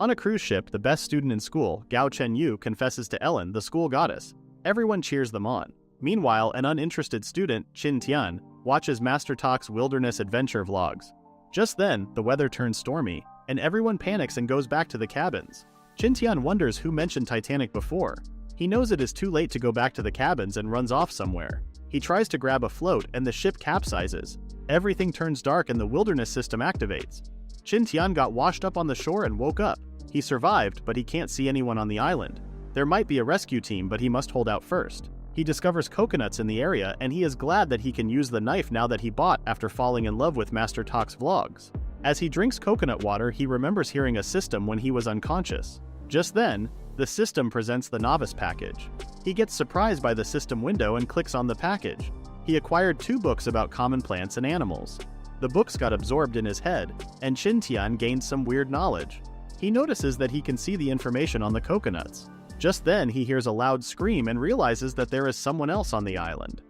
On a cruise ship, the best student in school, Gao Chenyu, confesses to Ellen, the school goddess. Everyone cheers them on. Meanwhile, an uninterested student, Qin Tian, watches Master Talk's wilderness adventure vlogs. Just then, the weather turns stormy, and everyone panics and goes back to the cabins. Qin Tian wonders who mentioned Titanic before. He knows it is too late to go back to the cabins and runs off somewhere. He tries to grab a float and the ship capsizes. Everything turns dark and the wilderness system activates. Qin Tian got washed up on the shore and woke up. He survived, but he can't see anyone on the island. There might be a rescue team, but he must hold out first. He discovers coconuts in the area, and he is glad that he can use the knife now that he bought after falling in love with Master Talk's vlogs. As he drinks coconut water, he remembers hearing a system when he was unconscious. Just then, the system presents the novice package. He gets surprised by the system window and clicks on the package. He acquired 2 books about common plants and animals. The books got absorbed in his head, and Qin Tian gained some weird knowledge. He notices that he can see the information on the coconuts. Just then, he hears a loud scream and realizes that there is someone else on the island.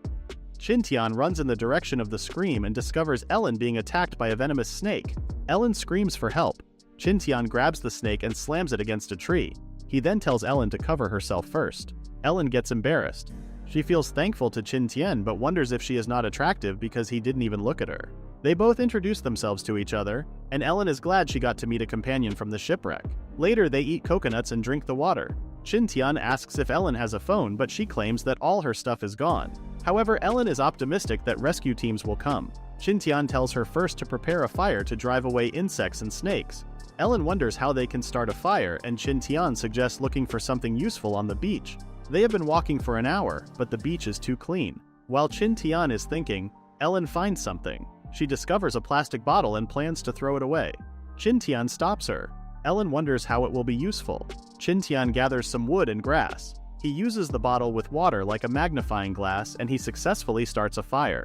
Qin Tian runs in the direction of the scream and discovers Ellen being attacked by a venomous snake. Ellen screams for help. Qin Tian grabs the snake and slams it against a tree. He then tells Ellen to cover herself first. Ellen gets embarrassed. She feels thankful to Qin Tian but wonders if she is not attractive because he didn't even look at her. They both introduce themselves to each other, and Ellen is glad she got to meet a companion from the shipwreck. Later, they eat coconuts and drink the water. Qin Tian asks if Ellen has a phone, but she claims that all her stuff is gone. However, Ellen is optimistic that rescue teams will come. Qin Tian tells her first to prepare a fire to drive away insects and snakes. Ellen wonders how they can start a fire, and Qin Tian suggests looking for something useful on the beach. They have been walking for an hour, but the beach is too clean. While Qin Tian is thinking, Ellen finds something. She discovers a plastic bottle and plans to throw it away. Qin Tian stops her. Ellen wonders how it will be useful. Qin Tian gathers some wood and grass. He uses the bottle with water like a magnifying glass, and he successfully starts a fire.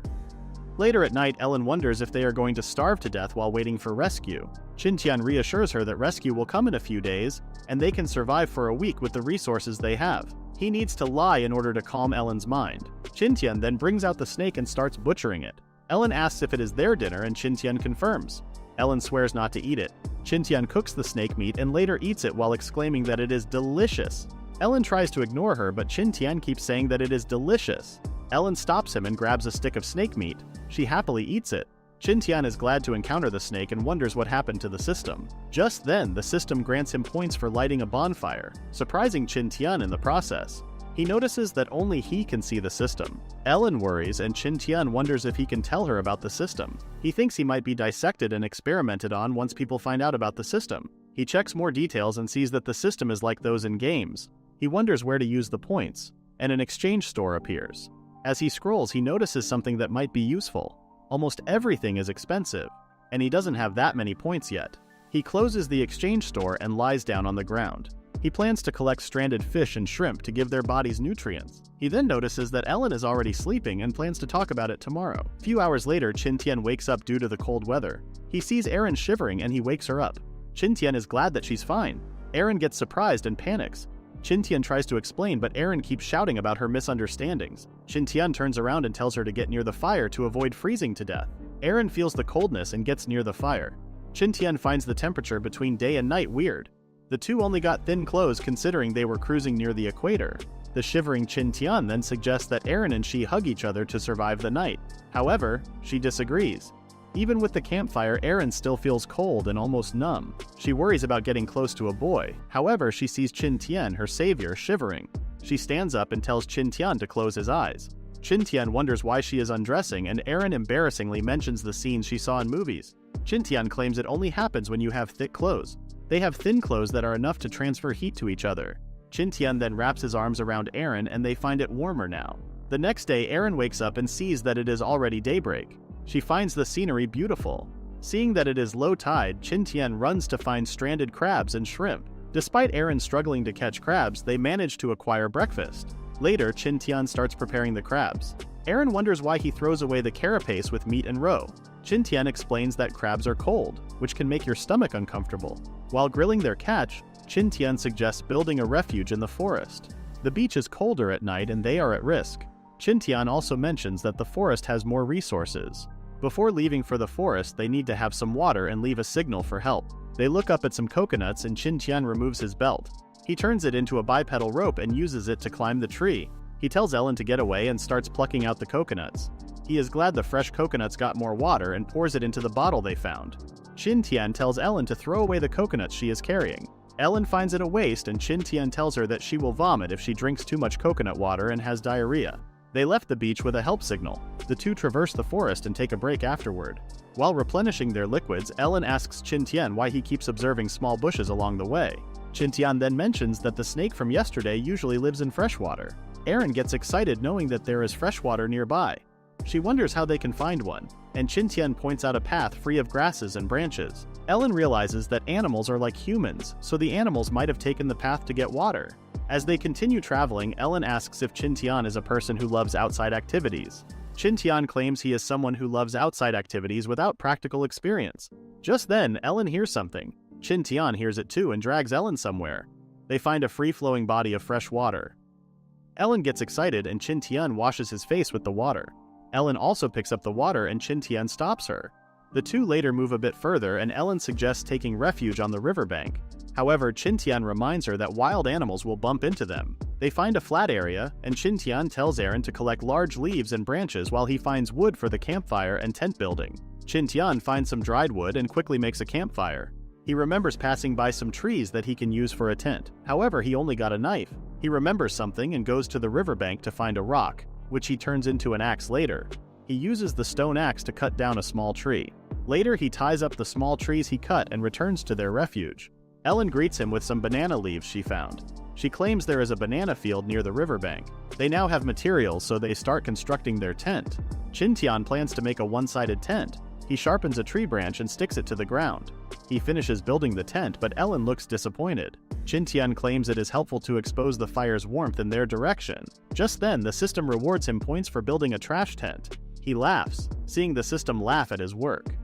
Later at night, Ellen wonders if they are going to starve to death while waiting for rescue. Qin Tian reassures her that rescue will come in a few days, and they can survive for a week with the resources they have. He needs to lie in order to calm Ellen's mind. Qin Tian then brings out the snake and starts butchering it. Ellen asks if it is their dinner, and Qin Tian confirms. Ellen swears not to eat it. Qin Tian cooks the snake meat and later eats it while exclaiming that it is delicious. Ellen tries to ignore her, but Qin Tian keeps saying that it is delicious. Ellen stops him and grabs a stick of snake meat. She happily eats it. Qin Tian is glad to encounter the snake and wonders what happened to the system. Just then, the system grants him points for lighting a bonfire, surprising Qin Tian in the process. He notices that only he can see the system. Ellen worries, and Qin Tian wonders if he can tell her about the system. He thinks he might be dissected and experimented on once people find out about the system. He checks more details and sees that the system is like those in games. He wonders where to use the points, and an exchange store appears. As he scrolls, he notices something that might be useful. Almost everything is expensive, and he doesn't have that many points yet. He closes the exchange store and lies down on the ground. He plans to collect stranded fish and shrimp to give their bodies nutrients. He then notices that Ellen is already sleeping and plans to talk about it tomorrow. A few hours later, Qin Tian wakes up due to the cold weather. He sees Erin shivering and he wakes her up. Qin Tian is glad that she's fine. Erin gets surprised and panics. Qin Tian tries to explain, but Erin keeps shouting about her misunderstandings. Qin Tian turns around and tells her to get near the fire to avoid freezing to death. Erin feels the coldness and gets near the fire. Qin Tian finds the temperature between day and night weird. The two only got thin clothes considering they were cruising near the equator. The shivering Qin Tian then suggests that Erin and she hug each other to survive the night. However, she disagrees. Even with the campfire, Erin still feels cold and almost numb. She worries about getting close to a boy. However, she sees Qin Tian, her savior, shivering. She stands up and tells Qin Tian to close his eyes. Qin Tian wonders why she is undressing, and Erin embarrassingly mentions the scenes she saw in movies. Qin Tian claims it only happens when you have thick clothes. They have thin clothes that are enough to transfer heat to each other. Qin Tian then wraps his arms around Erin and they find it warmer now. The next day, Erin wakes up and sees that it is already daybreak. She finds the scenery beautiful. Seeing that it is low tide, Qin Tian runs to find stranded crabs and shrimp. Despite Erin struggling to catch crabs, they manage to acquire breakfast. Later, Qin Tian starts preparing the crabs. Erin wonders why he throws away the carapace with meat and roe. Qin Tian explains that crabs are cold, which can make your stomach uncomfortable. While grilling their catch, Qin Tian suggests building a refuge in the forest. The beach is colder at night and they are at risk. Qin Tian also mentions that the forest has more resources. Before leaving for the forest, they need to have some water and leave a signal for help. They look up at some coconuts and Qin Tian removes his belt. He turns it into a bipedal rope and uses it to climb the tree. He tells Ellen to get away and starts plucking out the coconuts. He is glad the fresh coconuts got more water and pours it into the bottle they found. Qin Tian tells Ellen to throw away the coconuts she is carrying. Ellen finds it a waste and Qin Tian tells her that she will vomit if she drinks too much coconut water and has diarrhea. They left the beach with a help signal. The two traverse the forest and take a break afterward. While replenishing their liquids, Ellen asks Qin Tian why he keeps observing small bushes along the way. Qin Tian then mentions that the snake from yesterday usually lives in freshwater. Aaron gets excited knowing that there is freshwater nearby. She wonders how they can find one, and Qin Tian points out a path free of grasses and branches. Ellen realizes that animals are like humans, so the animals might have taken the path to get water. As they continue traveling, Ellen asks if Qin Tian is a person who loves outside activities. Qin Tian claims he is someone who loves outside activities without practical experience. Just then, Ellen hears something. Qin Tian hears it too and drags Ellen somewhere. They find a free-flowing body of fresh water. Ellen gets excited and Qin Tian washes his face with the water. Ellen also picks up the water and Qin Tian stops her. The two later move a bit further and Ellen suggests taking refuge on the riverbank. However, Qin Tian reminds her that wild animals will bump into them. They find a flat area, and Qin Tian tells Aaron to collect large leaves and branches while he finds wood for the campfire and tent building. Qin Tian finds some dried wood and quickly makes a campfire. He remembers passing by some trees that he can use for a tent. However, he only got a knife. He remembers something and goes to the riverbank to find a rock, which he turns into an axe later. He uses the stone axe to cut down a small tree. Later, he ties up the small trees he cut and returns to their refuge. Ellen greets him with some banana leaves she found. She claims there is a banana field near the riverbank. They now have materials, so they start constructing their tent. Qin Tian plans to make a one-sided tent. He sharpens a tree branch and sticks it to the ground. He finishes building the tent, but Ellen looks disappointed. Qin Tian claims it is helpful to expose the fire's warmth in their direction. Just then, the system rewards him points for building a trash tent. He laughs, seeing the system laugh at his work.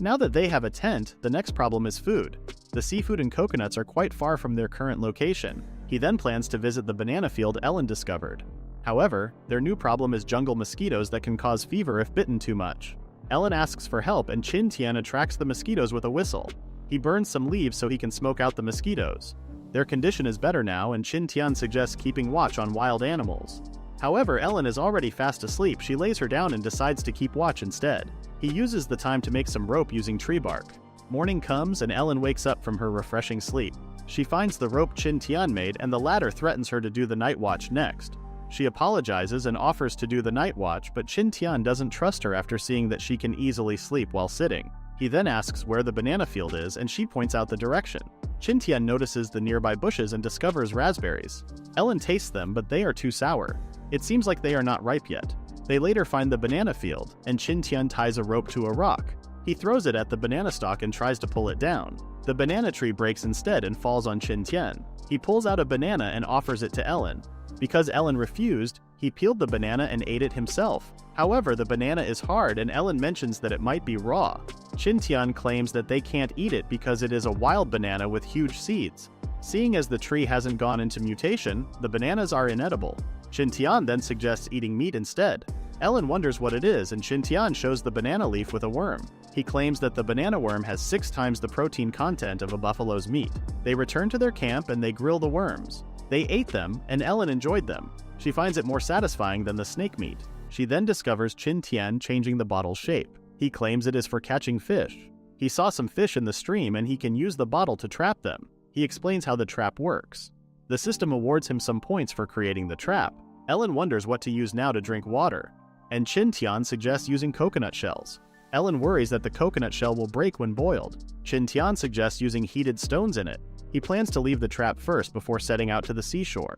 Now that they have a tent, the next problem is food. The seafood and coconuts are quite far from their current location. He then plans to visit the banana field Ellen discovered. However, their new problem is jungle mosquitoes that can cause fever if bitten too much. Ellen asks for help and Qin Tian attracts the mosquitoes with a whistle. He burns some leaves so he can smoke out the mosquitoes. Their condition is better now and Qin Tian suggests keeping watch on wild animals. However, Ellen is already fast asleep. She lays her down and decides to keep watch instead. He uses the time to make some rope using tree bark. Morning comes and Ellen wakes up from her refreshing sleep. She finds the rope Qin Tian made and the latter threatens her to do the night watch next. She apologizes and offers to do the night watch, but Qin Tian doesn't trust her after seeing that she can easily sleep while sitting. He then asks where the banana field is and she points out the direction. Qin Tian notices the nearby bushes and discovers raspberries. Ellen tastes them, but they are too sour. It seems like they are not ripe yet. They later find the banana field, and Qin Tian ties a rope to a rock. He throws it at the banana stalk and tries to pull it down. The banana tree breaks instead and falls on Qin Tian. He pulls out a banana and offers it to Ellen. Because Ellen refused, he peeled the banana and ate it himself. However, the banana is hard and Ellen mentions that it might be raw. Qin Tian claims that they can't eat it because it is a wild banana with huge seeds. Seeing as the tree hasn't gone into mutation, the bananas are inedible. Qin Tian then suggests eating meat instead. Ellen wonders what it is and Qin Tian shows the banana leaf with a worm. He claims that the banana worm has 6 times the protein content of a buffalo's meat. They return to their camp and they grill the worms. They ate them and Ellen enjoyed them. She finds it more satisfying than the snake meat. She then discovers Qin Tian changing the bottle's shape. He claims it is for catching fish. He saw some fish in the stream and he can use the bottle to trap them. He explains how the trap works. The system awards him some points for creating the trap. Ellen wonders what to use now to drink water, and Qin Tian suggests using coconut shells. Ellen worries that the coconut shell will break when boiled. Qin Tian suggests using heated stones in it. He plans to leave the trap first before setting out to the seashore.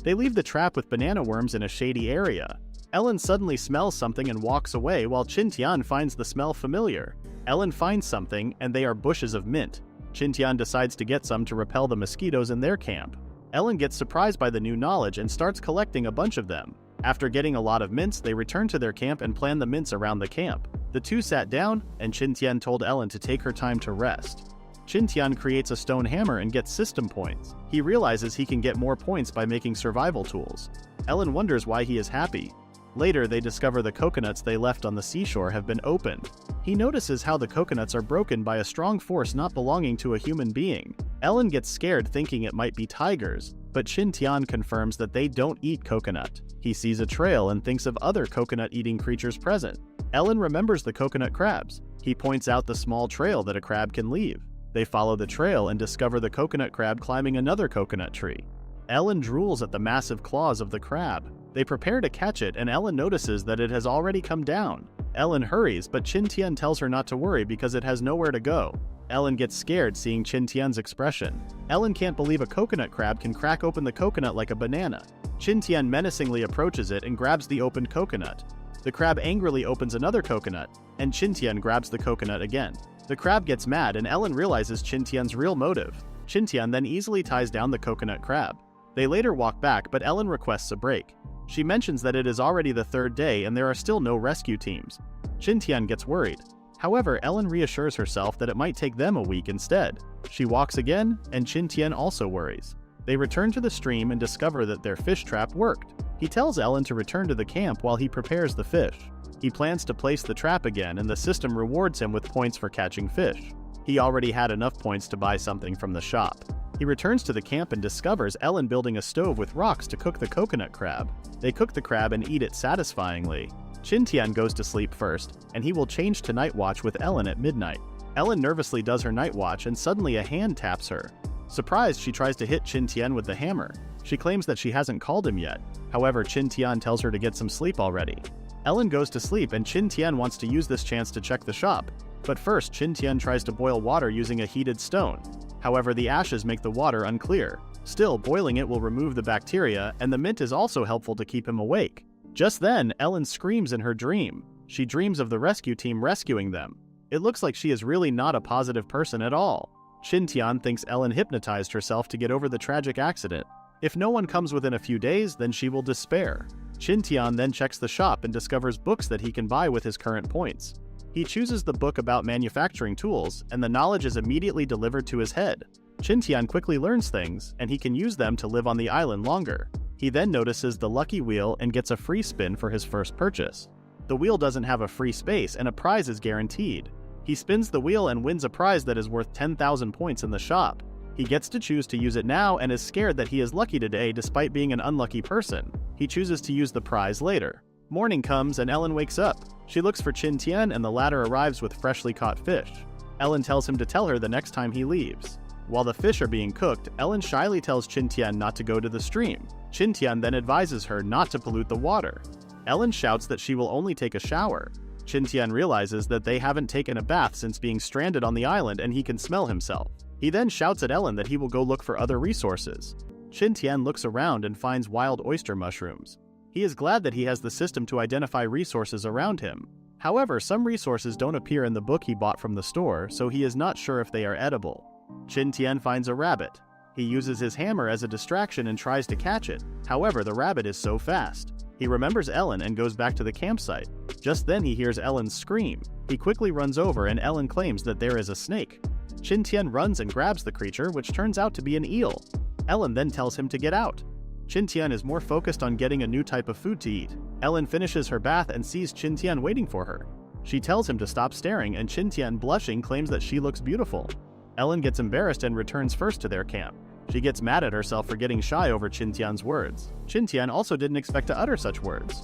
They leave the trap with banana worms in a shady area. Ellen suddenly smells something and walks away while Qin Tian finds the smell familiar. Ellen finds something and they are bushes of mint. Qin Tian decides to get some to repel the mosquitoes in their camp. Ellen gets surprised by the new knowledge and starts collecting a bunch of them. After getting a lot of mints, they return to their camp and plan the mints around the camp. The two sat down, and Qin Tian told Ellen to take her time to rest. Qin Tian creates a stone hammer and gets system points. He realizes he can get more points by making survival tools. Ellen wonders why he is happy. Later, they discover the coconuts they left on the seashore have been opened. He notices how the coconuts are broken by a strong force not belonging to a human being. Ellen gets scared thinking it might be tigers, but Qin Tian confirms that they don't eat coconut. He sees a trail and thinks of other coconut-eating creatures present. Ellen remembers the coconut crabs. He points out the small trail that a crab can leave. They follow the trail and discover the coconut crab climbing another coconut tree. Ellen drools at the massive claws of the crab. They prepare to catch it, and Ellen notices that it has already come down. Ellen hurries, but Qin Tian tells her not to worry because it has nowhere to go. Ellen gets scared seeing Qin Tian's expression. Ellen can't believe a coconut crab can crack open the coconut like a banana. Qin Tian menacingly approaches it and grabs the opened coconut. The crab angrily opens another coconut, and Qin Tian grabs the coconut again. The crab gets mad, and Ellen realizes Qin Tian's real motive. Qin Tian then easily ties down the coconut crab. They later walk back, but Ellen requests a break. She mentions that it is already the third day and there are still no rescue teams. Qin Tian gets worried. However, Ellen reassures herself that it might take them a week instead. She walks again, and Qin Tian also worries. They return to the stream and discover that their fish trap worked. He tells Ellen to return to the camp while he prepares the fish. He plans to place the trap again, and the system rewards him with points for catching fish. He already had enough points to buy something from the shop. He returns to the camp and discovers Ellen building a stove with rocks to cook the coconut crab. They cook the crab and eat it satisfyingly. Qin Tian goes to sleep first, and he will change to night watch with Ellen at midnight. Ellen nervously does her night watch, and suddenly a hand taps her. Surprised, she tries to hit Qin Tian with the hammer. She claims that she hasn't called him yet. However, Qin Tian tells her to get some sleep already. Ellen goes to sleep, and Qin Tian wants to use this chance to check the shop. But first, Qin Tian tries to boil water using a heated stone. However, the ashes make the water unclear. Still, boiling it will remove the bacteria, and the mint is also helpful to keep him awake. Just then, Ellen screams in her dream. She dreams of the rescue team rescuing them. It looks like she is really not a positive person at all. Qin Tian thinks Ellen hypnotized herself to get over the tragic accident. If no one comes within a few days, then she will despair. Qin Tian then checks the shop and discovers books that he can buy with his current points. He chooses the book about manufacturing tools, and the knowledge is immediately delivered to his head. Qin Tian quickly learns things, and he can use them to live on the island longer. He then notices the lucky wheel and gets a free spin for his first purchase. The wheel doesn't have a free space, and a prize is guaranteed. He spins the wheel and wins a prize that is worth 10,000 points in the shop. He gets to choose to use it now and is scared that he is lucky today despite being an unlucky person. He chooses to use the prize later. Morning comes and Ellen wakes up. She looks for Qin Tian and the latter arrives with freshly caught fish. Ellen tells him to tell her the next time he leaves. While the fish are being cooked, Ellen shyly tells Qin Tian not to go to the stream. Qin Tian then advises her not to pollute the water. Ellen shouts that she will only take a shower. Qin Tian realizes that they haven't taken a bath since being stranded on the island and he can smell himself. He then shouts at Ellen that he will go look for other resources. Qin Tian looks around and finds wild oyster mushrooms. He is glad that he has the system to identify resources around him. However, some resources don't appear in the book he bought from the store, so he is not sure if they are edible. Qin Tian finds a rabbit. He uses his hammer as a distraction and tries to catch it. However, the rabbit is so fast. He remembers Ellen and goes back to the campsite. Just then he hears Ellen scream. He quickly runs over and Ellen claims that there is a snake. Qin Tian runs and grabs the creature, which turns out to be an eel. Ellen then tells him to get out. Qin Tian is more focused on getting a new type of food to eat. Ellen finishes her bath and sees Qin Tian waiting for her. She tells him to stop staring, and Qin Tian, blushing, claims that she looks beautiful. Ellen gets embarrassed and returns first to their camp. She gets mad at herself for getting shy over Qin Tian's words. Qin Tian also didn't expect to utter such words.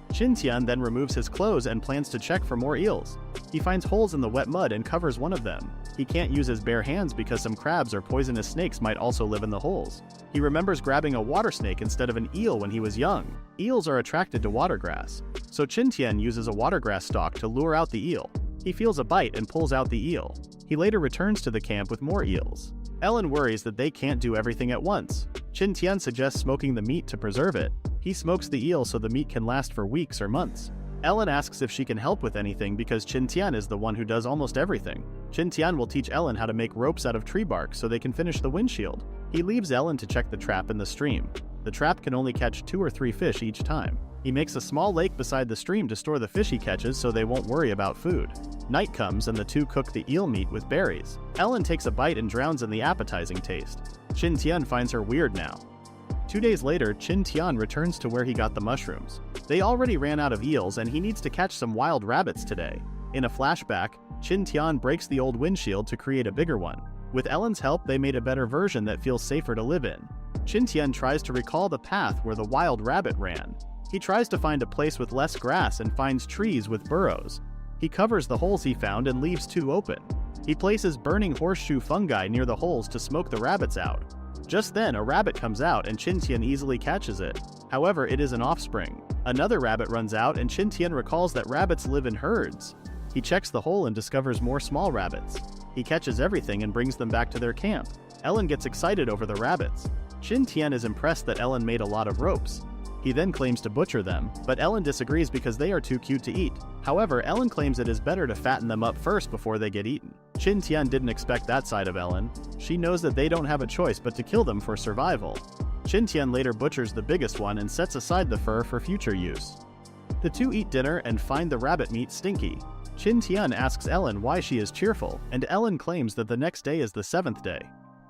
Qin Tian then removes his clothes and plans to check for more eels. He finds holes in the wet mud and covers one of them. He can't use his bare hands because some crabs or poisonous snakes might also live in the holes. He remembers grabbing a water snake instead of an eel when he was young. Eels are attracted to water grass, so Qin Tian uses a water grass stalk to lure out the eel. He feels a bite and pulls out the eel. He later returns to the camp with more eels. Ellen worries that they can't do everything at once. Qin Tian suggests smoking the meat to preserve it. He smokes the eel so the meat can last for weeks or months. Ellen asks if she can help with anything because Qin Tian is the one who does almost everything. Qin Tian will teach Ellen how to make ropes out of tree bark so they can finish the windshield. He leaves Ellen to check the trap in the stream. The trap can only catch 2 or 3 fish each time. He makes a small lake beside the stream to store the fish he catches so they won't worry about food. Night comes and the two cook the eel meat with berries. Ellen takes a bite and drowns in the appetizing taste. Qin Tian finds her weird now. 2 days later, Qin Tian returns to where he got the mushrooms. They already ran out of eels and he needs to catch some wild rabbits today. In a flashback, Qin Tian breaks the old windshield to create a bigger one. With Ellen's help, they made a better version that feels safer to live in. Qin Tian tries to recall the path where the wild rabbit ran. He tries to find a place with less grass and finds trees with burrows. He covers the holes he found and leaves 2 open. He places burning horseshoe fungi near the holes to smoke the rabbits out. Just then, a rabbit comes out and Qin Tian easily catches it. However, it is an offspring. Another rabbit runs out and Qin Tian recalls that rabbits live in herds. He checks the hole and discovers more small rabbits. He catches everything and brings them back to their camp. Ellen gets excited over the rabbits. Qin Tian is impressed that Ellen made a lot of ropes. He then claims to butcher them, but Ellen disagrees because they are too cute to eat. However, Ellen claims it is better to fatten them up first before they get eaten. Qin Tian didn't expect that side of Ellen. She knows that they don't have a choice but to kill them for survival. Qin Tian later butchers the biggest one and sets aside the fur for future use. The two eat dinner and find the rabbit meat stinky. Qin Tian asks Ellen why she is cheerful, and Ellen claims that the next day is the 7th day.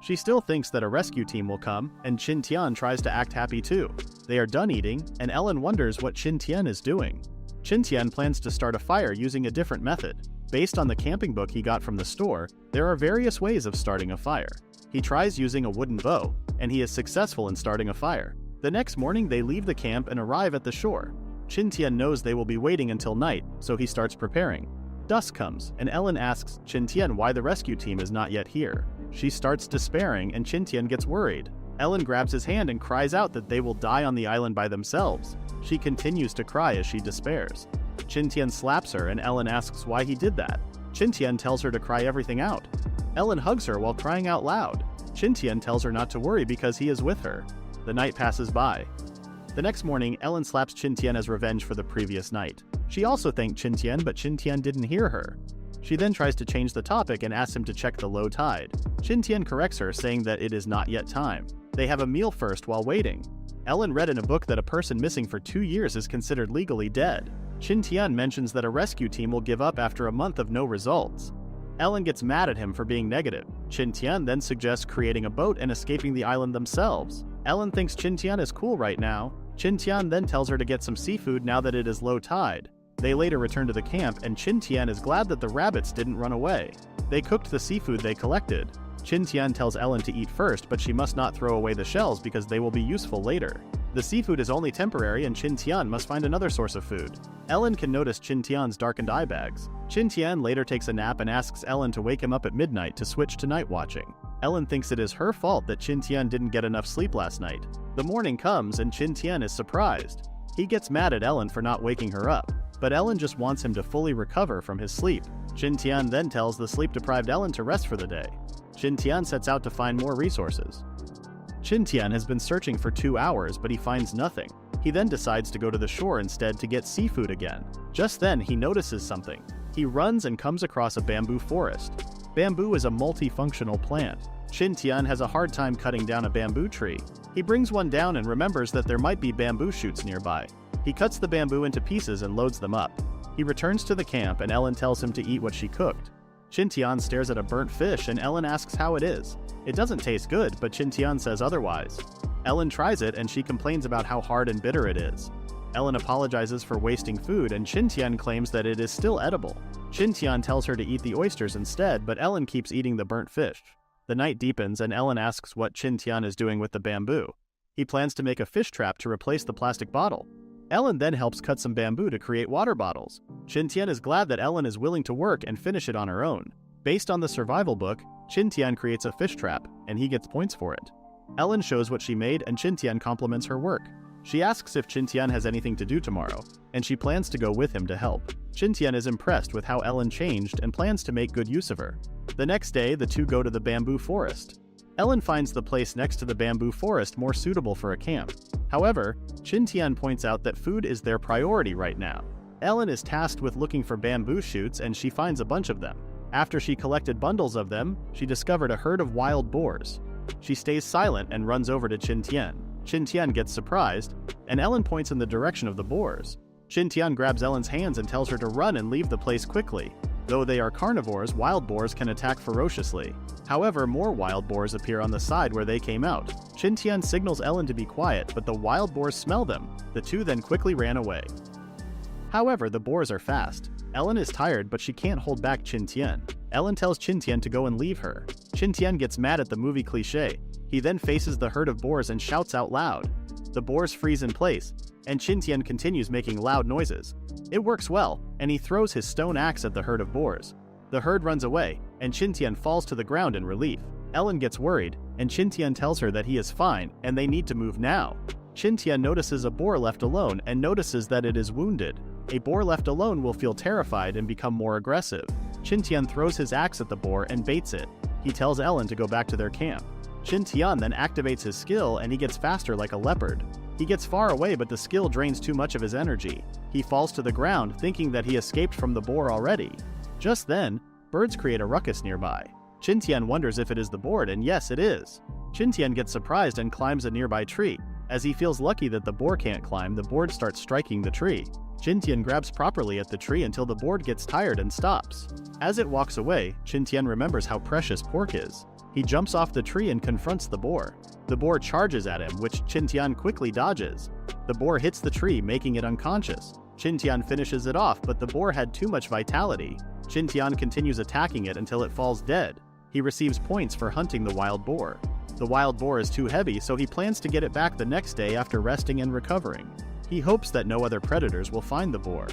She still thinks that a rescue team will come, and Qin Tian tries to act happy too. They are done eating, and Ellen wonders what Qin Tian is doing. Qin Tian plans to start a fire using a different method. Based on the camping book he got from the store, there are various ways of starting a fire. He tries using a wooden bow, and he is successful in starting a fire. The next morning they leave the camp and arrive at the shore. Qin Tian knows they will be waiting until night, so he starts preparing. Dusk comes, and Ellen asks Qin Tian why the rescue team is not yet here. She starts despairing and Qin Tian gets worried. Ellen grabs his hand and cries out that they will die on the island by themselves. She continues to cry as she despairs. Qin Tian slaps her and Ellen asks why he did that. Qin Tian tells her to cry everything out. Ellen hugs her while crying out loud. Qin Tian tells her not to worry because he is with her. The night passes by. The next morning, Ellen slaps Qin Tian as revenge for the previous night. She also thanked Qin Tian, but Qin Tian didn't hear her. She then tries to change the topic and asks him to check the low tide. Qin Tian corrects her, saying that it is not yet time. They have a meal first while waiting. Ellen read in a book that a person missing for 2 years is considered legally dead. Qin Tian mentions that a rescue team will give up after a month of no results. Ellen gets mad at him for being negative. Qin Tian then suggests creating a boat and escaping the island themselves. Ellen thinks Qin Tian is cool right now. Qin Tian then tells her to get some seafood now that it is low tide. They later return to the camp and Qin Tian is glad that the rabbits didn't run away. They cooked the seafood they collected. Qin Tian tells Ellen to eat first, but she must not throw away the shells because they will be useful later. The seafood is only temporary and Qin Tian must find another source of food. Ellen can notice Qin Tian's darkened eye bags. Qin Tian later takes a nap and asks Ellen to wake him up at midnight to switch to night watching. Ellen thinks it is her fault that Qin Tian didn't get enough sleep last night. The morning comes and Qin Tian is surprised. He gets mad at Ellen for not waking her up, but Ellen just wants him to fully recover from his sleep. Qin Tian then tells the sleep-deprived Ellen to rest for the day. Qin Tian sets out to find more resources. Qin Tian has been searching for 2 hours, but he finds nothing. He then decides to go to the shore instead to get seafood again. Just then, he notices something. He runs and comes across a bamboo forest. Bamboo is a multifunctional plant. Qin Tian has a hard time cutting down a bamboo tree. He brings one down and remembers that there might be bamboo shoots nearby. He cuts the bamboo into pieces and loads them up. He returns to the camp and Ellen tells him to eat what she cooked. Qin Tian stares at a burnt fish and Ellen asks how it is. It doesn't taste good, but Qin Tian says otherwise. Ellen tries it and she complains about how hard and bitter it is. Ellen apologizes for wasting food and Qin Tian claims that it is still edible. Qin Tian tells her to eat the oysters instead, but Ellen keeps eating the burnt fish. The night deepens and Ellen asks what Qin Tian is doing with the bamboo. He plans to make a fish trap to replace the plastic bottle. Ellen then helps cut some bamboo to create water bottles. Qin Tian is glad that Ellen is willing to work and finish it on her own. Based on the survival book, Qin Tian creates a fish trap, and he gets points for it. Ellen shows what she made and Qin Tian compliments her work. She asks if Qin Tian has anything to do tomorrow, and she plans to go with him to help. Qin Tian is impressed with how Ellen changed and plans to make good use of her. The next day, the two go to the bamboo forest. Ellen finds the place next to the bamboo forest more suitable for a camp. However, Qin Tian points out that food is their priority right now. Ellen is tasked with looking for bamboo shoots and she finds a bunch of them. After she collected bundles of them, she discovered a herd of wild boars. She stays silent and runs over to Qin Tian. Qin Tian gets surprised, and Ellen points in the direction of the boars. Qin Tian grabs Ellen's hands and tells her to run and leave the place quickly. Though they are carnivores, wild boars can attack ferociously. However, more wild boars appear on the side where they came out. Qin Tian signals Ellen to be quiet, but the wild boars smell them. The two then quickly ran away. However, the boars are fast. Ellen is tired, but she can't hold back Qin Tian. Ellen tells Qin Tian to go and leave her. Qin Tian gets mad at the movie cliché. He then faces the herd of boars and shouts out loud. The boars freeze in place, and Qin Tian continues making loud noises. It works well, and he throws his stone axe at the herd of boars. The herd runs away, and Qin Tian falls to the ground in relief. Ellen gets worried, and Qin Tian tells her that he is fine and they need to move now. Qin Tian notices a boar left alone and notices that it is wounded. A boar left alone will feel terrified and become more aggressive. Qin Tian throws his axe at the boar and baits it. He tells Ellen to go back to their camp. Qin Tian then activates his skill and he gets faster like a leopard. He gets far away, but the skill drains too much of his energy. He falls to the ground thinking that he escaped from the boar already. Just then, birds create a ruckus nearby. Qin Tian wonders if it is the boar, and yes, it is. Qin Tian gets surprised and climbs a nearby tree. As he feels lucky that the boar can't climb, the board starts striking the tree. Qin Tian grabs properly at the tree until the board gets tired and stops. As it walks away, Qin Tian remembers how precious pork is. He jumps off the tree and confronts the boar. The boar charges at him, which Qin Tian quickly dodges. The boar hits the tree, making it unconscious. Qin Tian finishes it off, but the boar had too much vitality. Qin Tian continues attacking it until it falls dead. He receives points for hunting the wild boar. The wild boar is too heavy, so he plans to get it back the next day after resting and recovering. He hopes that no other predators will find the boar.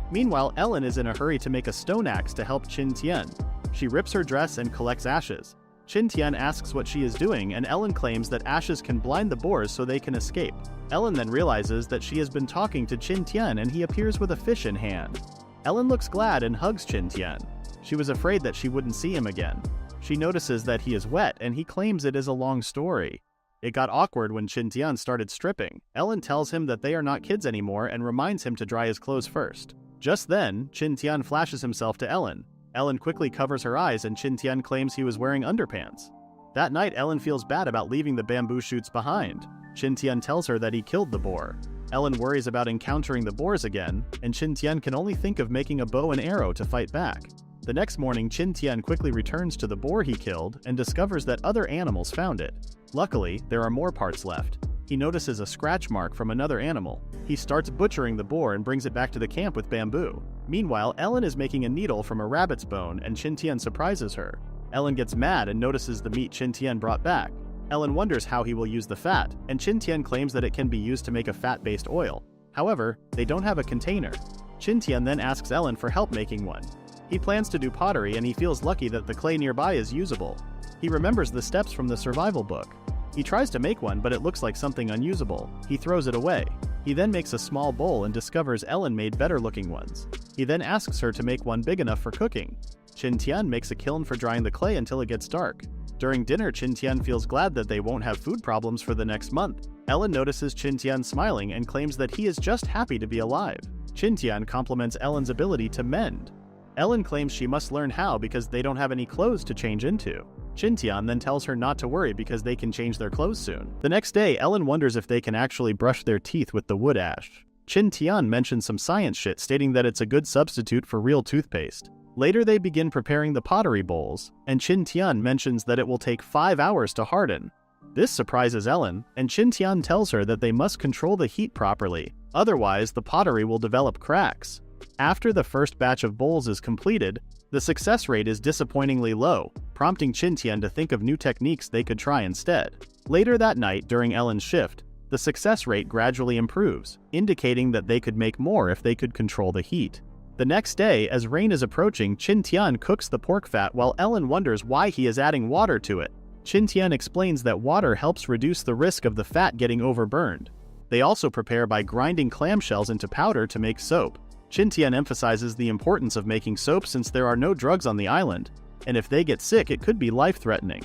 Meanwhile, Ellen is in a hurry to make a stone axe to help Qin Tian. She rips her dress and collects ashes. Qin Tian asks what she is doing, and Ellen claims that ashes can blind the boars so they can escape. Ellen then realizes that she has been talking to Qin Tian and he appears with a fish in hand. Ellen looks glad and hugs Qin Tian. She was afraid that she wouldn't see him again. She notices that he is wet and he claims it is a long story. It got awkward when Qin Tian started stripping. Ellen tells him that they are not kids anymore and reminds him to dry his clothes first. Just then, Qin Tian flashes himself to Ellen. Ellen quickly covers her eyes and Qin Tian claims he was wearing underpants. That night, Ellen feels bad about leaving the bamboo shoots behind. Qin Tian tells her that he killed the boar. Ellen worries about encountering the boars again, and Qin Tian can only think of making a bow and arrow to fight back. The next morning, Qin Tian quickly returns to the boar he killed and discovers that other animals found it. Luckily, there are more parts left. He notices a scratch mark from another animal. He starts butchering the boar and brings it back to the camp with bamboo. Meanwhile, Ellen is making a needle from a rabbit's bone and Qin Tian surprises her. Ellen gets mad and notices the meat Qin Tian brought back. Ellen wonders how he will use the fat, and Qin Tian claims that it can be used to make a fat-based oil. However, they don't have a container. Qin Tian then asks Ellen for help making one. He plans to do pottery and he feels lucky that the clay nearby is usable. He remembers the steps from the survival book. He tries to make one, but it looks like something unusable. He throws it away. He then makes a small bowl and discovers Ellen made better-looking ones. He then asks her to make one big enough for cooking. Qin Tian makes a kiln for drying the clay until it gets dark. During dinner, Qin Tian feels glad that they won't have food problems for the next month. Ellen notices Qin Tian smiling and claims that he is just happy to be alive. Qin Tian compliments Ellen's ability to mend. Ellen claims she must learn how because they don't have any clothes to change into. Qin Tian then tells her not to worry because they can change their clothes soon. The next day, Ellen wonders if they can actually brush their teeth with the wood ash. Qin Tian mentions some science shit stating that it's a good substitute for real toothpaste. Later they begin preparing the pottery bowls, and Qin Tian mentions that it will take 5 hours to harden. This surprises Ellen, and Qin Tian tells her that they must control the heat properly, otherwise the pottery will develop cracks. After the first batch of bowls is completed, the success rate is disappointingly low, prompting Qin Tian to think of new techniques they could try instead. Later that night, during Ellen's shift, the success rate gradually improves, indicating that they could make more if they could control the heat. The next day, as rain is approaching, Qin Tian cooks the pork fat while Ellen wonders why he is adding water to it. Qin Tian explains that water helps reduce the risk of the fat getting overburned. They also prepare by grinding clamshells into powder to make soap. Qin Tian emphasizes the importance of making soap since there are no drugs on the island, and if they get sick it could be life-threatening.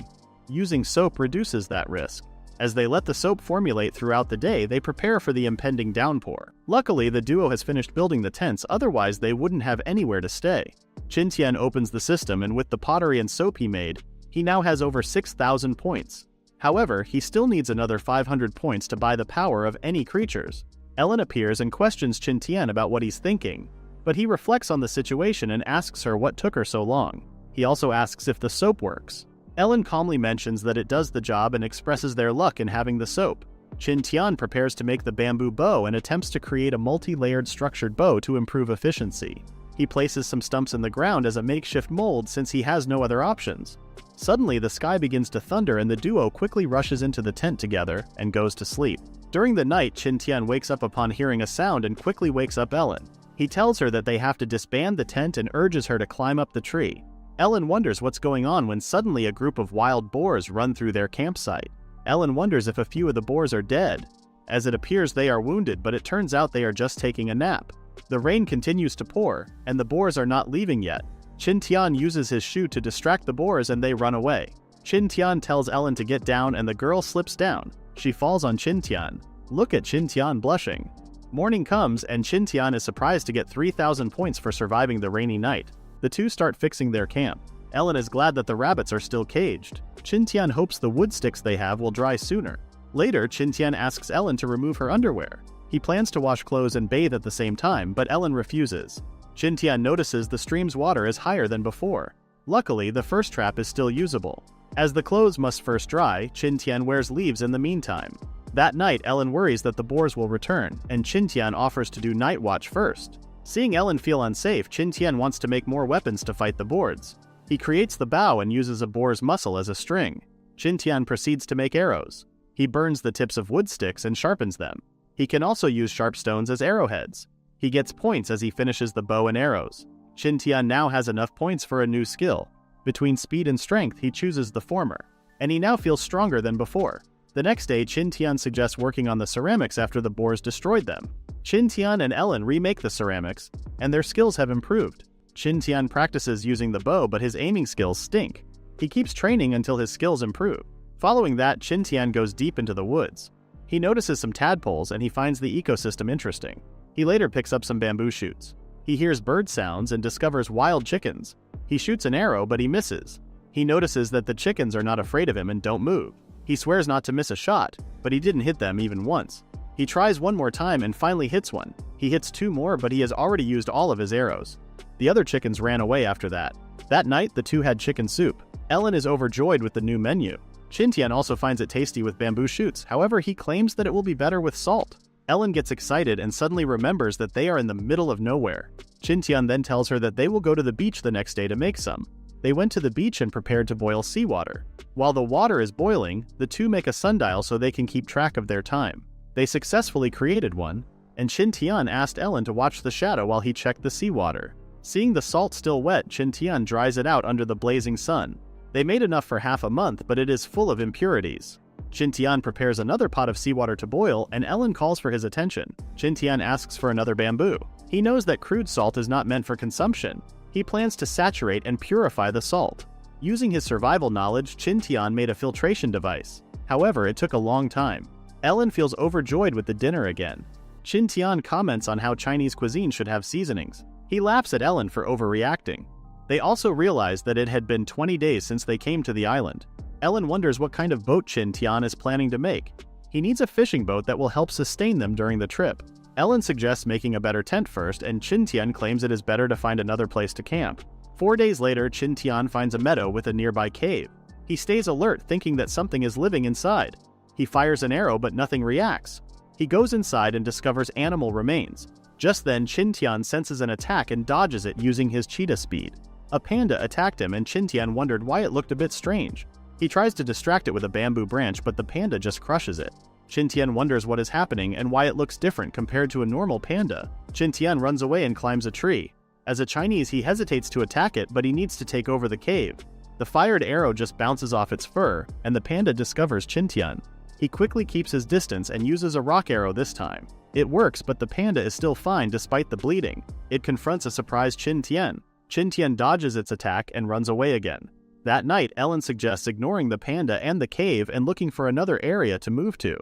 Using soap reduces that risk. As they let the soap formulate throughout the day, they prepare for the impending downpour. Luckily, the duo has finished building the tents, otherwise they wouldn't have anywhere to stay. Qin Tian opens the system, and with the pottery and soap he made, he now has over 6,000 points. However, he still needs another 500 points to buy the power of any creatures. Ellen appears and questions Qin Tian about what he's thinking. But he reflects on the situation and asks her what took her so long. He also asks if the soap works. Ellen calmly mentions that it does the job and expresses their luck in having the soap. Qin Tian prepares to make the bamboo bow and attempts to create a multi-layered structured bow to improve efficiency. He places some stumps in the ground as a makeshift mold since he has no other options. Suddenly, the sky begins to thunder and the duo quickly rushes into the tent together and goes to sleep. During the night, Qin Tian wakes up upon hearing a sound and quickly wakes up Ellen. He tells her that they have to disband the tent and urges her to climb up the tree. Ellen wonders what's going on when suddenly a group of wild boars run through their campsite. Ellen wonders if a few of the boars are dead, as it appears they are wounded, but it turns out they are just taking a nap. The rain continues to pour, and the boars are not leaving yet. Qin Tian uses his shoe to distract the boars and they run away. Qin Tian tells Ellen to get down and the girl slips down. She falls on Qin Tian. Look at Qin Tian blushing. Morning comes and Qin Tian is surprised to get 3,000 points for surviving the rainy night. The two start fixing their camp. Ellen is glad that the rabbits are still caged. Qin Tian hopes the wood sticks they have will dry sooner. Later, Qin Tian asks Ellen to remove her underwear. He plans to wash clothes and bathe at the same time, but Ellen refuses. Qin Tian notices the stream's water is higher than before. Luckily, the first trap is still usable. As the clothes must first dry, Qin Tian wears leaves in the meantime. That night, Ellen worries that the boars will return, and Qin Tian offers to do night watch first. Seeing Ellen feel unsafe, Qin Tian wants to make more weapons to fight the boars. He creates the bow and uses a boar's muscle as a string. Qin Tian proceeds to make arrows. He burns the tips of wood sticks and sharpens them. He can also use sharp stones as arrowheads. He gets points as he finishes the bow and arrows. Qin Tian now has enough points for a new skill. Between speed and strength, he chooses the former, and he now feels stronger than before. The next day, Qin Tian suggests working on the ceramics after the boars destroyed them. Qin Tian and Ellen remake the ceramics, and their skills have improved. Qin Tian practices using the bow, but his aiming skills stink. He keeps training until his skills improve. Following that, Qin Tian goes deep into the woods. He notices some tadpoles and he finds the ecosystem interesting. He later picks up some bamboo shoots. He hears bird sounds and discovers wild chickens. He shoots an arrow, but he misses. He notices that the chickens are not afraid of him and don't move. He swears not to miss a shot, but he didn't hit them even once. He tries one more time and finally hits one. He hits two more, but he has already used all of his arrows. The other chickens ran away after that. That night, the two had chicken soup. Ellen is overjoyed with the new menu. Qin Tian also finds it tasty with bamboo shoots, however he claims that it will be better with salt. Ellen gets excited and suddenly remembers that they are in the middle of nowhere. Qin Tian then tells her that they will go to the beach the next day to make some. They went to the beach and prepared to boil seawater. While the water is boiling, the two make a sundial so they can keep track of their time. They successfully created one, and Qin Tian asked Ellen to watch the shadow while he checked the seawater. Seeing the salt still wet, Qin Tian dries it out under the blazing sun. They made enough for half a month, but it is full of impurities. Qin Tian prepares another pot of seawater to boil, and Ellen calls for his attention. Qin Tian asks for another bamboo. He knows that crude salt is not meant for consumption. He plans to saturate and purify the salt. Using his survival knowledge, Qin Tian made a filtration device. However, it took a long time. Ellen feels overjoyed with the dinner again. Qin Tian comments on how Chinese cuisine should have seasonings. He laughs at Ellen for overreacting. They also realize that it had been 20 days since they came to the island. Ellen wonders what kind of boat Qin Tian is planning to make. He needs a fishing boat that will help sustain them during the trip. Ellen suggests making a better tent first, and Qin Tian claims it is better to find another place to camp. 4 days later, Qin Tian finds a meadow with a nearby cave. He stays alert, thinking that something is living inside. He fires an arrow, but nothing reacts. He goes inside and discovers animal remains. Just then, Qin Tian senses an attack and dodges it using his cheetah speed. A panda attacked him, and Qin Tian wondered why it looked a bit strange. He tries to distract it with a bamboo branch, but the panda just crushes it. Qin Tian wonders what is happening and why it looks different compared to a normal panda. Qin Tian runs away and climbs a tree. As a Chinese, he hesitates to attack it, but he needs to take over the cave. The fired arrow just bounces off its fur, and the panda discovers Qin Tian. He quickly keeps his distance and uses a rock arrow this time. It works, but the panda is still fine despite the bleeding. It confronts a surprised Qin Tian. Qin Tian dodges its attack and runs away again. That night, Ellen suggests ignoring the panda and the cave and looking for another area to move to.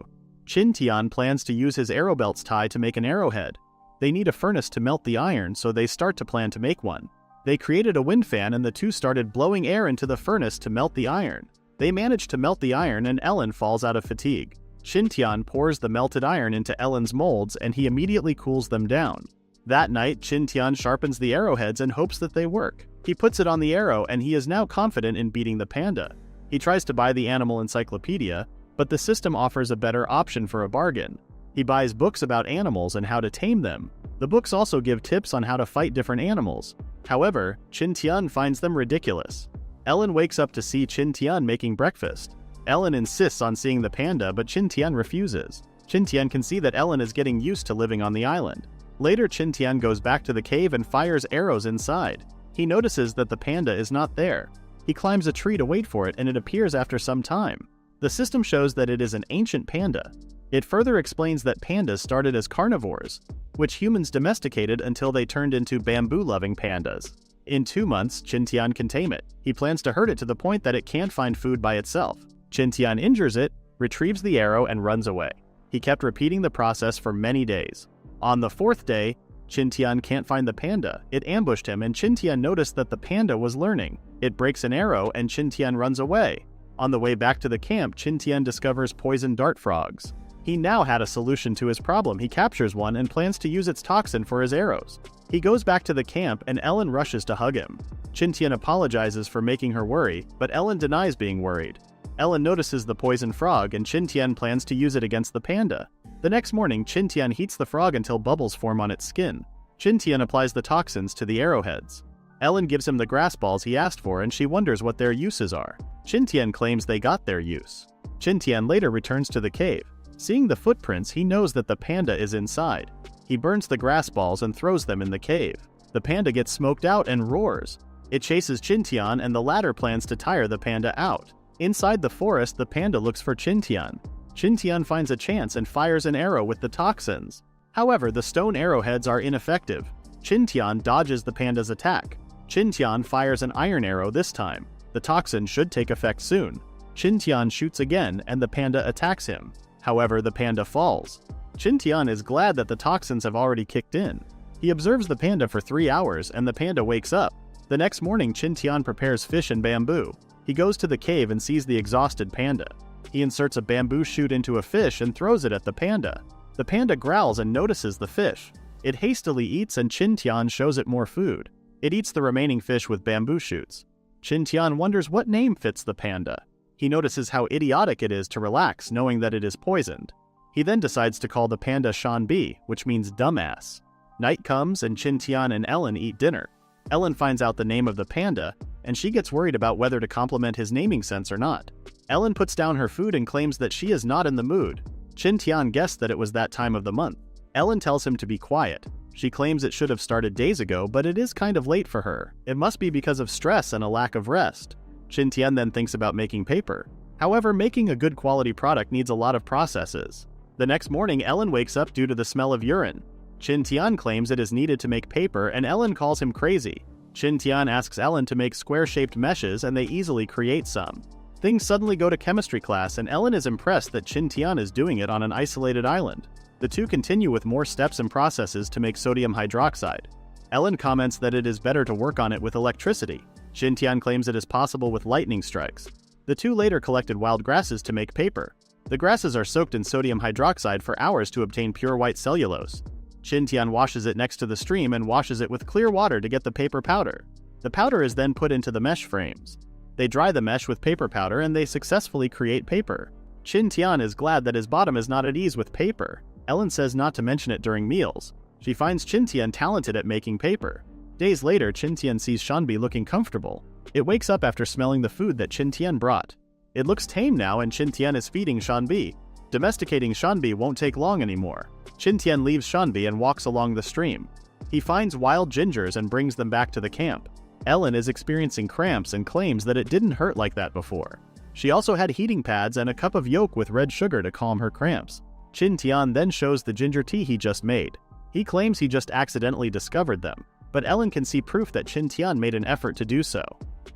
Qin Tian plans to use his arrow belt's tie to make an arrowhead. They need a furnace to melt the iron, so they start to plan to make one. They created a wind fan and the two started blowing air into the furnace to melt the iron. They manage to melt the iron and Ellen falls out of fatigue. Qin Tian pours the melted iron into Ellen's molds and he immediately cools them down. That night, Qin Tian sharpens the arrowheads and hopes that they work. He puts it on the arrow and he is now confident in beating the panda. He tries to buy the animal encyclopedia, but the system offers a better option for a bargain. He buys books about animals and how to tame them. The books also give tips on how to fight different animals. However, Qin Tian finds them ridiculous. Ellen wakes up to see Qin Tian making breakfast. Ellen insists on seeing the panda, but Qin Tian refuses. Qin Tian can see that Ellen is getting used to living on the island. Later, Qin Tian goes back to the cave and fires arrows inside. He notices that the panda is not there. He climbs a tree to wait for it and it appears after some time. The system shows that it is an ancient panda. It further explains that pandas started as carnivores, which humans domesticated until they turned into bamboo-loving pandas. In 2 months, Qin Tian can tame it. He plans to hurt it to the point that it can't find food by itself. Qin Tian injures it, retrieves the arrow, and runs away. He kept repeating the process for many days. On the 4th day, Qin Tian can't find the panda. It ambushed him and Qin Tian noticed that the panda was learning. It breaks an arrow and Qin Tian runs away. On the way back to the camp, Qin Tian discovers poison dart frogs. He now had a solution to his problem. He captures one and plans to use its toxin for his arrows. He goes back to the camp and Ellen rushes to hug him. Qin Tian apologizes for making her worry, but Ellen denies being worried. Ellen notices the poison frog and Qin Tian plans to use it against the panda. The next morning, Qin Tian heats the frog until bubbles form on its skin. Qin Tian applies the toxins to the arrowheads. Ellen gives him the grass balls he asked for and she wonders what their uses are. Qin Tian claims they got their use. Qin Tian later returns to the cave. Seeing the footprints, he knows that the panda is inside. He burns the grass balls and throws them in the cave. The panda gets smoked out and roars. It chases Qin Tian and the latter plans to tire the panda out. Inside the forest, the panda looks for Qin Tian. Qin Tian finds a chance and fires an arrow with the toxins. However, the stone arrowheads are ineffective. Qin Tian dodges the panda's attack. Qin Tian fires an iron arrow this time. The toxin should take effect soon. Qin Tian shoots again and the panda attacks him. However, the panda falls. Qin Tian is glad that the toxins have already kicked in. He observes the panda for 3 hours and the panda wakes up. The next morning, Qin Tian prepares fish and bamboo. He goes to the cave and sees the exhausted panda. He inserts a bamboo shoot into a fish and throws it at the panda. The panda growls and notices the fish. It hastily eats and Qin Tian shows it more food. It eats the remaining fish with bamboo shoots. Qin Tian wonders what name fits the panda. He notices how idiotic it is to relax knowing that it is poisoned. He then decides to call the panda Shanbi, which means dumbass. Night comes and Qin Tian and Ellen eat dinner. Ellen finds out the name of the panda, and she gets worried about whether to compliment his naming sense or not. Ellen puts down her food and claims that she is not in the mood. Qin Tian guessed that it was that time of the month. Ellen tells him to be quiet. She claims it should have started days ago, but it is kind of late for her. It must be because of stress and a lack of rest. Qin Tian then thinks about making paper. However, making a good quality product needs a lot of processes. The next morning, Ellen wakes up due to the smell of urine. Qin Tian claims it is needed to make paper and Ellen calls him crazy. Qin Tian asks Ellen to make square-shaped meshes and they easily create some. Things suddenly go to chemistry class and Ellen is impressed that Qin Tian is doing it on an isolated island. The two continue with more steps and processes to make sodium hydroxide. Ellen comments that it is better to work on it with electricity. Qin Tian claims it is possible with lightning strikes. The two later collected wild grasses to make paper. The grasses are soaked in sodium hydroxide for hours to obtain pure white cellulose. Qin Tian washes it next to the stream and washes it with clear water to get the paper powder. The powder is then put into the mesh frames. They dry the mesh with paper powder and they successfully create paper. Qin Tian is glad that his bottom is not at ease with paper. Ellen says not to mention it during meals. She finds Qin Tian talented at making paper. Days later, Qin Tian sees Shanbi looking comfortable. It wakes up after smelling the food that Qin Tian brought. It looks tame now and Qin Tian is feeding Shanbi. Domesticating Shanbi won't take long anymore. Qin Tian leaves Shanbi and walks along the stream. He finds wild gingers and brings them back to the camp. Ellen is experiencing cramps and claims that it didn't hurt like that before. She also had heating pads and a cup of yolk with red sugar to calm her cramps. Qin Tian then shows the ginger tea he just made. He claims he just accidentally discovered them, but Ellen can see proof that Qin Tian made an effort to do so.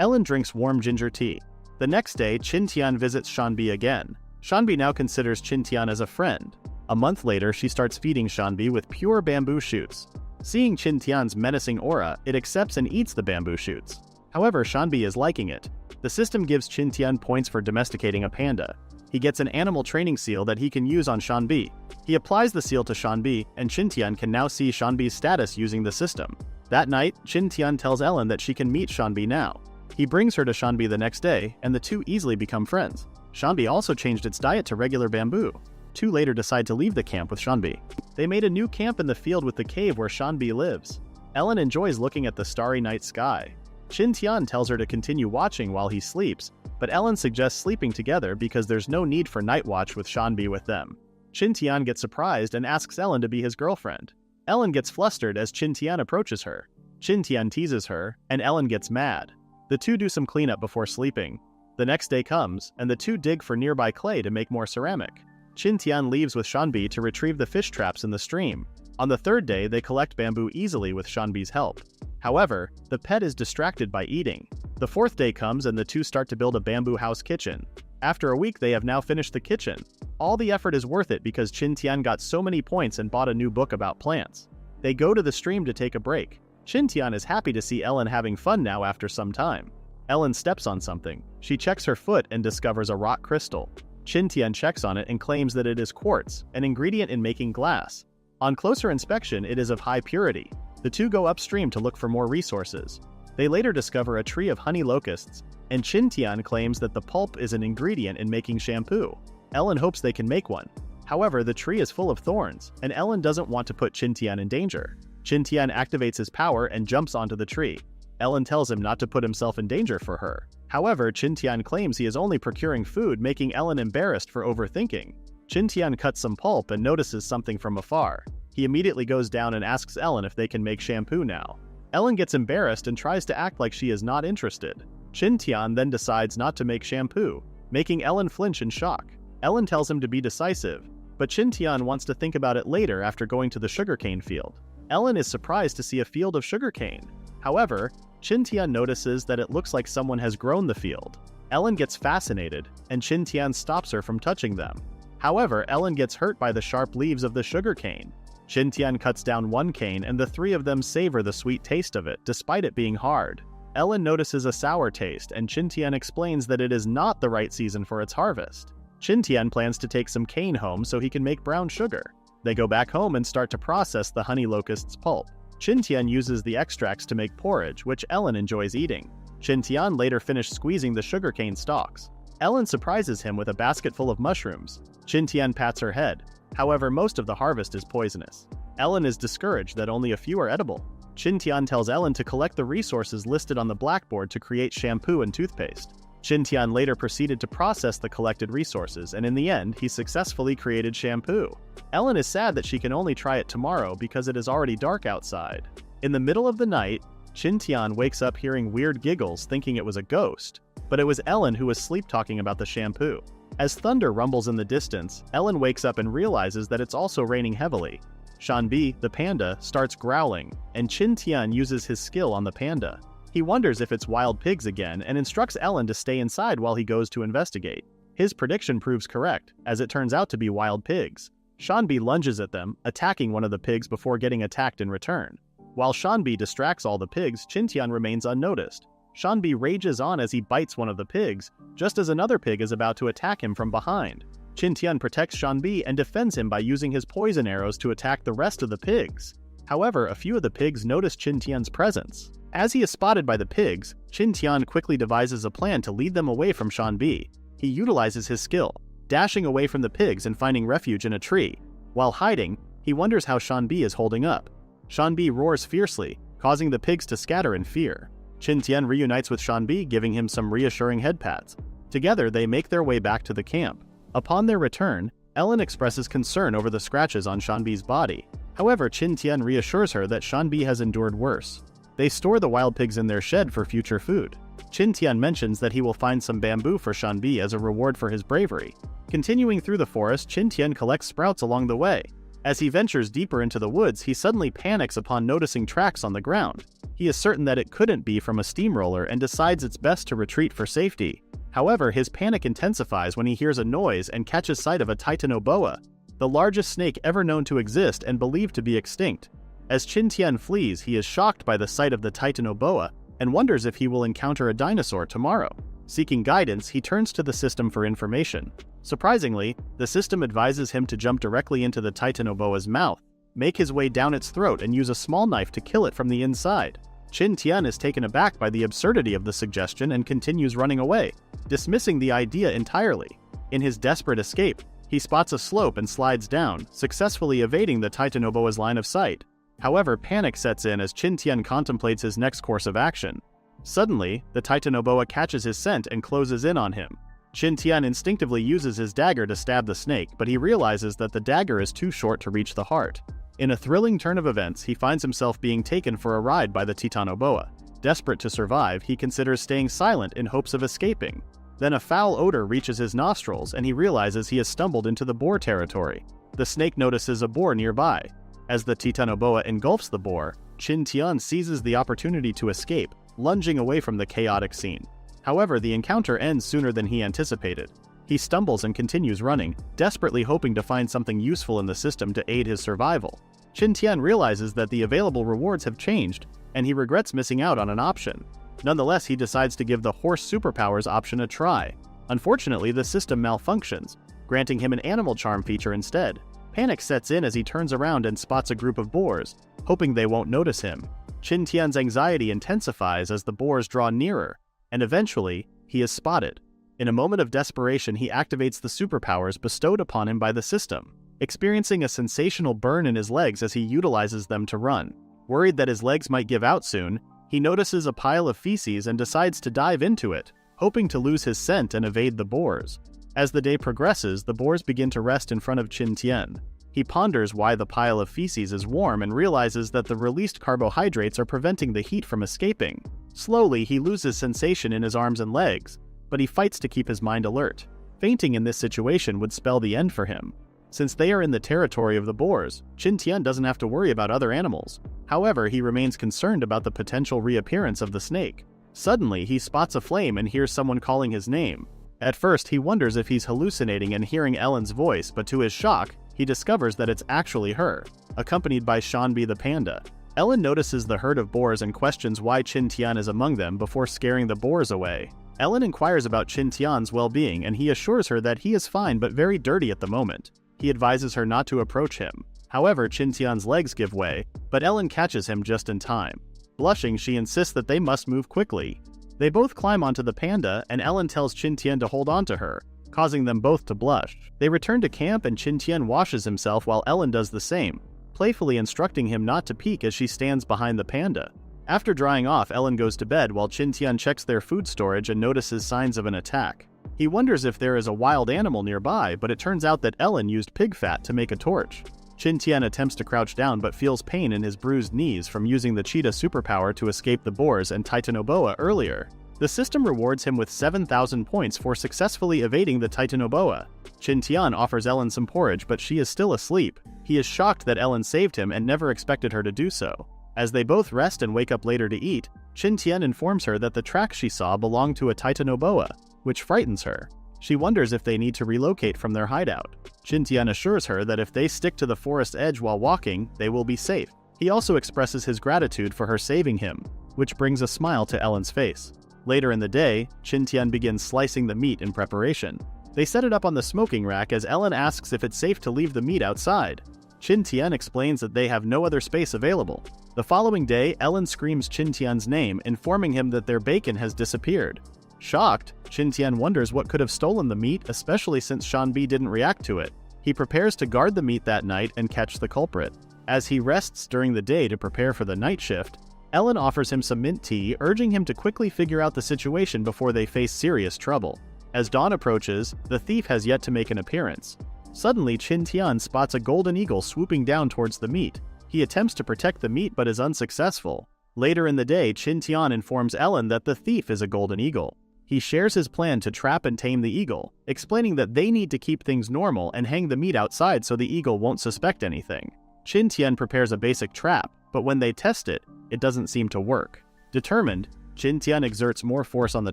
Ellen drinks warm ginger tea. The next day, Qin Tian visits Shanbi again. Shanbi now considers Qin Tian as a friend. A month later, she starts feeding Shanbi with pure bamboo shoots. Seeing Qin Tian's menacing aura, it accepts and eats the bamboo shoots. However, Shanbi is liking it. The system gives Qin Tian points for domesticating a panda. He gets an animal training seal that he can use on Shanbi. He applies the seal to Shanbi, and Qintian can now see Shanbi's status using the system. That night, Qintian tells Ellen that she can meet Shanbi now. He brings her to Shanbi the next day, and the two easily become friends. Shanbi also changed its diet to regular bamboo. Two later decide to leave the camp with Shanbi. They made a new camp in the field with the cave where Shanbi lives. Ellen enjoys looking at the starry night sky. Qintian tells her to continue watching while he sleeps, but Ellen suggests sleeping together because there's no need for night watch with Shanbi with them. Qintian gets surprised and asks Ellen to be his girlfriend. Ellen gets flustered as Qintian approaches her. Qintian teases her, and Ellen gets mad. The two do some cleanup before sleeping. The next day comes, and the two dig for nearby clay to make more ceramic. Qintian leaves with Shanbi to retrieve the fish traps in the stream. On the third day, they collect bamboo easily with Shanbi's help. However, the pet is distracted by eating. The fourth day comes and the two start to build a bamboo house kitchen. After a week, they have now finished the kitchen. All the effort is worth it because Qintian got so many points and bought a new book about plants. They go to the stream to take a break. Qintian is happy to see Ellen having fun now after some time. Ellen steps on something. She checks her foot and discovers a rock crystal. Qintian checks on it and claims that it is quartz, an ingredient in making glass. On closer inspection, it is of high purity. The two go upstream to look for more resources. They later discover a tree of honey locusts, and Qintian claims that the pulp is an ingredient in making shampoo. Ellen hopes they can make one. However, the tree is full of thorns, and Ellen doesn't want to put Qintian in danger. Qintian activates his power and jumps onto the tree. Ellen tells him not to put himself in danger for her. However, Qintian claims he is only procuring food, making Ellen embarrassed for overthinking. Qintian cuts some pulp and notices something from afar. He immediately goes down and asks Ellen if they can make shampoo now. Ellen gets embarrassed and tries to act like she is not interested. Qintian then decides not to make shampoo, making Ellen flinch in shock. Ellen tells him to be decisive, but Qintian wants to think about it later after going to the sugarcane field. Ellen is surprised to see a field of sugarcane. However, Qintian notices that it looks like someone has grown the field. Ellen gets fascinated, and Qintian stops her from touching them. However, Ellen gets hurt by the sharp leaves of the sugarcane. Qintian cuts down one cane and the three of them savor the sweet taste of it, despite it being hard. Ellen notices a sour taste, and Qintian explains that it is not the right season for its harvest. Qintian plans to take some cane home so he can make brown sugar. They go back home and start to process the honey locust's pulp. Qintian uses the extracts to make porridge, which Ellen enjoys eating. Qintian later finished squeezing the sugarcane stalks. Ellen surprises him with a basket full of mushrooms. Qintian pats her head. However, most of the harvest is poisonous. Ellen is discouraged that only a few are edible. Qintian tells Ellen to collect the resources listed on the blackboard to create shampoo and toothpaste. Qintian later proceeded to process the collected resources, and in the end, he successfully created shampoo. Ellen is sad that she can only try it tomorrow because it is already dark outside. In the middle of the night, Qintian wakes up hearing weird giggles, thinking it was a ghost, but it was Ellen who was sleep-talking about the shampoo. As thunder rumbles in the distance, Ellen wakes up and realizes that it's also raining heavily. Shanbi, the panda, starts growling, and Qintian uses his skill on the panda. He wonders if it's wild pigs again and instructs Ellen to stay inside while he goes to investigate. His prediction proves correct, as it turns out to be wild pigs. Shanbi lunges at them, attacking one of the pigs before getting attacked in return. While Shanbi distracts all the pigs, Qintian remains unnoticed. Shanbi rages on as he bites one of the pigs, just as another pig is about to attack him from behind. Qintian protects Shanbi and defends him by using his poison arrows to attack the rest of the pigs. However, a few of the pigs notice Qintian's presence. As he is spotted by the pigs, Qintian quickly devises a plan to lead them away from Shanbi. He utilizes his skill, dashing away from the pigs and finding refuge in a tree. While hiding, he wonders how Shanbi is holding up. Shanbi roars fiercely, causing the pigs to scatter in fear. Qintian reunites with Shanbi, giving him some reassuring head pats. Together, they make their way back to the camp. Upon their return, Ellen expresses concern over the scratches on Shanbi's body. However, Qintian reassures her that Shanbi has endured worse. They store the wild pigs in their shed for future food. Qintian mentions that he will find some bamboo for Shanbi as a reward for his bravery. Continuing through the forest, Qintian collects sprouts along the way. As he ventures deeper into the woods, he suddenly panics upon noticing tracks on the ground. He is certain that it couldn't be from a steamroller and decides it's best to retreat for safety. However, his panic intensifies when he hears a noise and catches sight of a titanoboa, the largest snake ever known to exist and believed to be extinct. As Qintian flees, he is shocked by the sight of the titanoboa and wonders if he will encounter a dinosaur tomorrow. Seeking guidance, he turns to the system for information. Surprisingly, the system advises him to jump directly into the Titanoboa's mouth, make his way down its throat and use a small knife to kill it from the inside. Qin Tian is taken aback by the absurdity of the suggestion and continues running away, dismissing the idea entirely. In his desperate escape, he spots a slope and slides down, successfully evading the Titanoboa's line of sight. However, panic sets in as Qin Tian contemplates his next course of action. Suddenly, the Titanoboa catches his scent and closes in on him. Qin Tian instinctively uses his dagger to stab the snake, but he realizes that the dagger is too short to reach the heart. In a thrilling turn of events, he finds himself being taken for a ride by the Titanoboa. Desperate to survive, he considers staying silent in hopes of escaping. Then a foul odor reaches his nostrils and he realizes he has stumbled into the boar territory. The snake notices a boar nearby. As the Titanoboa engulfs the boar, Qin Tian seizes the opportunity to escape, lunging away from the chaotic scene. However, the encounter ends sooner than he anticipated. He stumbles and continues running, desperately hoping to find something useful in the system to aid his survival. Qin Tian realizes that the available rewards have changed, and he regrets missing out on an option. Nonetheless, he decides to give the horse superpowers option a try. Unfortunately, the system malfunctions, granting him an animal charm feature instead. Panic sets in as he turns around and spots a group of boars, hoping they won't notice him. Qin Tian's anxiety intensifies as the boars draw nearer, and eventually, he is spotted. In a moment of desperation, he activates the superpowers bestowed upon him by the system, experiencing a sensational burn in his legs as he utilizes them to run. Worried that his legs might give out soon, he notices a pile of feces and decides to dive into it, hoping to lose his scent and evade the boars. As the day progresses, the boars begin to rest in front of Qin Tian. He ponders why the pile of feces is warm and realizes that the released carbohydrates are preventing the heat from escaping. Slowly, he loses sensation in his arms and legs, but he fights to keep his mind alert. Fainting in this situation would spell the end for him. Since they are in the territory of the boars, Qin Tian doesn't have to worry about other animals. However, he remains concerned about the potential reappearance of the snake. Suddenly, he spots a flame and hears someone calling his name. At first, he wonders if he's hallucinating and hearing Ellen's voice, but to his shock, he discovers that it's actually her, accompanied by Shanbi the panda. Ellen notices the herd of boars and questions why Qin Tian is among them before scaring the boars away. Ellen inquires about Qin Tian's well-being and he assures her that he is fine but very dirty at the moment. He advises her not to approach him. However, Qin Tian's legs give way, but Ellen catches him just in time. Blushing, she insists that they must move quickly. They both climb onto the panda and Ellen tells Qin Tian to hold on to her, causing them both to blush. They return to camp and Qin Tian washes himself while Ellen does the same, playfully instructing him not to peek as she stands behind the panda. After drying off, Ellen goes to bed while Qin Tian checks their food storage and notices signs of an attack. He wonders if there is a wild animal nearby, but it turns out that Ellen used pig fat to make a torch. Qin Tian attempts to crouch down but feels pain in his bruised knees from using the cheetah superpower to escape the boars and Titanoboa earlier. The system rewards him with 7,000 points for successfully evading the Titanoboa. Qin Tian offers Ellen some porridge, but she is still asleep. He is shocked that Ellen saved him and never expected her to do so. As they both rest and wake up later to eat, Qin Tian informs her that the tracks she saw belonged to a Titanoboa, which frightens her. She wonders if they need to relocate from their hideout. Qin Tian assures her that if they stick to the forest edge while walking, they will be safe. He also expresses his gratitude for her saving him, which brings a smile to Ellen's face. Later in the day, Qin Tian begins slicing the meat in preparation. They set it up on the smoking rack as Ellen asks if it's safe to leave the meat outside. Qin Tian explains that they have no other space available. The following day, Ellen screams Qin Tian's name, informing him that their bacon has disappeared. Shocked, Qin Tian wonders what could have stolen the meat, especially since Shanbi didn't react to it. He prepares to guard the meat that night and catch the culprit. As he rests during the day to prepare for the night shift, Ellen offers him some mint tea, urging him to quickly figure out the situation before they face serious trouble. As dawn approaches, the thief has yet to make an appearance. Suddenly, Qin Tian spots a golden eagle swooping down towards the meat. He attempts to protect the meat but is unsuccessful. Later in the day, Qin Tian informs Ellen that the thief is a golden eagle. He shares his plan to trap and tame the eagle, explaining that they need to keep things normal and hang the meat outside so the eagle won't suspect anything. Qin Tian prepares a basic trap, but when they test it, it doesn't seem to work. Determined, Qin Tian exerts more force on the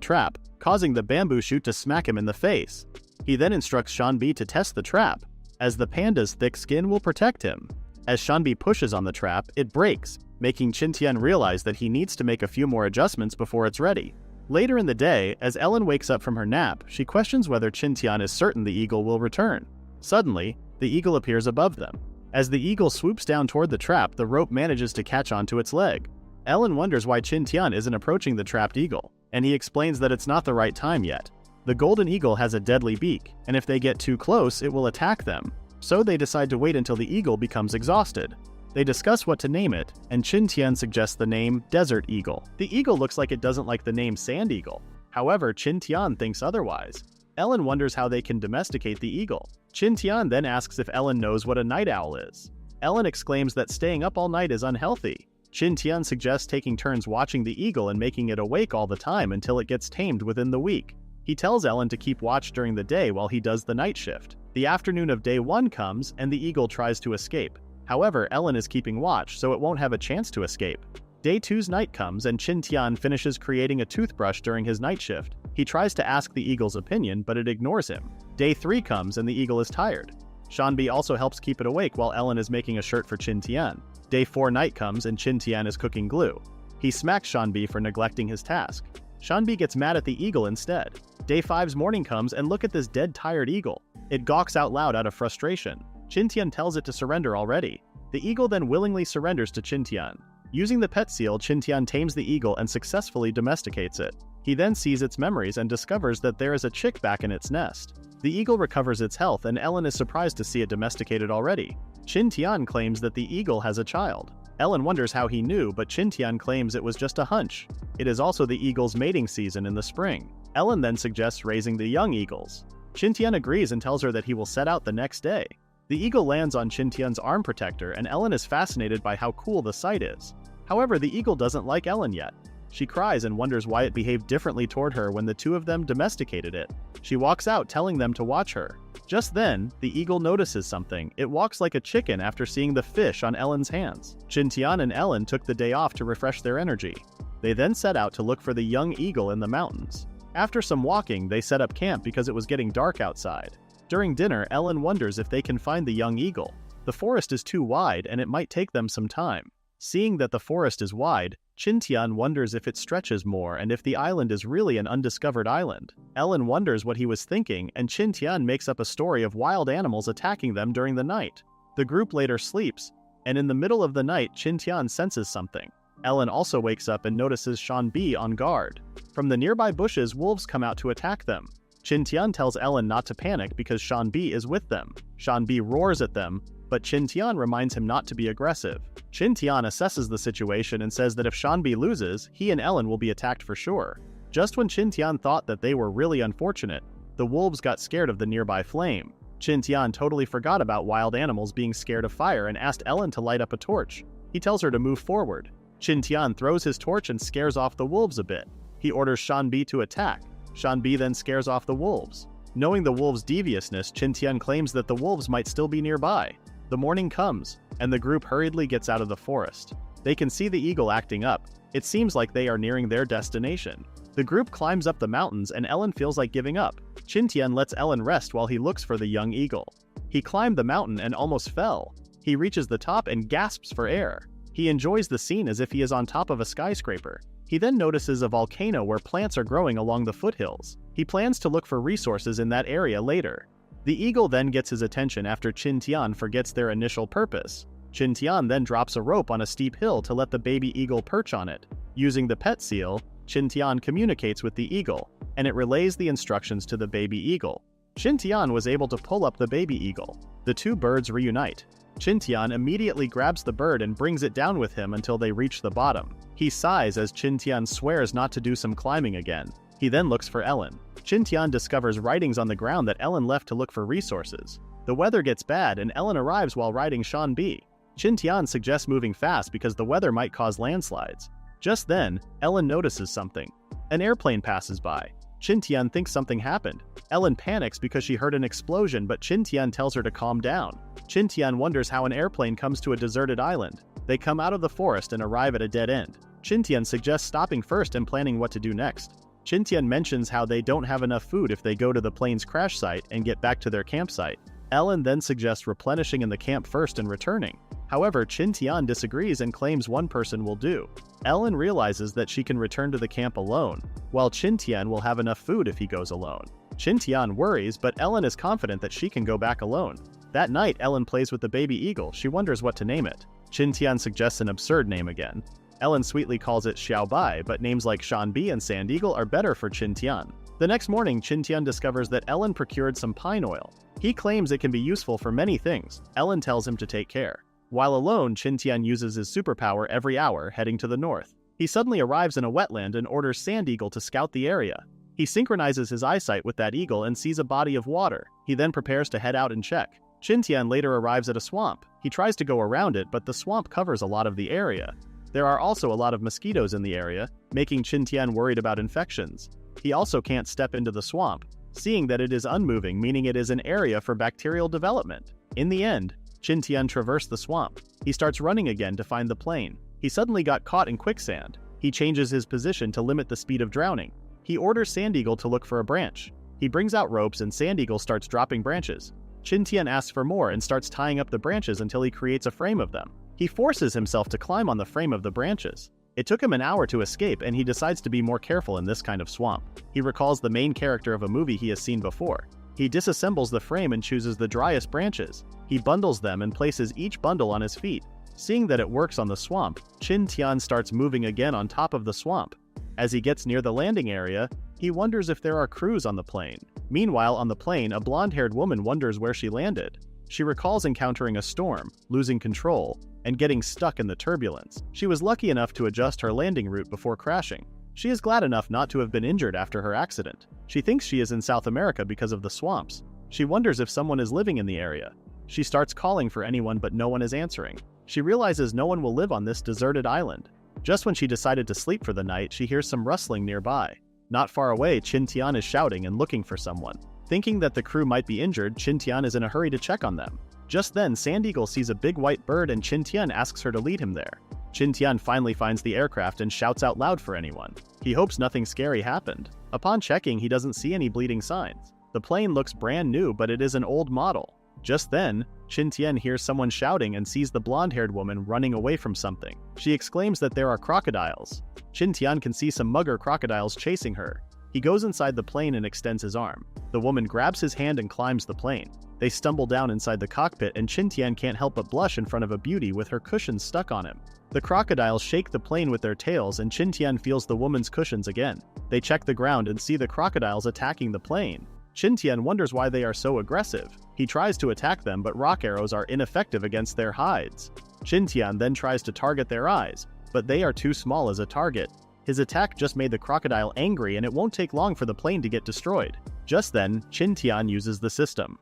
trap, causing the bamboo shoot to smack him in the face. He then instructs Shanbi to test the trap, as the panda's thick skin will protect him. As Shanbi pushes on the trap, it breaks, making Qin Tian realize that he needs to make a few more adjustments before it's ready. Later in the day, as Ellen wakes up from her nap, she questions whether Qintian is certain the eagle will return. Suddenly, the eagle appears above them. As the eagle swoops down toward the trap, the rope manages to catch onto its leg. Ellen wonders why Qintian isn't approaching the trapped eagle, and he explains that it's not the right time yet. The golden eagle has a deadly beak, and if they get too close, it will attack them. So they decide to wait until the eagle becomes exhausted. They discuss what to name it, and Qintian suggests the name Desert Eagle. The eagle looks like it doesn't like the name Sand Eagle. However, Qintian thinks otherwise. Ellen wonders how they can domesticate the eagle. Qintian then asks if Ellen knows what a night owl is. Ellen exclaims that staying up all night is unhealthy. Qintian suggests taking turns watching the eagle and making it awake all the time until it gets tamed within the week. He tells Ellen to keep watch during the day while he does the night shift. The afternoon of day 1 comes, and the eagle tries to escape. However, Ellen is keeping watch, so it won't have a chance to escape. Day 2's night comes, and Qintian finishes creating a toothbrush during his night shift. He tries to ask the eagle's opinion, but it ignores him. Day 3 comes, and the eagle is tired. Shanbi also helps keep it awake while Ellen is making a shirt for Qintian. Day 4 night comes, and Qintian is cooking glue. He smacks Shanbi for neglecting his task. Shanbi gets mad at the eagle instead. Day 5's morning comes, and look at this dead, tired eagle. It gawks out loud out of frustration. Qintian tells it to surrender already. The eagle then willingly surrenders to Qintian. Using the pet seal, Qintian tames the eagle and successfully domesticates it. He then sees its memories and discovers that there is a chick back in its nest. The eagle recovers its health, and Ellen is surprised to see it domesticated already. Qintian claims that the eagle has a child. Ellen wonders how he knew, but Qintian claims it was just a hunch. It is also the eagle's mating season in the spring. Ellen then suggests raising the young eagles. Qintian agrees and tells her that he will set out the next day. The eagle lands on Qintian's arm protector, and Ellen is fascinated by how cool the sight is. However, the eagle doesn't like Ellen yet. She cries and wonders why it behaved differently toward her when the two of them domesticated it. She walks out, telling them to watch her. Just then, the eagle notices something. It walks like a chicken after seeing the fish on Ellen's hands. Qintian and Ellen took the day off to refresh their energy. They then set out to look for the young eagle in the mountains. After some walking, they set up camp because it was getting dark outside. During dinner, Ellen wonders if they can find the young eagle. The forest is too wide, and it might take them some time. Seeing that the forest is wide, Qintian wonders if it stretches more and if the island is really an undiscovered island. Ellen wonders what he was thinking, and Qintian makes up a story of wild animals attacking them during the night. The group later sleeps, and in the middle of the night, Qintian senses something. Ellen also wakes up and notices Shanbi on guard. From the nearby bushes, wolves come out to attack them. Qintian tells Ellen not to panic because Shanbi is with them. Shanbi roars at them, but Qintian reminds him not to be aggressive. Qintian assesses the situation and says that if Shanbi loses, he and Ellen will be attacked for sure. Just when Qintian thought that they were really unfortunate, the wolves got scared of the nearby flame. Qintian totally forgot about wild animals being scared of fire and asked Ellen to light up a torch. He tells her to move forward. Qintian throws his torch and scares off the wolves a bit. He orders Shanbi to attack. Shanbi then scares off the wolves. Knowing the wolves' deviousness, Qintian claims that the wolves might still be nearby. The morning comes, and the group hurriedly gets out of the forest. They can see the eagle acting up. It seems like they are nearing their destination. The group climbs up the mountains, and Ellen feels like giving up. Qintian lets Ellen rest while he looks for the young eagle. He climbed the mountain and almost fell. He reaches the top and gasps for air. He enjoys the scene as if he is on top of a skyscraper. He then notices a volcano where plants are growing along the foothills. He plans to look for resources in that area later. The eagle then gets his attention after Qintian forgets their initial purpose. Qintian then drops a rope on a steep hill to let the baby eagle perch on it. Using the pet seal, Qintian communicates with the eagle, and it relays the instructions to the baby eagle. Qintian was able to pull up the baby eagle. The two birds reunite. Qintian immediately grabs the bird and brings it down with him until they reach the bottom. He sighs as Qintian swears not to do some climbing again. He then looks for Ellen. Qintian discovers writings on the ground that Ellen left to look for resources. The weather gets bad and Ellen arrives while riding Shanbi. Qintian suggests moving fast because the weather might cause landslides. Just then, Ellen notices something. An airplane passes by. Qintian thinks something happened. Ellen panics because she heard an explosion, but Qintian tells her to calm down. Qintian wonders how an airplane comes to a deserted island. They come out of the forest and arrive at a dead end. Qintian suggests stopping first and planning what to do next. Qintian mentions how they don't have enough food if they go to the plane's crash site and get back to their campsite. Ellen then suggests replenishing in the camp first and returning. However, Qin Tian disagrees and claims one person will do. Ellen realizes that she can return to the camp alone, while Qin Tian will have enough food if he goes alone. Qin Tian worries, but Ellen is confident that she can go back alone. That night, Ellen plays with the baby eagle. She wonders what to name it. Qin Tian suggests an absurd name again. Ellen sweetly calls it Xiao Bai, but names like Shanbi and Sand Eagle are better for Qin Tian. The next morning, Qin Tian discovers that Ellen procured some pine oil. He claims it can be useful for many things. Ellen tells him to take care. While alone, Qin Tian uses his superpower every hour, heading to the north. He suddenly arrives in a wetland and orders Sand Eagle to scout the area. He synchronizes his eyesight with that eagle and sees a body of water. He then prepares to head out and check. Qin Tian later arrives at a swamp. He tries to go around it, but the swamp covers a lot of the area. There are also a lot of mosquitoes in the area, making Qin Tian worried about infections. He also can't step into the swamp, seeing that it is unmoving, meaning it is an area for bacterial development. In the end, Qin Tian traversed the swamp. He starts running again to find the plane. He suddenly got caught in quicksand. He changes his position to limit the speed of drowning. He orders Sand Eagle to look for a branch. He brings out ropes and Sand Eagle starts dropping branches. Qin Tian asks for more and starts tying up the branches until he creates a frame of them. He forces himself to climb on the frame of the branches. It took him an hour to escape, and he decides to be more careful in this kind of swamp. He recalls the main character of a movie he has seen before. He disassembles the frame and chooses the driest branches. He bundles them and places each bundle on his feet. Seeing that it works on the swamp, Qin Tian starts moving again on top of the swamp. As he gets near the landing area, he wonders if there are crews on the plane. Meanwhile, on the plane, a blonde-haired woman wonders where she landed. She recalls encountering a storm, losing control, and getting stuck in the turbulence. She was lucky enough to adjust her landing route before crashing. She is glad enough not to have been injured after her accident. She thinks she is in South America because of the swamps. She wonders if someone is living in the area. She starts calling for anyone, but no one is answering. She realizes no one will live on this deserted island. Just when she decided to sleep for the night, she hears some rustling nearby. Not far away, Qin Tian is shouting and looking for someone. Thinking that the crew might be injured, Qin Tian is in a hurry to check on them. Just then, Sand Eagle sees a big white bird and Qin Tian asks her to lead him there. Qin Tian finally finds the aircraft and shouts out loud for anyone. He hopes nothing scary happened. Upon checking, he doesn't see any bleeding signs. The plane looks brand new, but it is an old model. Just then, Qin Tian hears someone shouting and sees the blonde-haired woman running away from something. She exclaims that there are crocodiles. Qin Tian can see some mugger crocodiles chasing her. He goes inside the plane and extends his arm. The woman grabs his hand and climbs the plane. They stumble down inside the cockpit and Qin Tian can't help but blush in front of a beauty with her cushions stuck on him. The crocodiles shake the plane with their tails and Qin Tian feels the woman's cushions again. They check the ground and see the crocodiles attacking the plane. Qin Tian wonders why they are so aggressive. He tries to attack them, but rock arrows are ineffective against their hides. Qin Tian then tries to target their eyes, but they are too small as a target. His attack just made the crocodile angry and it won't take long for the plane to get destroyed. Just then, Qin Tian uses the system.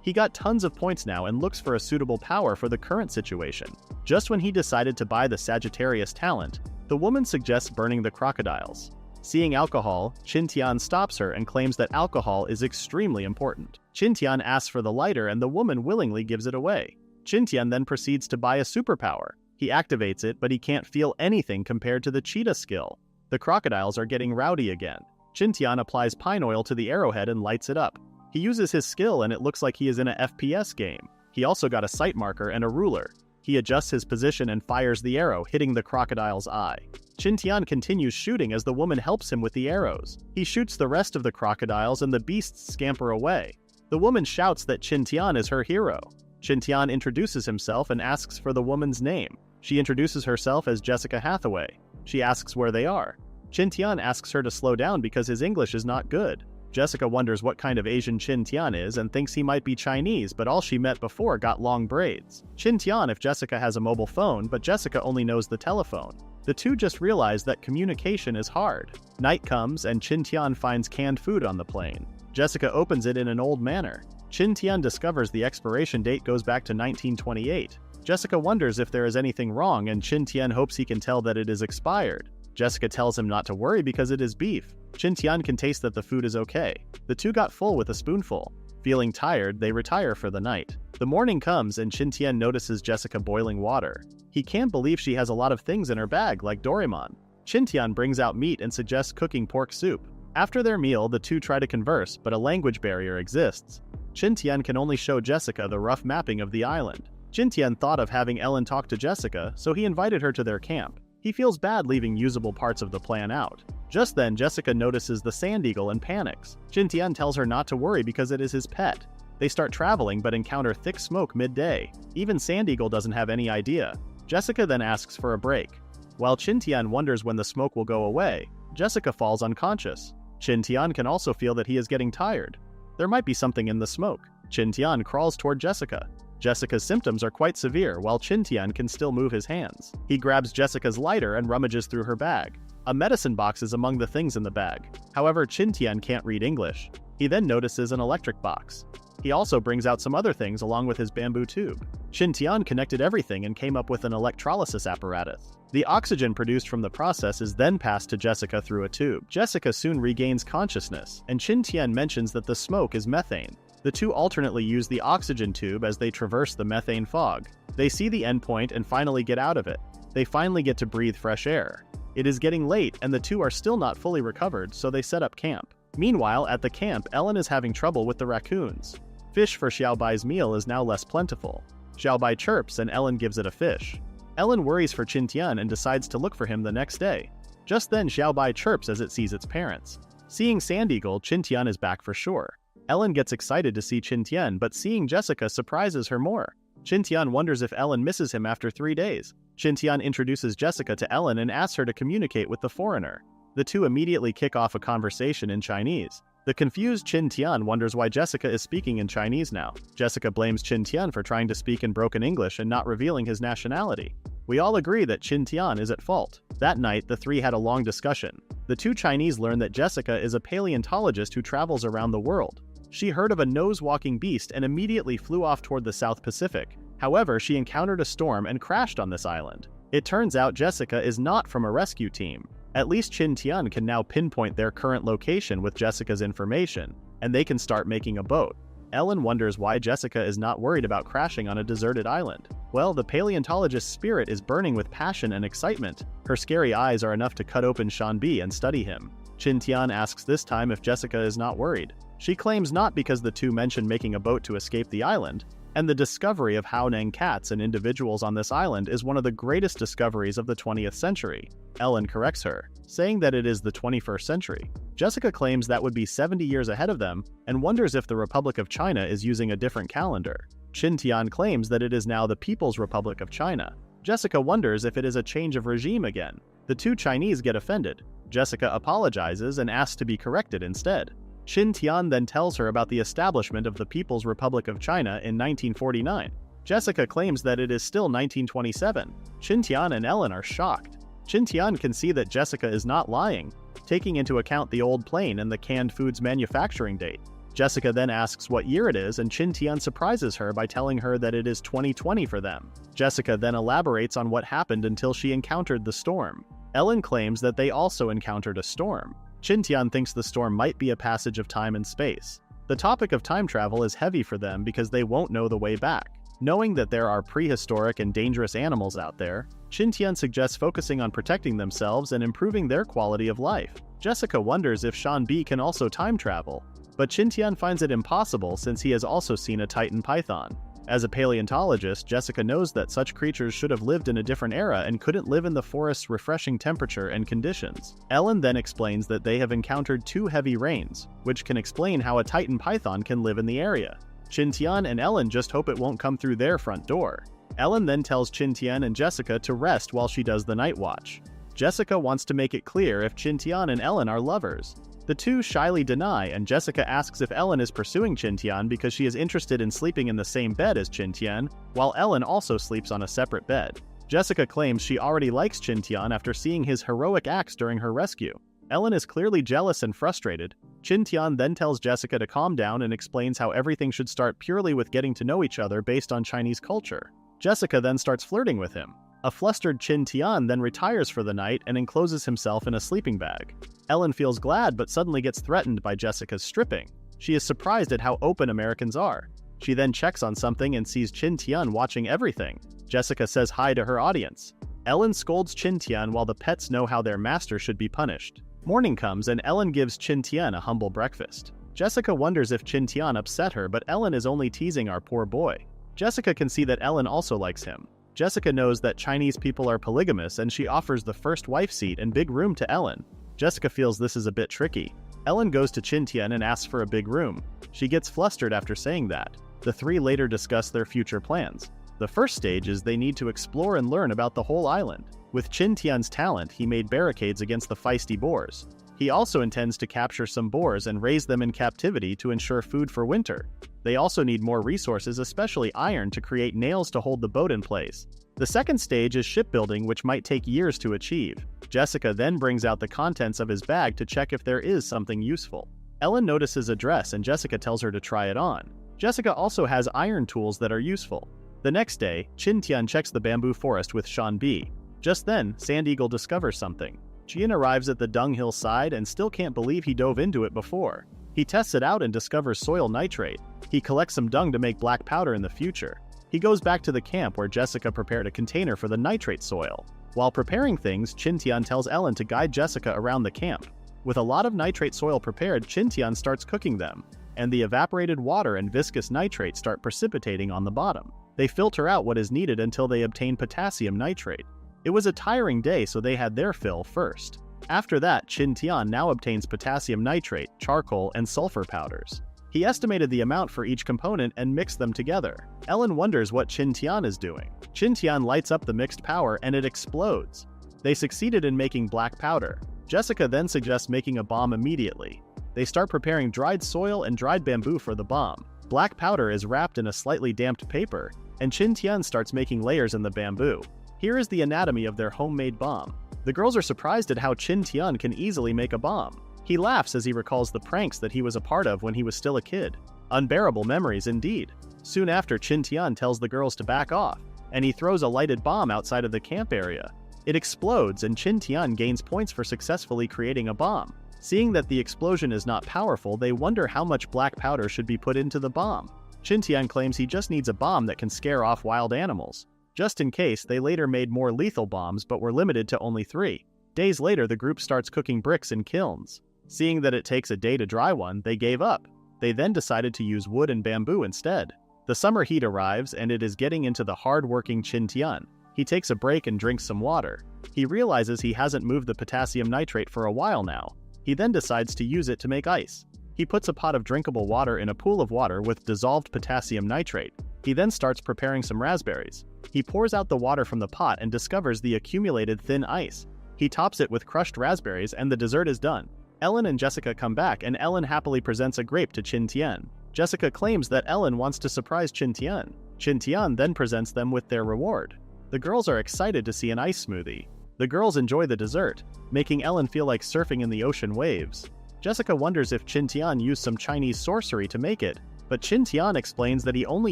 He got tons of points now and looks for a suitable power for the current situation. Just when he decided to buy the Sagittarius talent, the woman suggests burning the crocodiles. Seeing alcohol, Qin Tian stops her and claims that alcohol is extremely important. Qin Tian asks for the lighter and the woman willingly gives it away. Qin Tian then proceeds to buy a superpower. He activates it, but he can't feel anything compared to the cheetah skill. The crocodiles are getting rowdy again. Qin Tian applies pine oil to the arrowhead and lights it up. He uses his skill and it looks like he is in a FPS game. He also got a sight marker and a ruler. He adjusts his position and fires the arrow, hitting the crocodile's eye. Qin Tian continues shooting as the woman helps him with the arrows. He shoots the rest of the crocodiles and the beasts scamper away. The woman shouts that Qin Tian is her hero. Qin Tian introduces himself and asks for the woman's name. She introduces herself as Jessica Hathaway. She asks where they are. Qin Tian asks her to slow down because his English is not good. Jessica wonders what kind of Asian Qin Tian is and thinks he might be Chinese, but all she met before got long braids. Qin Tian if Jessica has a mobile phone, but Jessica only knows the telephone. The two just realize that communication is hard. Night comes and Qin Tian finds canned food on the plane. Jessica opens it in an old manner. Qin Tian discovers the expiration date goes back to 1928. Jessica wonders if there is anything wrong and Qin Tian hopes he can tell that it is expired. Jessica tells him not to worry because it is beef. Qin Tian can taste that the food is okay. The two got full with a spoonful. Feeling tired, they retire for the night. The morning comes and Qin Tian notices Jessica boiling water. He can't believe she has a lot of things in her bag, like Doraemon. Qin Tian brings out meat and suggests cooking pork soup. After their meal, the two try to converse, but a language barrier exists. Qin Tian can only show Jessica the rough mapping of the island. Chin Tian thought of having Ellen talk to Jessica, so he invited her to their camp. He feels bad leaving usable parts of the plan out. Just then, Jessica notices the sand eagle and panics. Chin Tian tells her not to worry because it is his pet. They start traveling but encounter thick smoke midday. Even Sand Eagle doesn't have any idea. Jessica then asks for a break. While Chin Tian wonders when the smoke will go away, Jessica falls unconscious. Chin Tian can also feel that he is getting tired. There might be something in the smoke. Chin Tian crawls toward Jessica. Jessica's symptoms are quite severe, while Chin Tian can still move his hands. He grabs Jessica's lighter and rummages through her bag. A medicine box is among the things in the bag. However, Chin Tian can't read English. He then notices an electric box. He also brings out some other things along with his bamboo tube. Chin Tian connected everything and came up with an electrolysis apparatus. The oxygen produced from the process is then passed to Jessica through a tube. Jessica soon regains consciousness, and Chin Tian mentions that the smoke is methane. The two alternately use the oxygen tube as they traverse the methane fog. They see the endpoint and finally get out of it. They finally get to breathe fresh air. It is getting late and the two are still not fully recovered, so they set up camp. Meanwhile, at the camp, Ellen is having trouble with the raccoons. Fish for Xiaobai's meal is now less plentiful. Xiaobai chirps and Ellen gives it a fish. Ellen worries for Chin Tian and decides to look for him the next day. Just then, Xiaobai chirps as it sees its parents. Seeing Sand Eagle, Chin Tian is back for sure. Ellen gets excited to see Chin Tian, but seeing Jessica surprises her more. Chin Tian wonders if Ellen misses him after 3 days. Chin Tian introduces Jessica to Ellen and asks her to communicate with the foreigner. The two immediately kick off a conversation in Chinese. The confused Chin Tian wonders why Jessica is speaking in Chinese now. Jessica blames Chin Tian for trying to speak in broken English and not revealing his nationality. We all agree that Chin Tian is at fault. That night, the three had a long discussion. The two Chinese learn that Jessica is a paleontologist who travels around the world. She heard of a nose-walking beast and immediately flew off toward the South Pacific. However, she encountered a storm and crashed on this island. It turns out Jessica is not from a rescue team. At least Chin Tian can now pinpoint their current location with Jessica's information, and they can start making a boat. Ellen wonders why Jessica is not worried about crashing on a deserted island. Well, the paleontologist's spirit is burning with passion and excitement. Her scary eyes are enough to cut open Shanbi and study him. Chin Tian asks this time if Jessica is not worried. She claims not because the two mention making a boat to escape the island, and the discovery of Haonang cats and individuals on this island is one of the greatest discoveries of the 20th century. Ellen corrects her, saying that it is the 21st century. Jessica claims that would be 70 years ahead of them and wonders if the Republic of China is using a different calendar. Chin Tian claims that it is now the People's Republic of China. Jessica wonders if it is a change of regime again. The two Chinese get offended. Jessica apologizes and asks to be corrected instead. Chin Tian then tells her about the establishment of the People's Republic of China in 1949. Jessica claims that it is still 1927. Chin Tian and Ellen are shocked. Chin Tian can see that Jessica is not lying, taking into account the old plane and the canned foods manufacturing date. Jessica then asks what year it is, and Chin Tian surprises her by telling her that it is 2020 for them. Jessica then elaborates on what happened until she encountered the storm. Ellen claims that they also encountered a storm. Chin Tian thinks the storm might be a passage of time and space. The topic of time travel is heavy for them because they won't know the way back. Knowing that there are prehistoric and dangerous animals out there, Chin Tian suggests focusing on protecting themselves and improving their quality of life. Jessica wonders if Shanbi can also time travel, but Chin Tian finds it impossible since he has also seen a Titan python. As a paleontologist, Jessica knows that such creatures should have lived in a different era and couldn't live in the forest's refreshing temperature and conditions. Ellen then explains that they have encountered 2 heavy rains, which can explain how a Titan python can live in the area. Chin Tian and Ellen just hope it won't come through their front door. Ellen then tells Chin Tian and Jessica to rest while she does the night watch. Jessica wants to make it clear if Chin Tian and Ellen are lovers. The two shyly deny, and Jessica asks if Ellen is pursuing Chin Tian because she is interested in sleeping in the same bed as Chin Tian, while Ellen also sleeps on a separate bed. Jessica claims she already likes Chin Tian after seeing his heroic acts during her rescue. Ellen is clearly jealous and frustrated. Chin Tian then tells Jessica to calm down and explains how everything should start purely with getting to know each other based on Chinese culture. Jessica then starts flirting with him. A flustered Chin Tian then retires for the night and encloses himself in a sleeping bag. Ellen feels glad but suddenly gets threatened by Jessica's stripping. She is surprised at how open Americans are. She then checks on something and sees Chin Tian watching everything. Jessica says hi to her audience. Ellen scolds Chin Tian while the pets know how their master should be punished. Morning comes and Ellen gives Chin Tian a humble breakfast. Jessica wonders if Chin Tian upset her, but Ellen is only teasing our poor boy. Jessica can see that Ellen also likes him. Jessica knows that Chinese people are polygamous and she offers the first wife seat and big room to Ellen. Jessica feels this is a bit tricky. Ellen goes to Qin Tian and asks for a big room. She gets flustered after saying that. The three later discuss their future plans. The first stage is they need to explore and learn about the whole island. With Qin Tian's talent, he made barricades against the feisty boars. He also intends to capture some boars and raise them in captivity to ensure food for winter. They also need more resources, especially iron, to create nails to hold the boat in place. The second stage is shipbuilding, which might take years to achieve. Jessica then brings out the contents of his bag to check if there is something useful. Ellen notices a dress and Jessica tells her to try it on. Jessica also has iron tools that are useful. The next day, Qin Tian checks the bamboo forest with Shan Bi. Just then, Sand Eagle discovers something. Jian arrives at the dunghill side and still can't believe he dove into it before. He tests it out and discovers soil nitrate. He collects some dung to make black powder in the future. He goes back to the camp where Jessica prepared a container for the nitrate soil. While preparing things, Qin Tian tells Ellen to guide Jessica around the camp. With a lot of nitrate soil prepared, Qin Tian starts cooking them, and the evaporated water and viscous nitrate start precipitating on the bottom. They filter out what is needed until they obtain potassium nitrate. It was a tiring day, so they had their fill first. After that, Qin Tian now obtains potassium nitrate, charcoal, and sulfur powders. He estimated the amount for each component and mixed them together. Ellen wonders what Qin Tian is doing. Qin Tian lights up the mixed powder and it explodes. They succeeded in making black powder. Jessica then suggests making a bomb immediately. They start preparing dried soil and dried bamboo for the bomb. Black powder is wrapped in a slightly damped paper, and Qin Tian starts making layers in the bamboo. Here is the anatomy of their homemade bomb. The girls are surprised at how Qin Tian can easily make a bomb. He laughs as he recalls the pranks that he was a part of when he was still a kid. Unbearable memories indeed. Soon after, Qin Tian tells the girls to back off, and he throws a lighted bomb outside of the camp area. It explodes and Qin Tian gains points for successfully creating a bomb. Seeing that the explosion is not powerful, they wonder how much black powder should be put into the bomb. Qin Tian claims he just needs a bomb that can scare off wild animals. Just in case, they later made more lethal bombs but were limited to only 3. Days later, the group starts cooking bricks in kilns. Seeing that it takes a day to dry one, they gave up. They then decided to use wood and bamboo instead. The summer heat arrives and it is getting into the hard-working Qin Tian. He takes a break and drinks some water. He realizes he hasn't moved the potassium nitrate for a while now. He then decides to use it to make ice. He puts a pot of drinkable water in a pool of water with dissolved potassium nitrate. He then starts preparing some raspberries. He pours out the water from the pot and discovers the accumulated thin ice. He tops it with crushed raspberries and the dessert is done. Ellen and Jessica come back and Ellen happily presents a grape to Qin Tian. Jessica claims that Ellen wants to surprise Qin Tian. Qin Tian then presents them with their reward. The girls are excited to see an ice smoothie. The girls enjoy the dessert, making Ellen feel like surfing in the ocean waves. Jessica wonders if Qin Tian used some Chinese sorcery to make it, but Qin Tian explains that he only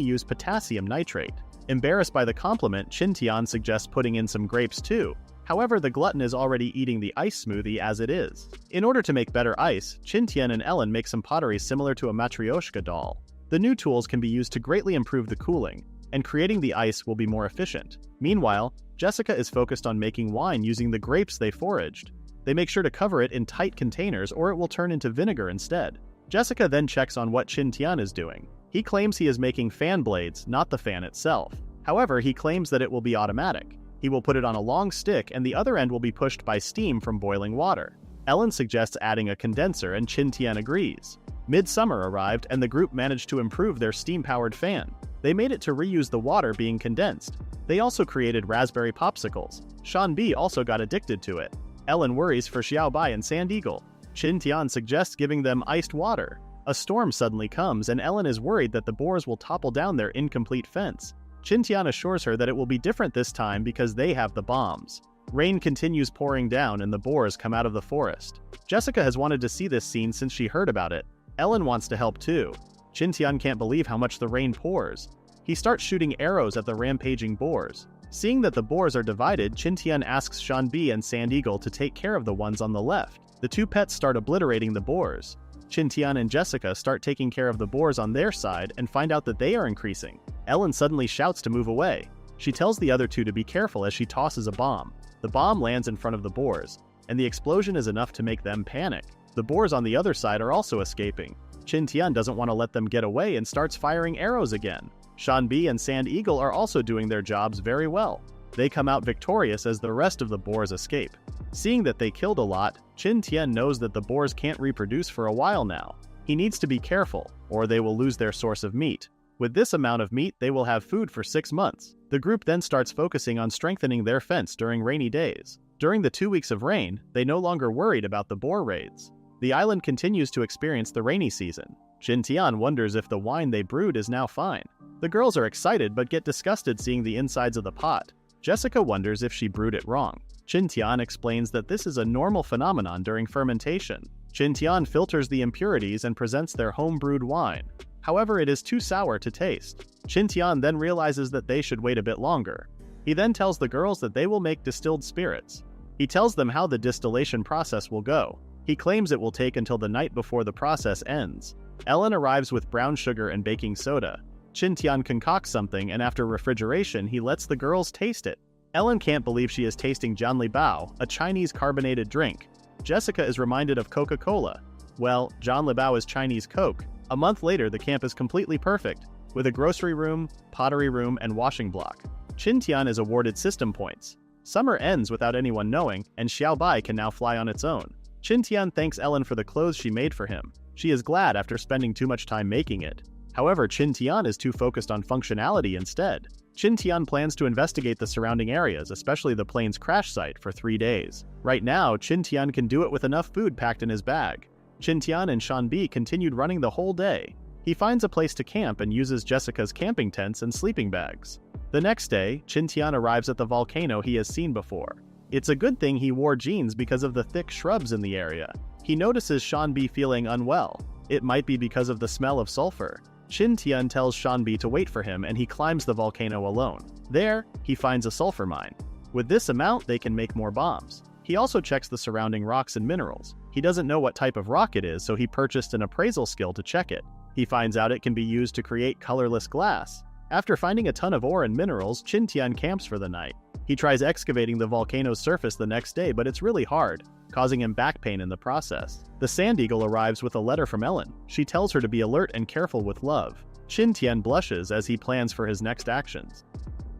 used potassium nitrate. Embarrassed by the compliment, Qin Tian suggests putting in some grapes too. However, the glutton is already eating the ice smoothie as it is. In order to make better ice, Qin Tian and Ellen make some pottery similar to a matryoshka doll. The new tools can be used to greatly improve the cooling, and creating the ice will be more efficient. Meanwhile, Jessica is focused on making wine using the grapes they foraged. They make sure to cover it in tight containers or it will turn into vinegar instead. Jessica then checks on what Qin Tian is doing. He claims he is making fan blades, not the fan itself. However, he claims that it will be automatic. He will put it on a long stick and the other end will be pushed by steam from boiling water. Ellen suggests adding a condenser and Qin Tian agrees. Midsummer arrived and the group managed to improve their steam-powered fan. They made it to reuse the water being condensed. They also created raspberry popsicles. Shan Bi also got addicted to it. Ellen worries for Xiaobai and Sand Eagle. Qin Tian suggests giving them iced water. A storm suddenly comes and Ellen is worried that the boars will topple down their incomplete fence. Qin Tian assures her that it will be different this time because they have the bombs. Rain continues pouring down and the boars come out of the forest. Jessica has wanted to see this scene since she heard about it. Ellen wants to help too. Qin Tian can't believe how much the rain pours. He starts shooting arrows at the rampaging boars. Seeing that the boars are divided, Qin Tian asks Shan Bi and Sand Eagle to take care of the ones on the left. The two pets start obliterating the boars. Qin Tian and Jessica start taking care of the boars on their side and find out that they are increasing. Ellen suddenly shouts to move away. She tells the other two to be careful as she tosses a bomb. The bomb lands in front of the boars, and the explosion is enough to make them panic. The boars on the other side are also escaping. Qin Tian doesn't want to let them get away and starts firing arrows again. Shanbi and Sand Eagle are also doing their jobs very well. They come out victorious as the rest of the boars escape. Seeing that they killed a lot, Qin Tian knows that the boars can't reproduce for a while now. He needs to be careful, or they will lose their source of meat. With this amount of meat, they will have food for 6 months. The group then starts focusing on strengthening their fence during rainy days. During the 2 weeks of rain, they no longer worried about the boar raids. The island continues to experience the rainy season. Qin Tian wonders if the wine they brewed is now fine. The girls are excited but get disgusted seeing the insides of the pot. Jessica wonders if she brewed it wrong. Qin Tian explains that this is a normal phenomenon during fermentation. Qin Tian filters the impurities and presents their home-brewed wine. However, it is too sour to taste. Qin Tian then realizes that they should wait a bit longer. He then tells the girls that they will make distilled spirits. He tells them how the distillation process will go. He claims it will take until the night before the process ends. Ellen arrives with brown sugar and baking soda. Qin Tian concocts something, and after refrigeration, he lets the girls taste it. Ellen can't believe she is tasting Jianlibao, a Chinese carbonated drink. Jessica is reminded of Coca-Cola. Well, Jianlibao is Chinese Coke. A month later, the camp is completely perfect, with a grocery room, pottery room, and washing block. Qin Tian is awarded system points. Summer ends without anyone knowing, and Xiaobai can now fly on its own. Qin Tian thanks Ellen for the clothes she made for him. She is glad after spending too much time making it. However, Qin Tian is too focused on functionality instead. Qin Tian plans to investigate the surrounding areas, especially the plane's crash site, for 3 days. Right now, Qin Tian can do it with enough food packed in his bag. Qin Tian and Shanbi continued running the whole day. He finds a place to camp and uses Jessica's camping tents and sleeping bags. The next day, Qin Tian arrives at the volcano he has seen before. It's a good thing he wore jeans because of the thick shrubs in the area. He notices Shanbi feeling unwell. It might be because of the smell of sulfur. Qin Tian tells Shanbi to wait for him and he climbs the volcano alone. There, he finds a sulfur mine. With this amount, they can make more bombs. He also checks the surrounding rocks and minerals. He doesn't know what type of rock it is, so he purchased an appraisal skill to check it. He finds out it can be used to create colorless glass. After finding a ton of ore and minerals, Qin Tian camps for the night. He tries excavating the volcano's surface the next day, but it's really hard, causing him back pain in the process. The Sand Eagle arrives with a letter from Ellen. She tells her to be alert and careful with love. Qin Tian blushes as he plans for his next actions.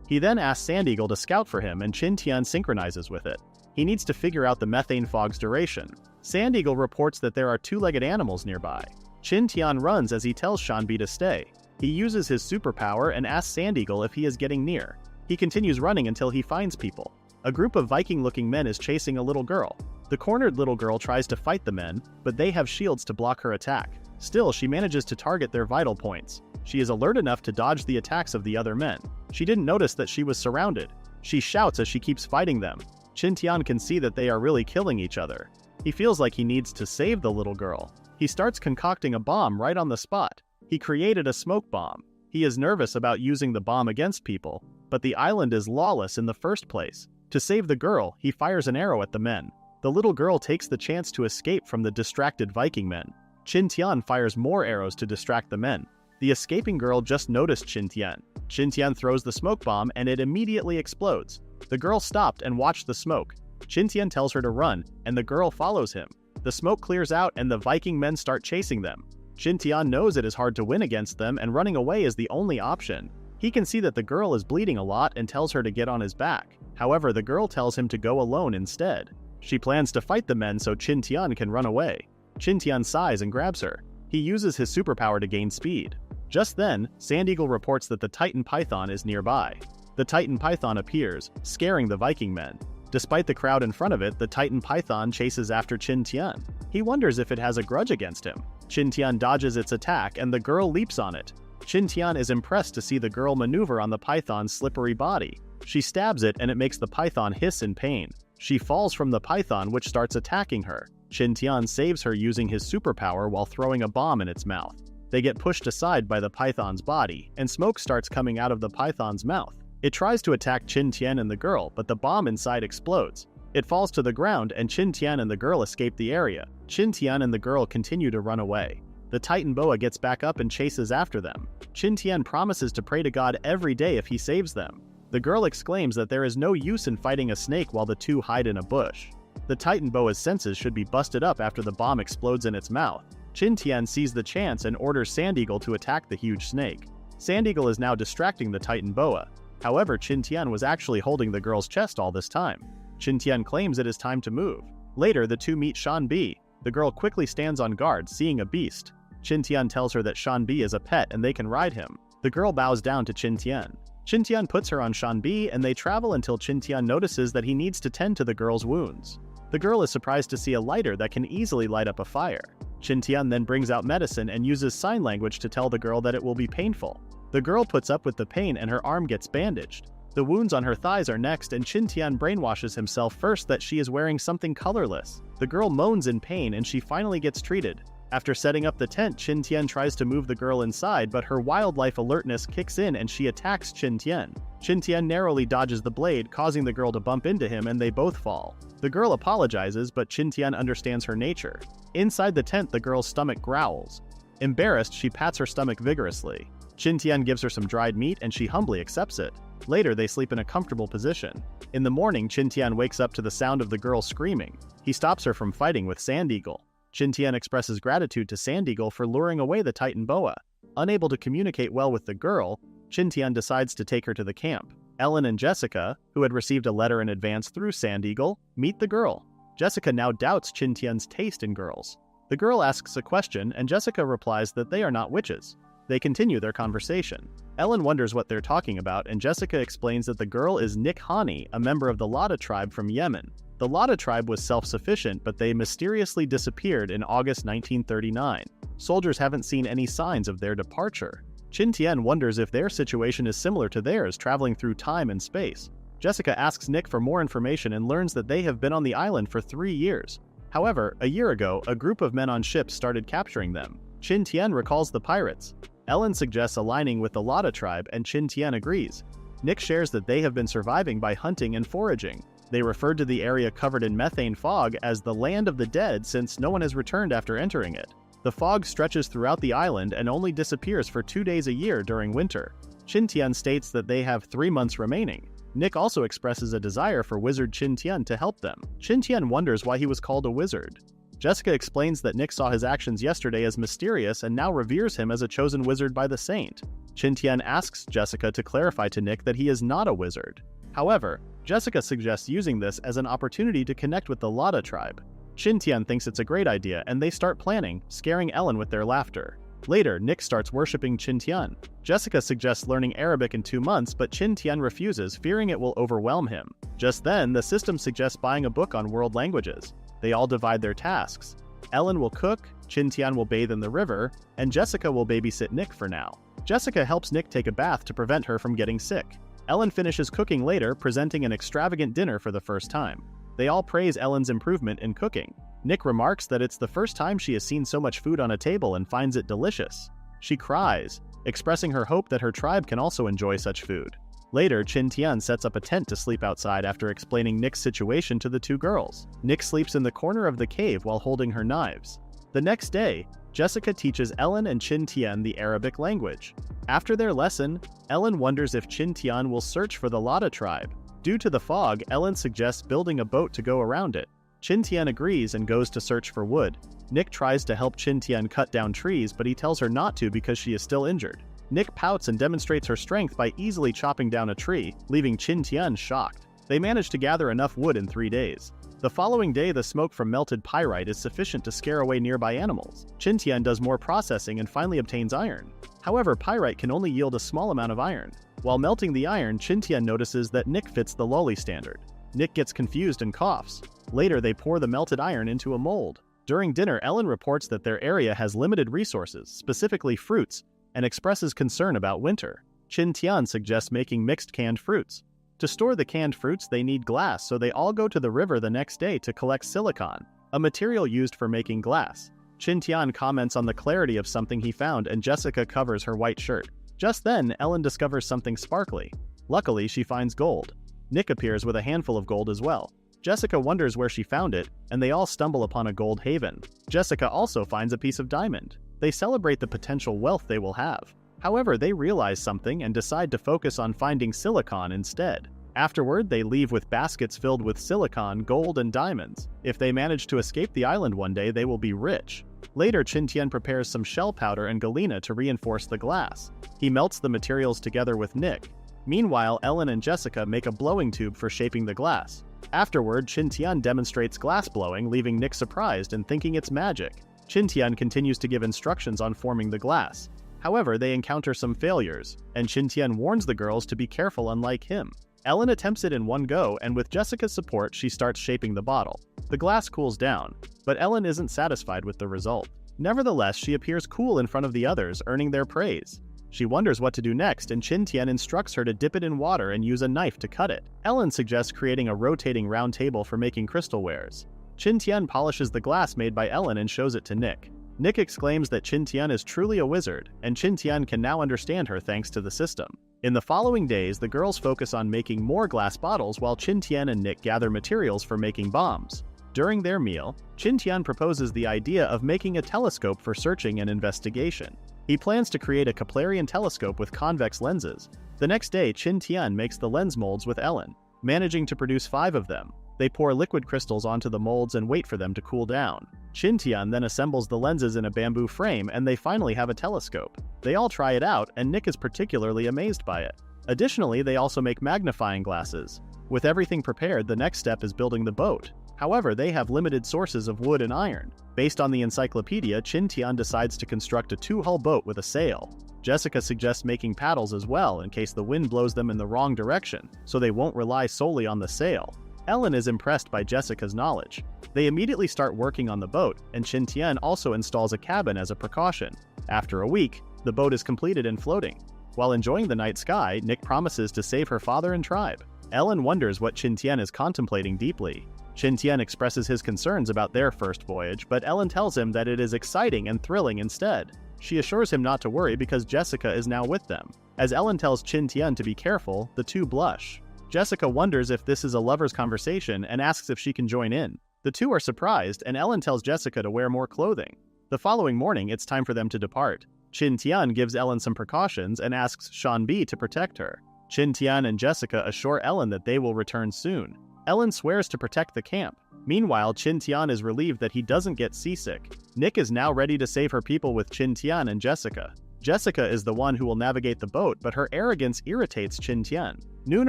He then asks Sand Eagle to scout for him, and Qin Tian synchronizes with it. He needs to figure out the methane fog's duration. Sand Eagle reports that there are 2-legged animals nearby. Qin Tian runs as he tells Shanbi to stay. He uses his superpower and asks Sand Eagle if he is getting near. He continues running until he finds people. A group of Viking-looking men is chasing a little girl. The cornered little girl tries to fight the men, but they have shields to block her attack. Still, she manages to target their vital points. She is alert enough to dodge the attacks of the other men. She didn't notice that she was surrounded. She shouts as she keeps fighting them. Qin Tian can see that they are really killing each other. He feels like he needs to save the little girl. He starts concocting a bomb right on the spot. He created a smoke bomb. He is nervous about using the bomb against people, but the island is lawless in the first place. To save the girl, he fires an arrow at the men. The little girl takes the chance to escape from the distracted Viking men. Qin Tian fires more arrows to distract the men. The escaping girl just noticed Qin Tian. Qin Tian throws the smoke bomb and it immediately explodes. The girl stopped and watched the smoke. Qin Tian tells her to run, and the girl follows him. The smoke clears out and the Viking men start chasing them. Qin Tian knows it is hard to win against them and running away is the only option. He can see that the girl is bleeding a lot and tells her to get on his back. However, the girl tells him to go alone instead. She plans to fight the men so Qin Tian can run away. Qin Tian sighs and grabs her. He uses his superpower to gain speed. Just then, Sand Eagle reports that the Titan Python is nearby. The Titan Python appears, scaring the Viking men. Despite the crowd in front of it, the Titan Python chases after Qin Tian. He wonders if it has a grudge against him. Qin Tian dodges its attack and the girl leaps on it. Qin Tian is impressed to see the girl maneuver on the python's slippery body. She stabs it and it makes the python hiss in pain. She falls from the python which starts attacking her. Qin Tian saves her using his superpower while throwing a bomb in its mouth. They get pushed aside by the python's body, and smoke starts coming out of the python's mouth. It tries to attack Qin Tian and the girl, but the bomb inside explodes. It falls to the ground and Qin Tian and the girl escape the area. Qin Tian and the girl continue to run away. The Titan boa gets back up and chases after them. Qin Tian promises to pray to God every day if he saves them. The girl exclaims that there is no use in fighting a snake while the two hide in a bush. The Titan boa's senses should be busted up after the bomb explodes in its mouth. Qin Tian sees the chance and orders Sand Eagle to attack the huge snake. Sand Eagle is now distracting the Titan boa. However, Qin Tian was actually holding the girl's chest all this time. Qin Tian claims it is time to move. Later, the two meet Shan Bi. The girl quickly stands on guard, seeing a beast. Qin Tian tells her that Shan Bi is a pet and they can ride him. The girl bows down to Qin Tian. Qin Tian puts her on Shan Bi and they travel until Qin Tian notices that he needs to tend to the girl's wounds. The girl is surprised to see a lighter that can easily light up a fire. Qin Tian then brings out medicine and uses sign language to tell the girl that it will be painful. The girl puts up with the pain and her arm gets bandaged. The wounds on her thighs are next and Qin Tian brainwashes himself first that she is wearing something colorless. The girl moans in pain and she finally gets treated. After setting up the tent, Qin Tian tries to move the girl inside, but her wildlife alertness kicks in and she attacks Qin Tian. Qin Tian narrowly dodges the blade, causing the girl to bump into him and they both fall. The girl apologizes, but Qin Tian understands her nature. Inside the tent, the girl's stomach growls. Embarrassed, she pats her stomach vigorously. Qin Tian gives her some dried meat and she humbly accepts it. Later, they sleep in a comfortable position. In the morning, Qin Tian wakes up to the sound of the girl screaming. He stops her from fighting with Sand Eagle. Qin Tian expresses gratitude to Sand Eagle for luring away the Titan boa. Unable to communicate well with the girl, Qin Tian decides to take her to the camp. Ellen and Jessica, who had received a letter in advance through Sand Eagle, meet the girl. Jessica now doubts Qin Tian's taste in girls. The girl asks a question and Jessica replies that they are not witches. They continue their conversation. Ellen wonders what they're talking about and Jessica explains that the girl is Nick Hani, a member of the Lada tribe from Yemen. The Lada tribe was self-sufficient, but they mysteriously disappeared in August 1939. Soldiers haven't seen any signs of their departure. Qin Tian wonders if their situation is similar to theirs, traveling through time and space. Jessica asks Nick for more information and learns that they have been on the island for 3 years. However, a year ago, a group of men on ships started capturing them. Qin Tian recalls the pirates. Ellen suggests aligning with the Lada tribe and Qin Tian agrees. Nick shares that they have been surviving by hunting and foraging. They referred to the area covered in methane fog as the Land of the Dead since no one has returned after entering it. The fog stretches throughout the island and only disappears for 2 days a year during winter. Qin Tian states that they have 3 months remaining. Nick also expresses a desire for wizard Qin Tian to help them. Qin Tian wonders why he was called a wizard. Jessica explains that Nick saw his actions yesterday as mysterious and now reveres him as a chosen wizard by the saint. Qin Tian asks Jessica to clarify to Nick that he is not a wizard. However, Jessica suggests using this as an opportunity to connect with the Lada tribe. Qin Tian thinks it's a great idea and they start planning, scaring Ellen with their laughter. Later, Nick starts worshipping Qin Tian. Jessica suggests learning Arabic in 2 months, but Qin Tian refuses, fearing it will overwhelm him. Just then, the system suggests buying a book on world languages. They all divide their tasks. Ellen will cook, Qin Tian will bathe in the river, and Jessica will babysit Nick for now. Jessica helps Nick take a bath to prevent her from getting sick. Ellen finishes cooking later, presenting an extravagant dinner for the first time. They all praise Ellen's improvement in cooking. Nick remarks that it's the first time she has seen so much food on a table and finds it delicious. She cries, expressing her hope that her tribe can also enjoy such food. Later, Qin Tian sets up a tent to sleep outside after explaining Nick's situation to the 2 girls. Nick sleeps in the corner of the cave while holding her knives. The next day, Jessica teaches Ellen and Qin Tian the Arabic language. After their lesson, Ellen wonders if Qin Tian will search for the Lada tribe. Due to the fog, Ellen suggests building a boat to go around it. Qin Tian agrees and goes to search for wood. Nick tries to help Qin Tian cut down trees, but he tells her not to because she is still injured. Nick pouts and demonstrates her strength by easily chopping down a tree, leaving Qin Tian shocked. They manage to gather enough wood in 3 days. The following day, the smoke from melted pyrite is sufficient to scare away nearby animals. Qin Tian does more processing and finally obtains iron. However, pyrite can only yield a small amount of iron. While melting the iron, Qin Tian notices that Nick fits the lowly standard. Nick gets confused and coughs. Later, they pour the melted iron into a mold. During dinner, Ellen reports that their area has limited resources, specifically fruits, and expresses concern about winter. Qin Tian suggests making mixed canned fruits. To store the canned fruits, they need glass, so they all go to the river the next day to collect silicon, a material used for making glass. Qin Tian comments on the clarity of something he found and Jessica covers her white shirt. Just then, Ellen discovers something sparkly. Luckily, she finds gold. Nick appears with a handful of gold as well. Jessica wonders where she found it, and they all stumble upon a gold haven. Jessica also finds a piece of diamond. They celebrate the potential wealth they will have. However, they realize something and decide to focus on finding silicon instead. Afterward, they leave with baskets filled with silicon, gold, and diamonds. If they manage to escape the island one day, they will be rich. Later, Qin Tian prepares some shell powder and galena to reinforce the glass. He melts the materials together with Nick. Meanwhile, Ellen and Jessica make a blowing tube for shaping the glass. Afterward, Qin Tian demonstrates glass blowing, leaving Nick surprised and thinking it's magic. Qin Tian continues to give instructions on forming the glass. However, they encounter some failures, and Qin Tian warns the girls to be careful unlike him. Ellen attempts it in one go, and with Jessica's support, she starts shaping the bottle. The glass cools down, but Ellen isn't satisfied with the result. Nevertheless, she appears cool in front of the others, earning their praise. She wonders what to do next, and Qin Tian instructs her to dip it in water and use a knife to cut it. Ellen suggests creating a rotating round table for making crystal wares. Qin Tian polishes the glass made by Ellen and shows it to Nick. Nick exclaims that Qin Tian is truly a wizard, and Qin Tian can now understand her thanks to the system. In the following days, the girls focus on making more glass bottles while Qin Tian and Nick gather materials for making bombs. During their meal, Qin Tian proposes the idea of making a telescope for searching and investigation. He plans to create a Keplerian telescope with convex lenses. The next day, Qin Tian makes the lens molds with Ellen, managing to produce 5 of them. They pour liquid crystals onto the molds and wait for them to cool down. Qin Tian then assembles the lenses in a bamboo frame, and they finally have a telescope. They all try it out, and Nick is particularly amazed by it. Additionally, they also make magnifying glasses. With everything prepared, the next step is building the boat. However, they have limited sources of wood and iron. Based on the encyclopedia, Qin Tian decides to construct a 2-hull boat with a sail. Jessica suggests making paddles as well in case the wind blows them in the wrong direction, so they won't rely solely on the sail. Ellen is impressed by Jessica's knowledge. They immediately start working on the boat, and Qin Tian also installs a cabin as a precaution. After a week, the boat is completed and floating. While enjoying the night sky, Nick promises to save her father and tribe. Ellen wonders what Qin Tian is contemplating deeply. Qin Tian expresses his concerns about their first voyage, but Ellen tells him that it is exciting and thrilling instead. She assures him not to worry because Jessica is now with them. As Ellen tells Qin Tian to be careful, the two blush. Jessica wonders if this is a lover's conversation and asks if she can join in. The two are surprised, and Ellen tells Jessica to wear more clothing. The following morning, it's time for them to depart. Qin Tian gives Ellen some precautions and asks Shanbi to protect her. Qin Tian and Jessica assure Ellen that they will return soon. Ellen swears to protect the camp. Meanwhile, Qin Tian is relieved that he doesn't get seasick. Nick is now ready to save her people with Qin Tian and Jessica. Jessica is the one who will navigate the boat, but her arrogance irritates Qin Tian. Noon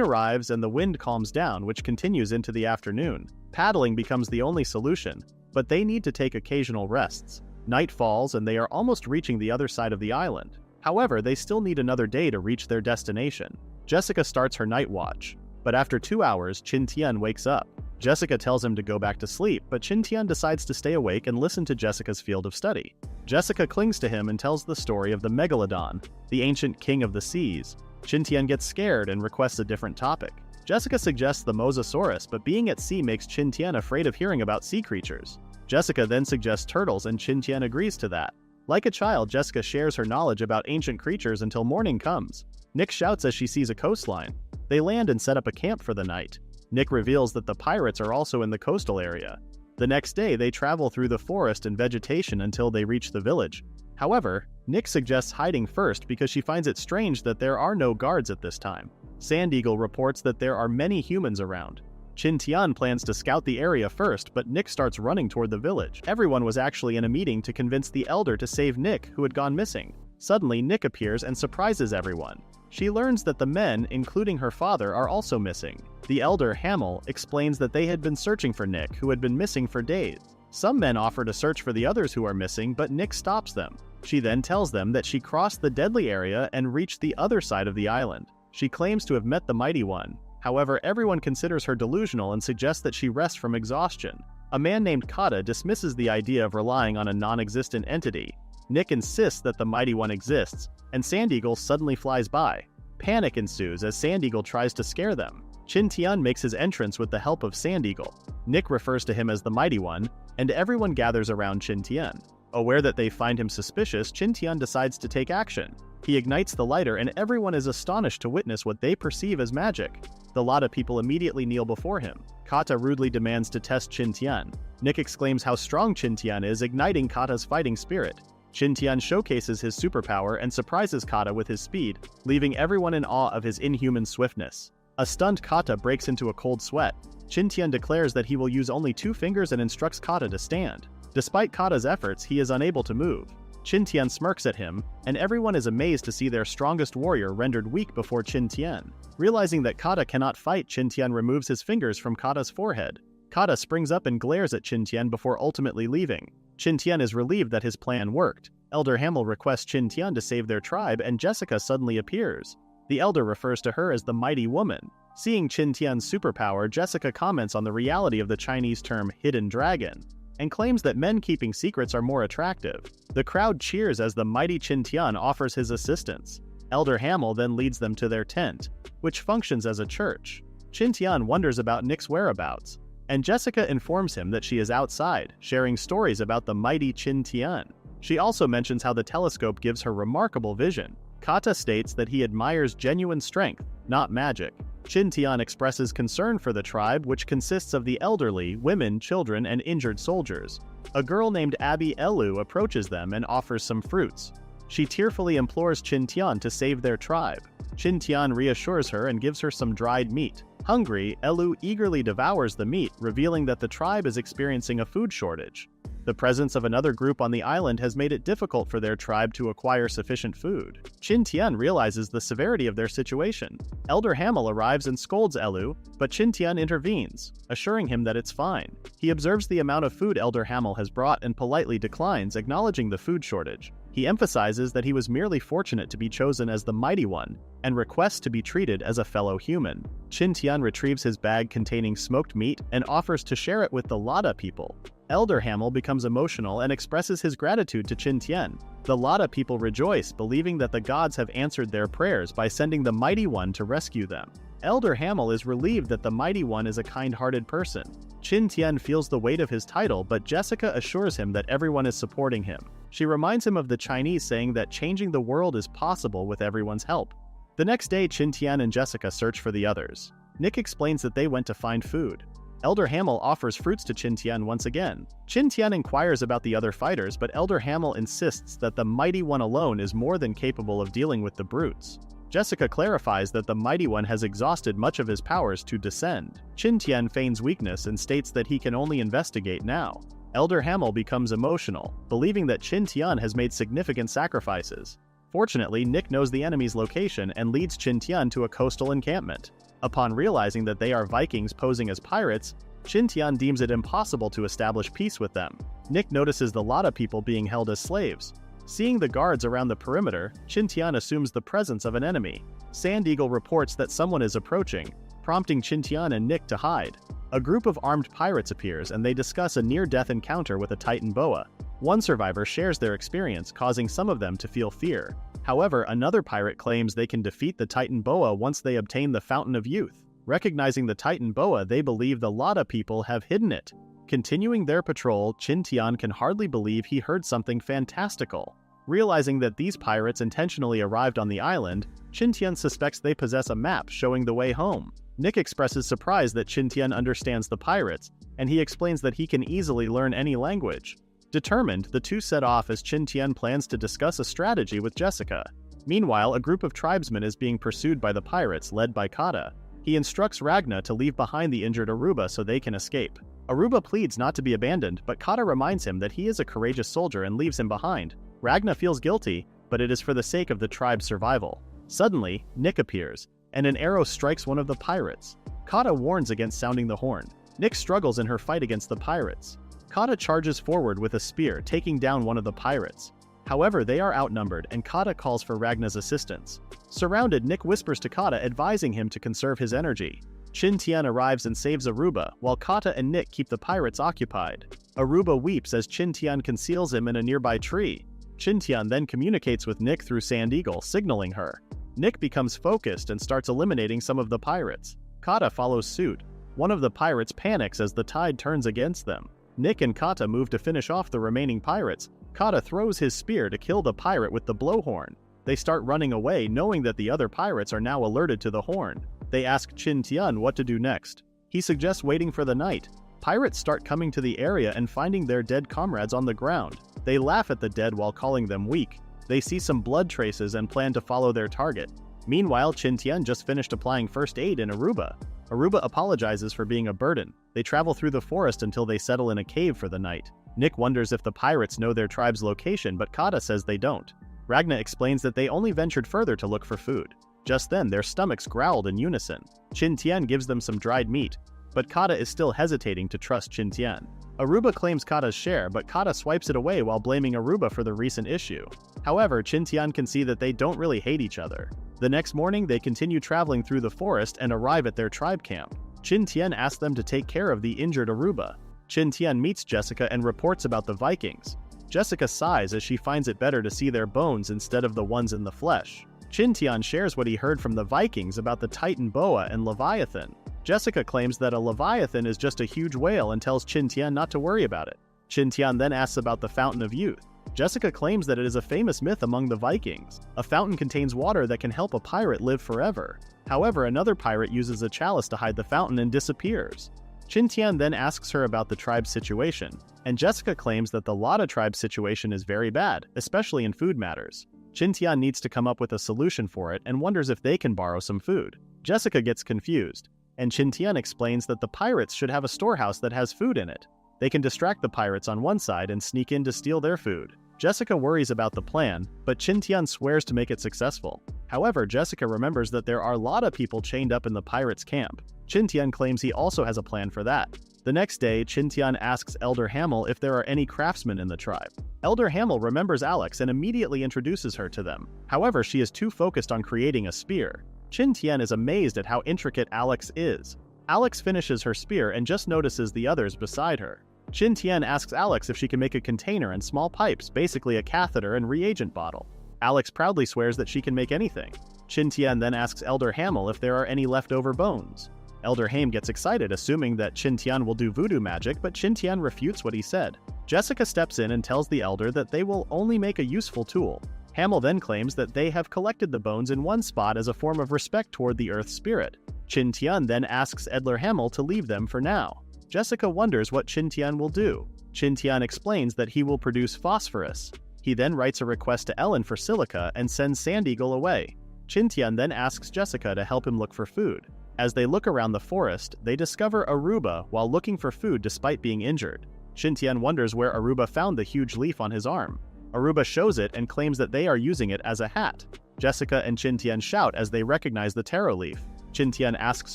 arrives and the wind calms down, which continues into the afternoon. Paddling becomes the only solution, but they need to take occasional rests. Night falls and they are almost reaching the other side of the island. However, they still need another day to reach their destination. Jessica starts her night watch, but after 2 hours, Qin Tian wakes up. Jessica tells him to go back to sleep, but Qin Tian decides to stay awake and listen to Jessica's field of study. Jessica clings to him and tells the story of the Megalodon, the ancient king of the seas. Qin Tian gets scared and requests a different topic. Jessica suggests the Mosasaurus, but being at sea makes Qin Tian afraid of hearing about sea creatures. Jessica then suggests turtles, and Qin Tian agrees to that. Like a child, Jessica shares her knowledge about ancient creatures until morning comes. Nick shouts as she sees a coastline. They land and set up a camp for the night. Nick reveals that the pirates are also in the coastal area. The next day, they travel through the forest and vegetation until they reach the village. However, Nick suggests hiding first because she finds it strange that there are no guards at this time. Sand Eagle reports that there are many humans around. Qin Tian plans to scout the area first, but Nick starts running toward the village. Everyone was actually in a meeting to convince the elder to save Nick, who had gone missing. Suddenly, Nick appears and surprises everyone. She learns that the men, including her father, are also missing. The elder, Hamel, explains that they had been searching for Nick, who had been missing for days. Some men offer to search for the others who are missing, but Nick stops them. She then tells them that she crossed the deadly area and reached the other side of the island. She claims to have met the Mighty One. However, everyone considers her delusional and suggests that she rest from exhaustion. A man named Kata dismisses the idea of relying on a non-existent entity. Nick insists that the Mighty One exists, and Sand Eagle suddenly flies by. Panic ensues as Sand Eagle tries to scare them. Qin Tian makes his entrance with the help of Sand Eagle. Nick refers to him as the Mighty One, and everyone gathers around Qin Tian. Aware that they find him suspicious, Qin Tian decides to take action. He ignites the lighter and everyone is astonished to witness what they perceive as magic. The lot of people immediately kneel before him. Kata rudely demands to test Qin Tian. Nick exclaims how strong Qin Tian is, igniting Kata's fighting spirit. Qin Tian showcases his superpower and surprises Kata with his speed, leaving everyone in awe of his inhuman swiftness. A stunned Kata breaks into a cold sweat. Qin Tian declares that he will use only 2 fingers and instructs Kata to stand. Despite Kata's efforts, he is unable to move. Qin Tian smirks at him, and everyone is amazed to see their strongest warrior rendered weak before Qin Tian. Realizing that Kata cannot fight, Qin Tian removes his fingers from Kata's forehead. Kata springs up and glares at Qin Tian before ultimately leaving. Qin Tian is relieved that his plan worked. Elder Hamel requests Qin Tian to save their tribe, and Jessica suddenly appears. The elder refers to her as the Mighty Woman. Seeing Qin Tian's superpower, Jessica comments on the reality of the Chinese term hidden dragon, and claims that men keeping secrets are more attractive. The crowd cheers as the mighty Qin Tian offers his assistance. Elder Hamel then leads them to their tent, which functions as a church. Qin Tian wonders about Nick's whereabouts, and Jessica informs him that she is outside, sharing stories about the mighty Qin Tian. She also mentions how the telescope gives her remarkable vision. Kata states that he admires genuine strength, not magic. Qin Tian expresses concern for the tribe, which consists of the elderly, women, children, and injured soldiers. A girl named Abby Elu approaches them and offers some fruits. She tearfully implores Qin Tian to save their tribe. Qin Tian reassures her and gives her some dried meat. Hungry, Elu eagerly devours the meat, revealing that the tribe is experiencing a food shortage. The presence of another group on the island has made it difficult for their tribe to acquire sufficient food. Qin Tian realizes the severity of their situation. Elder Hamel arrives and scolds Elu, but Qin Tian intervenes, assuring him that it's fine. He observes the amount of food Elder Hamel has brought and politely declines, acknowledging the food shortage. He emphasizes that he was merely fortunate to be chosen as the Mighty One, and requests to be treated as a fellow human. Qin Tian retrieves his bag containing smoked meat and offers to share it with the Lada people. Elder Hamel becomes emotional and expresses his gratitude to Qin Tian. The Lada people rejoice, believing that the gods have answered their prayers by sending the Mighty One to rescue them. Elder Hamel is relieved that the Mighty One is a kind-hearted person. Qin Tian feels the weight of his title, but Jessica assures him that everyone is supporting him. She reminds him of the Chinese saying that changing the world is possible with everyone's help. The next day, Qin Tian and Jessica search for the others. Nick explains that they went to find food. Elder Hamel offers fruits to Qin Tian once again. Qin Tian inquires about the other fighters, but Elder Hamel insists that the Mighty One alone is more than capable of dealing with the brutes. Jessica clarifies that the Mighty One has exhausted much of his powers to descend. Qin Tian feigns weakness and states that he can only investigate now. Elder Hamel becomes emotional, believing that Qin Tian has made significant sacrifices. Fortunately, Nick knows the enemy's location and leads Qin Tian to a coastal encampment. Upon realizing that they are Vikings posing as pirates, Qin Tian deems it impossible to establish peace with them. Nick notices the Lada people being held as slaves. Seeing the guards around the perimeter, Qin Tian assumes the presence of an enemy. Sand Eagle reports that someone is approaching, prompting Qin Tian and Nick to hide. A group of armed pirates appears and they discuss a near-death encounter with a Titan boa. One survivor shares their experience, causing some of them to feel fear. However, another pirate claims they can defeat the Titan boa once they obtain the Fountain of Youth. Recognizing the Titan boa, they believe the Lada people have hidden it. Continuing their patrol, Qin Tian can hardly believe he heard something fantastical. Realizing that these pirates intentionally arrived on the island, Qin Tian suspects they possess a map showing the way home. Nick expresses surprise that Qin Tian understands the pirates, and he explains that he can easily learn any language. Determined, the two set off as Qin Tian plans to discuss a strategy with Jessica. Meanwhile, a group of tribesmen is being pursued by the pirates led by Kata. He instructs Ragna to leave behind the injured Aruba so they can escape. Aruba pleads not to be abandoned, but Kata reminds him that he is a courageous soldier and leaves him behind. Ragna feels guilty, but it is for the sake of the tribe's survival. Suddenly, Nick appears, and an arrow strikes one of the pirates. Kata warns against sounding the horn. Nick struggles in her fight against the pirates. Kata charges forward with a spear, taking down one of the pirates. However, they are outnumbered, and Kata calls for Ragna's assistance. Surrounded, Nick whispers to Kata, advising him to conserve his energy. Qin Tian arrives and saves Aruba, while Kata and Nick keep the pirates occupied. Aruba weeps as Qin Tian conceals him in a nearby tree. Qin Tian then communicates with Nick through Sand Eagle, signaling her. Nick becomes focused and starts eliminating some of the pirates. Kata follows suit. One of the pirates panics as the tide turns against them. Nick and Kata move to finish off the remaining pirates. Kata throws his spear to kill the pirate with the blowhorn. They start running away, knowing that the other pirates are now alerted to the horn. They ask Qin Tian what to do next. He suggests waiting for the night. Pirates start coming to the area and finding their dead comrades on the ground. They laugh at the dead while calling them weak. They see some blood traces and plan to follow their target. Meanwhile, Qin Tian just finished applying first aid in Aruba. Aruba apologizes for being a burden. They travel through the forest until they settle in a cave for the night. Nick wonders if the pirates know their tribe's location, but Kata says they don't. Ragna explains that they only ventured further to look for food. Just then, their stomachs growled in unison. Qin Tian gives them some dried meat, but Kata is still hesitating to trust Qin Tian. Aruba claims Kata's share, but Kata swipes it away while blaming Aruba for the recent issue. However, Qin Tian can see that they don't really hate each other. The next morning, they continue traveling through the forest and arrive at their tribe camp. Qin Tian asks them to take care of the injured Aruba. Qin Tian meets Jessica and reports about the Vikings. Jessica sighs as she finds it better to see their bones instead of the ones in the flesh. Qin Tian shares what he heard from the Vikings about the Titan boa and Leviathan. Jessica claims that a Leviathan is just a huge whale and tells Qin Tian not to worry about it. Qin Tian then asks about the Fountain of Youth. Jessica claims that it is a famous myth among the Vikings. A fountain contains water that can help a pirate live forever. However, another pirate uses a chalice to hide the fountain and disappears. Qin Tian then asks her about the tribe's situation, and Jessica claims that the Lada tribe's situation is very bad, especially in food matters. Qin Tian needs to come up with a solution for it and wonders if they can borrow some food. Jessica gets confused, and Qin Tian explains that the pirates should have a storehouse that has food in it. They can distract the pirates on one side and sneak in to steal their food. Jessica worries about the plan, but Qin Tian swears to make it successful. However, Jessica remembers that there are a lot of people chained up in the pirates' camp. Qin Tian claims he also has a plan for that. The next day, Qin Tian asks Elder Hamel if there are any craftsmen in the tribe. Elder Hamel remembers Alex and immediately introduces her to them. However, she is too focused on creating a spear. Qin Tian is amazed at how intricate Alex is. Alex finishes her spear and just notices the others beside her. Qin Tian asks Alex if she can make a container and small pipes, basically a catheter and reagent bottle. Alex proudly swears that she can make anything. Qin Tian then asks Elder Hamel if there are any leftover bones. Elder Haim gets excited, assuming that Qin Tian will do voodoo magic, but Qin Tian refutes what he said. Jessica steps in and tells the elder that they will only make a useful tool. Hamel then claims that they have collected the bones in one spot as a form of respect toward the Earth Spirit. Qin Tian then asks Elder Hamel to leave them for now. Jessica wonders what Qin Tian will do. Qin Tian explains that he will produce phosphorus. He then writes a request to Ellen for silica and sends Sand Eagle away. Qin Tian then asks Jessica to help him look for food. As they look around the forest, they discover Aruba while looking for food despite being injured. Qin Tian wonders where Aruba found the huge leaf on his arm. Aruba shows it and claims that they are using it as a hat. Jessica and Qin Tian shout as they recognize the taro leaf. Qin Tian asks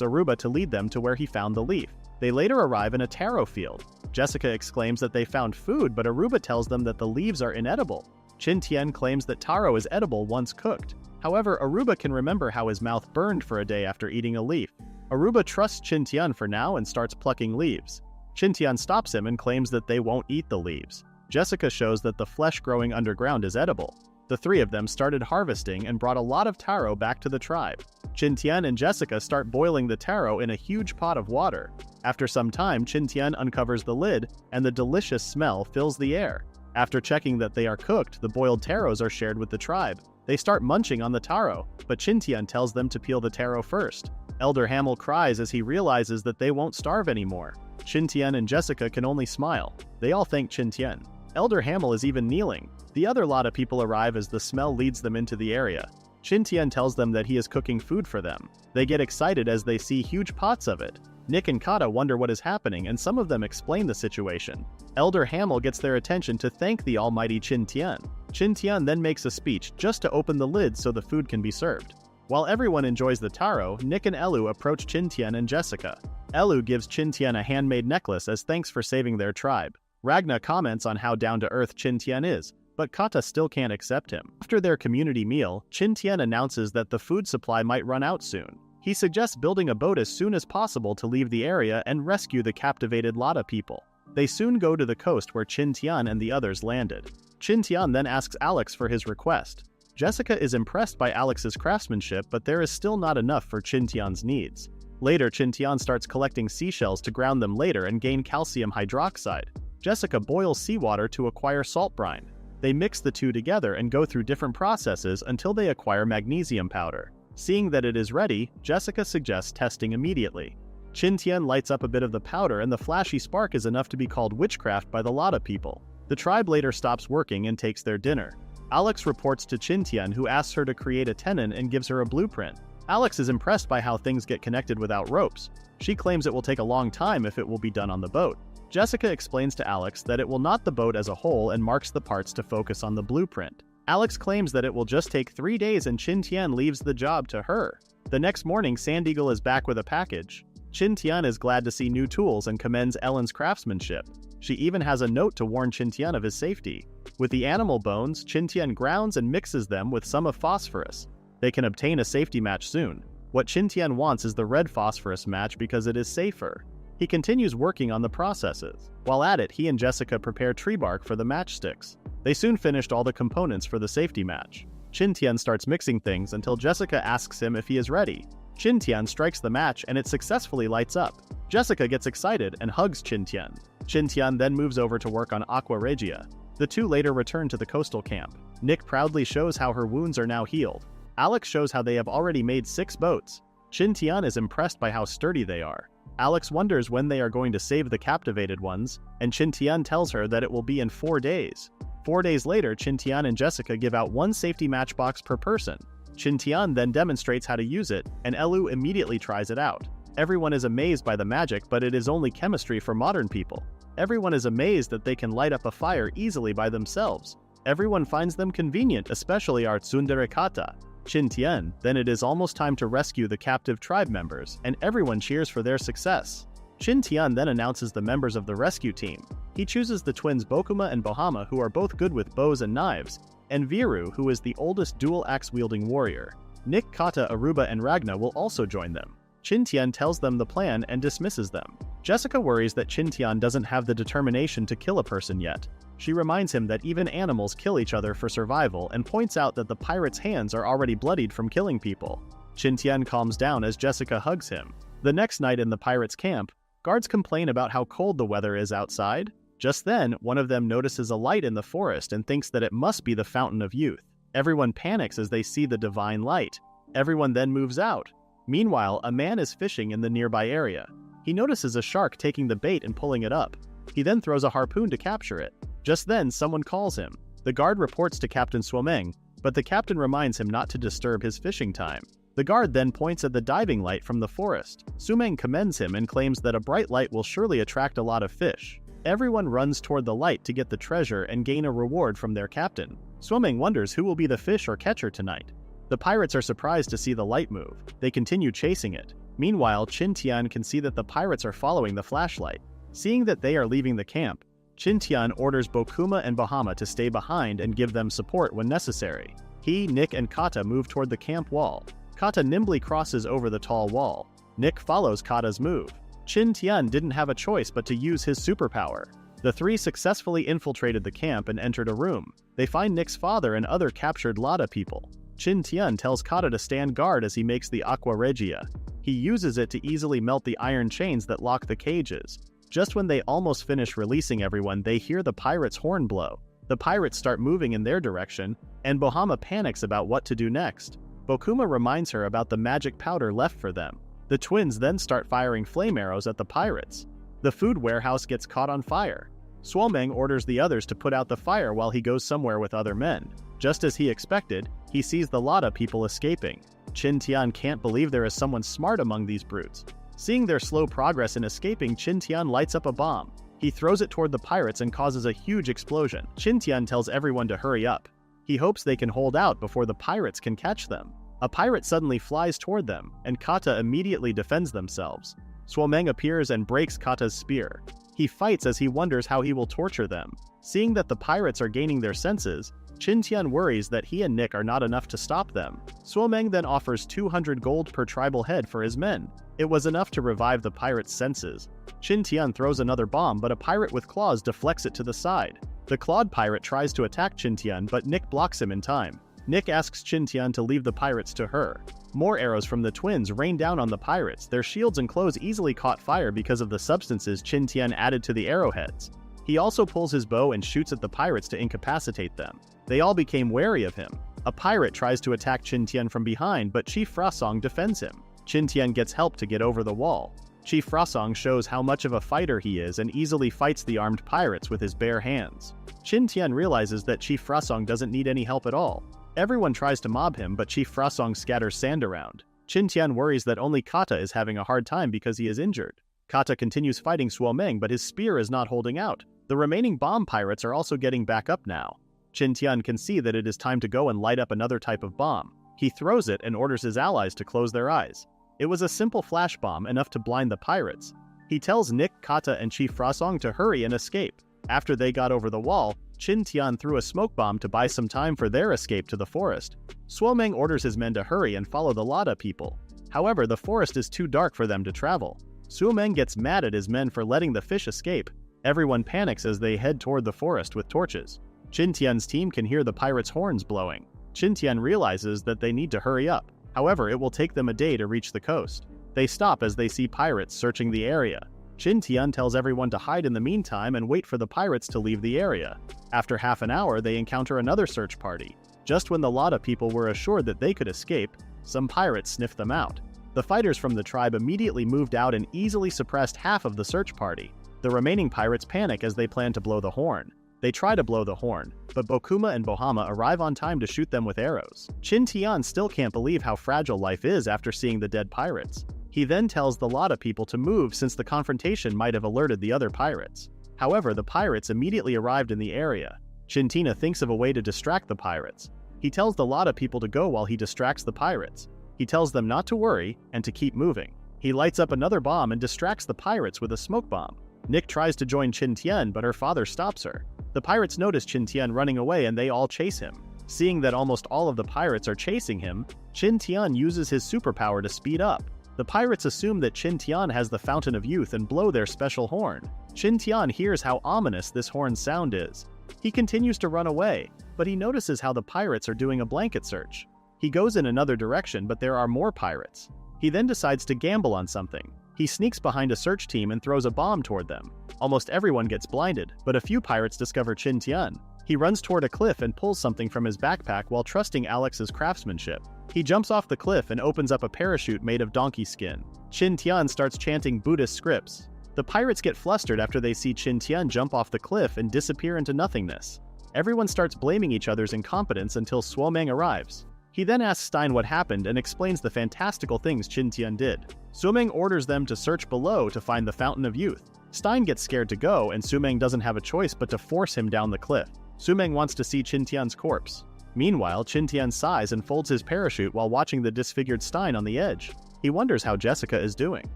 Aruba to lead them to where he found the leaf. They later arrive in a taro field. Jessica exclaims that they found food, but Aruba tells them that the leaves are inedible. Qin Tian claims that taro is edible once cooked. However, Aruba can remember how his mouth burned for a day after eating a leaf. Aruba trusts Qin Tian for now and starts plucking leaves. Qin Tian stops him and claims that they won't eat the leaves. Jessica shows that the flesh growing underground is edible. The three of them started harvesting and brought a lot of taro back to the tribe. Qin Tian and Jessica start boiling the taro in a huge pot of water. After some time, Qin Tian uncovers the lid, and the delicious smell fills the air. After checking that they are cooked, the boiled taros are shared with the tribe. They start munching on the taro, but Qin Tian tells them to peel the taro first. Elder Hamel cries as he realizes that they won't starve anymore. Qin Tian and Jessica can only smile. They all thank Qin Tian. Elder Hamel is even kneeling. The other lot of people arrive as the smell leads them into the area. Qin Tian tells them that he is cooking food for them. They get excited as they see huge pots of it. Nick and Kata wonder what is happening, and some of them explain the situation. Elder Hamel gets their attention to thank the almighty Qin Tian. Qin Tian then makes a speech just to open the lid so the food can be served. While everyone enjoys the taro, Nick and Elu approach Qin Tian and Jessica. Elu gives Qin Tian a handmade necklace as thanks for saving their tribe. Ragna comments on how down-to-earth Qin Tian is, but Kata still can't accept him. After their community meal, Qin Tian announces that the food supply might run out soon. He suggests building a boat as soon as possible to leave the area and rescue the captivated Lada people. They soon go to the coast where Qin Tian and the others landed. Qin Tian then asks Alex for his request. Jessica is impressed by Alex's craftsmanship, but there is still not enough for Qin Tian's needs. Later, Qin Tian starts collecting seashells to ground them later and gain calcium hydroxide. Jessica boils seawater to acquire salt brine. They mix the two together and go through different processes until they acquire magnesium powder. Seeing that it is ready, Jessica suggests testing immediately. Qin Tian lights up a bit of the powder and the flashy spark is enough to be called witchcraft by the Lada people. The tribe later stops working and takes their dinner. Alex reports to Qin Tian, who asks her to create a tenon and gives her a blueprint. Alex is impressed by how things get connected without ropes. She claims it will take a long time if it will be done on the boat. Jessica explains to Alex that it will not the boat as a whole and marks the parts to focus on the blueprint. Alex claims that it will just take 3 days and Qin Tian leaves the job to her. The next morning, Sand Eagle is back with a package. Qin Tian is glad to see new tools and commends Ellen's craftsmanship. She even has a note to warn Qin Tian of his safety. With the animal bones, Qin Tian grounds and mixes them with some of phosphorus. They can obtain a safety match soon. What Qin Tian wants is the red phosphorus match because it is safer. He continues working on the processes. While at it, he and Jessica prepare tree bark for the matchsticks. They soon finished all the components for the safety match. Qin Tian starts mixing things until Jessica asks him if he is ready. Qin Tian strikes the match and it successfully lights up. Jessica gets excited and hugs Qin Tian. Qin Tian then moves over to work on Aqua Regia. The two later return to the coastal camp. Nick proudly shows how her wounds are now healed. Alex shows how they have already made 6 boats. Qin Tian is impressed by how sturdy they are. Alex wonders when they are going to save the captivated ones, and Qin Tian tells her that it will be in 4 days. 4 days later, Qin Tian and Jessica give out 1 safety matchbox per person. Qin Tian then demonstrates how to use it, and Elu immediately tries it out. Everyone is amazed by the magic, but it is only chemistry for modern people. Everyone is amazed that they can light up a fire easily by themselves. Everyone finds them convenient, especially our tsundere kata. Qin Tian, then it is almost time to rescue the captive tribe members, and everyone cheers for their success. Qin Tian then announces the members of the rescue team. He chooses the twins Bokuma and Bohama, who are both good with bows and knives, and Viru, who is the oldest dual-axe-wielding warrior. Nick, Kata, Aruba, and Ragna will also join them. Qin Tian tells them the plan and dismisses them. Jessica worries that Qin Tian doesn't have the determination to kill a person yet. She reminds him that even animals kill each other for survival and points out that the pirate's hands are already bloodied from killing people. Qin Tian calms down as Jessica hugs him. The next night in the pirates' camp, guards complain about how cold the weather is outside. Just then, one of them notices a light in the forest and thinks that it must be the Fountain of Youth. Everyone panics as they see the divine light. Everyone then moves out. Meanwhile, a man is fishing in the nearby area. He notices a shark taking the bait and pulling it up. He then throws a harpoon to capture it. Just then, someone calls him. The guard reports to Captain Suomeng, but the captain reminds him not to disturb his fishing time. The guard then points at the diving light from the forest. Suomeng commends him and claims that a bright light will surely attract a lot of fish. Everyone runs toward the light to get the treasure and gain a reward from their captain. Suomeng wonders who will be the fish or catcher tonight. The pirates are surprised to see the light move. They continue chasing it. Meanwhile, Qin Tian can see that the pirates are following the flashlight. Seeing that they are leaving the camp, Qin Tian orders Bokuma and Bahama to stay behind and give them support when necessary. He, Nick, and Kata move toward the camp wall. Kata nimbly crosses over the tall wall. Nick follows Kata's move. Qin Tian didn't have a choice but to use his superpower. The three successfully infiltrated the camp and entered a room. They find Nick's father and other captured Lada people. Qin Tian tells Kata to stand guard as he makes the Aqua Regia. He uses it to easily melt the iron chains that lock the cages. Just when they almost finish releasing everyone, they hear the pirates' horn blow. The pirates start moving in their direction, and Bohama panics about what to do next. Bokuma reminds her about the magic powder left for them. The twins then start firing flame arrows at the pirates. The food warehouse gets caught on fire. Suomeng orders the others to put out the fire while he goes somewhere with other men. Just as he expected, he sees the Lada people escaping. Qin Tian can't believe there is someone smart among these brutes. Seeing their slow progress in escaping, Qin Tian lights up a bomb. He throws it toward the pirates and causes a huge explosion. Qin Tian tells everyone to hurry up. He hopes they can hold out before the pirates can catch them. A pirate suddenly flies toward them, and Kata immediately defends themselves. Suomeng appears and breaks Kata's spear. He fights as he wonders how he will torture them. Seeing that the pirates are gaining their senses, Qin Tian worries that he and Nick are not enough to stop them. Suomeng then offers 200 gold per tribal head for his men. It was enough to revive the pirates' senses. Qin Tian throws another bomb, but a pirate with claws deflects it to the side. The clawed pirate tries to attack Qin Tian, but Nick blocks him in time. Nick asks Qin Tian to leave the pirates to her. More arrows from the twins rain down on the pirates. Their shields and clothes easily caught fire because of the substances Qin Tian added to the arrowheads. He also pulls his bow and shoots at the pirates to incapacitate them. They all became wary of him. A pirate tries to attack Qin Tian from behind, but Chief Frasong defends him. Qin Tian gets help to get over the wall. Chief Frosong shows how much of a fighter he is and easily fights the armed pirates with his bare hands. Qin Tian realizes that Chief Frosong doesn't need any help at all. Everyone tries to mob him, but Chief Frosong scatters sand around. Qin Tian worries that only Kata is having a hard time because he is injured. Kata continues fighting Suomeng, but his spear is not holding out. The remaining bomb pirates are also getting back up now. Qin Tian can see that it is time to go and light up another type of bomb. He throws it and orders his allies to close their eyes. It was a simple flash bomb enough to blind the pirates. He tells Nick, Kata, and Chief Frosong to hurry and escape. After they got over the wall, Qin Tian threw a smoke bomb to buy some time for their escape to the forest. Suomeng orders his men to hurry and follow the Lada people. However, the forest is too dark for them to travel. Suomeng gets mad at his men for letting the fish escape. Everyone panics as they head toward the forest with torches. Qin Tian's team can hear the pirates' horns blowing. Qin Tian realizes that they need to hurry up. However, it will take them a day to reach the coast. They stop as they see pirates searching the area. Qin Tian tells everyone to hide in the meantime and wait for the pirates to leave the area. After half an hour, they encounter another search party. Just when the Lada people were assured that they could escape, some pirates sniffed them out. The fighters from the tribe immediately moved out and easily suppressed half of the search party. The remaining pirates panic as they plan to blow the horn. They try to blow the horn, but Bokuma and Bohama arrive on time to shoot them with arrows. Qin Tian still can't believe how fragile life is after seeing the dead pirates. He then tells the Lada people to move since the confrontation might have alerted the other pirates. However, the pirates immediately arrived in the area. Qin thinks of a way to distract the pirates. He tells the Lada people to go while he distracts the pirates. He tells them not to worry and to keep moving. He lights up another bomb and distracts the pirates with a smoke bomb. Nick tries to join Qin Tian, but her father stops her. The pirates notice Qin Tian running away and they all chase him. Seeing that almost all of the pirates are chasing him, Qin Tian uses his superpower to speed up. The pirates assume that Qin Tian has the Fountain of Youth and blow their special horn. Qin Tian hears how ominous this horn's sound is. He continues to run away, but he notices how the pirates are doing a blanket search. He goes in another direction, but there are more pirates. He then decides to gamble on something. He sneaks behind a search team and throws a bomb toward them. Almost everyone gets blinded, but a few pirates discover Qin Tian. He runs toward a cliff and pulls something from his backpack while trusting Alex's craftsmanship. He jumps off the cliff and opens up a parachute made of donkey skin. Qin Tian starts chanting Buddhist scripts. The pirates get flustered after they see Qin Tian jump off the cliff and disappear into nothingness. Everyone starts blaming each other's incompetence until Suomeng arrives. He then asks Stein what happened and explains the fantastical things Qin Tian did. Suomeng orders them to search below to find the Fountain of Youth. Stein gets scared to go, and Suomeng doesn't have a choice but to force him down the cliff. Suomeng wants to see Qin Tian's corpse. Meanwhile, Qin Tian sighs and folds his parachute while watching the disfigured Stein on the edge. He wonders how Jessica is doing.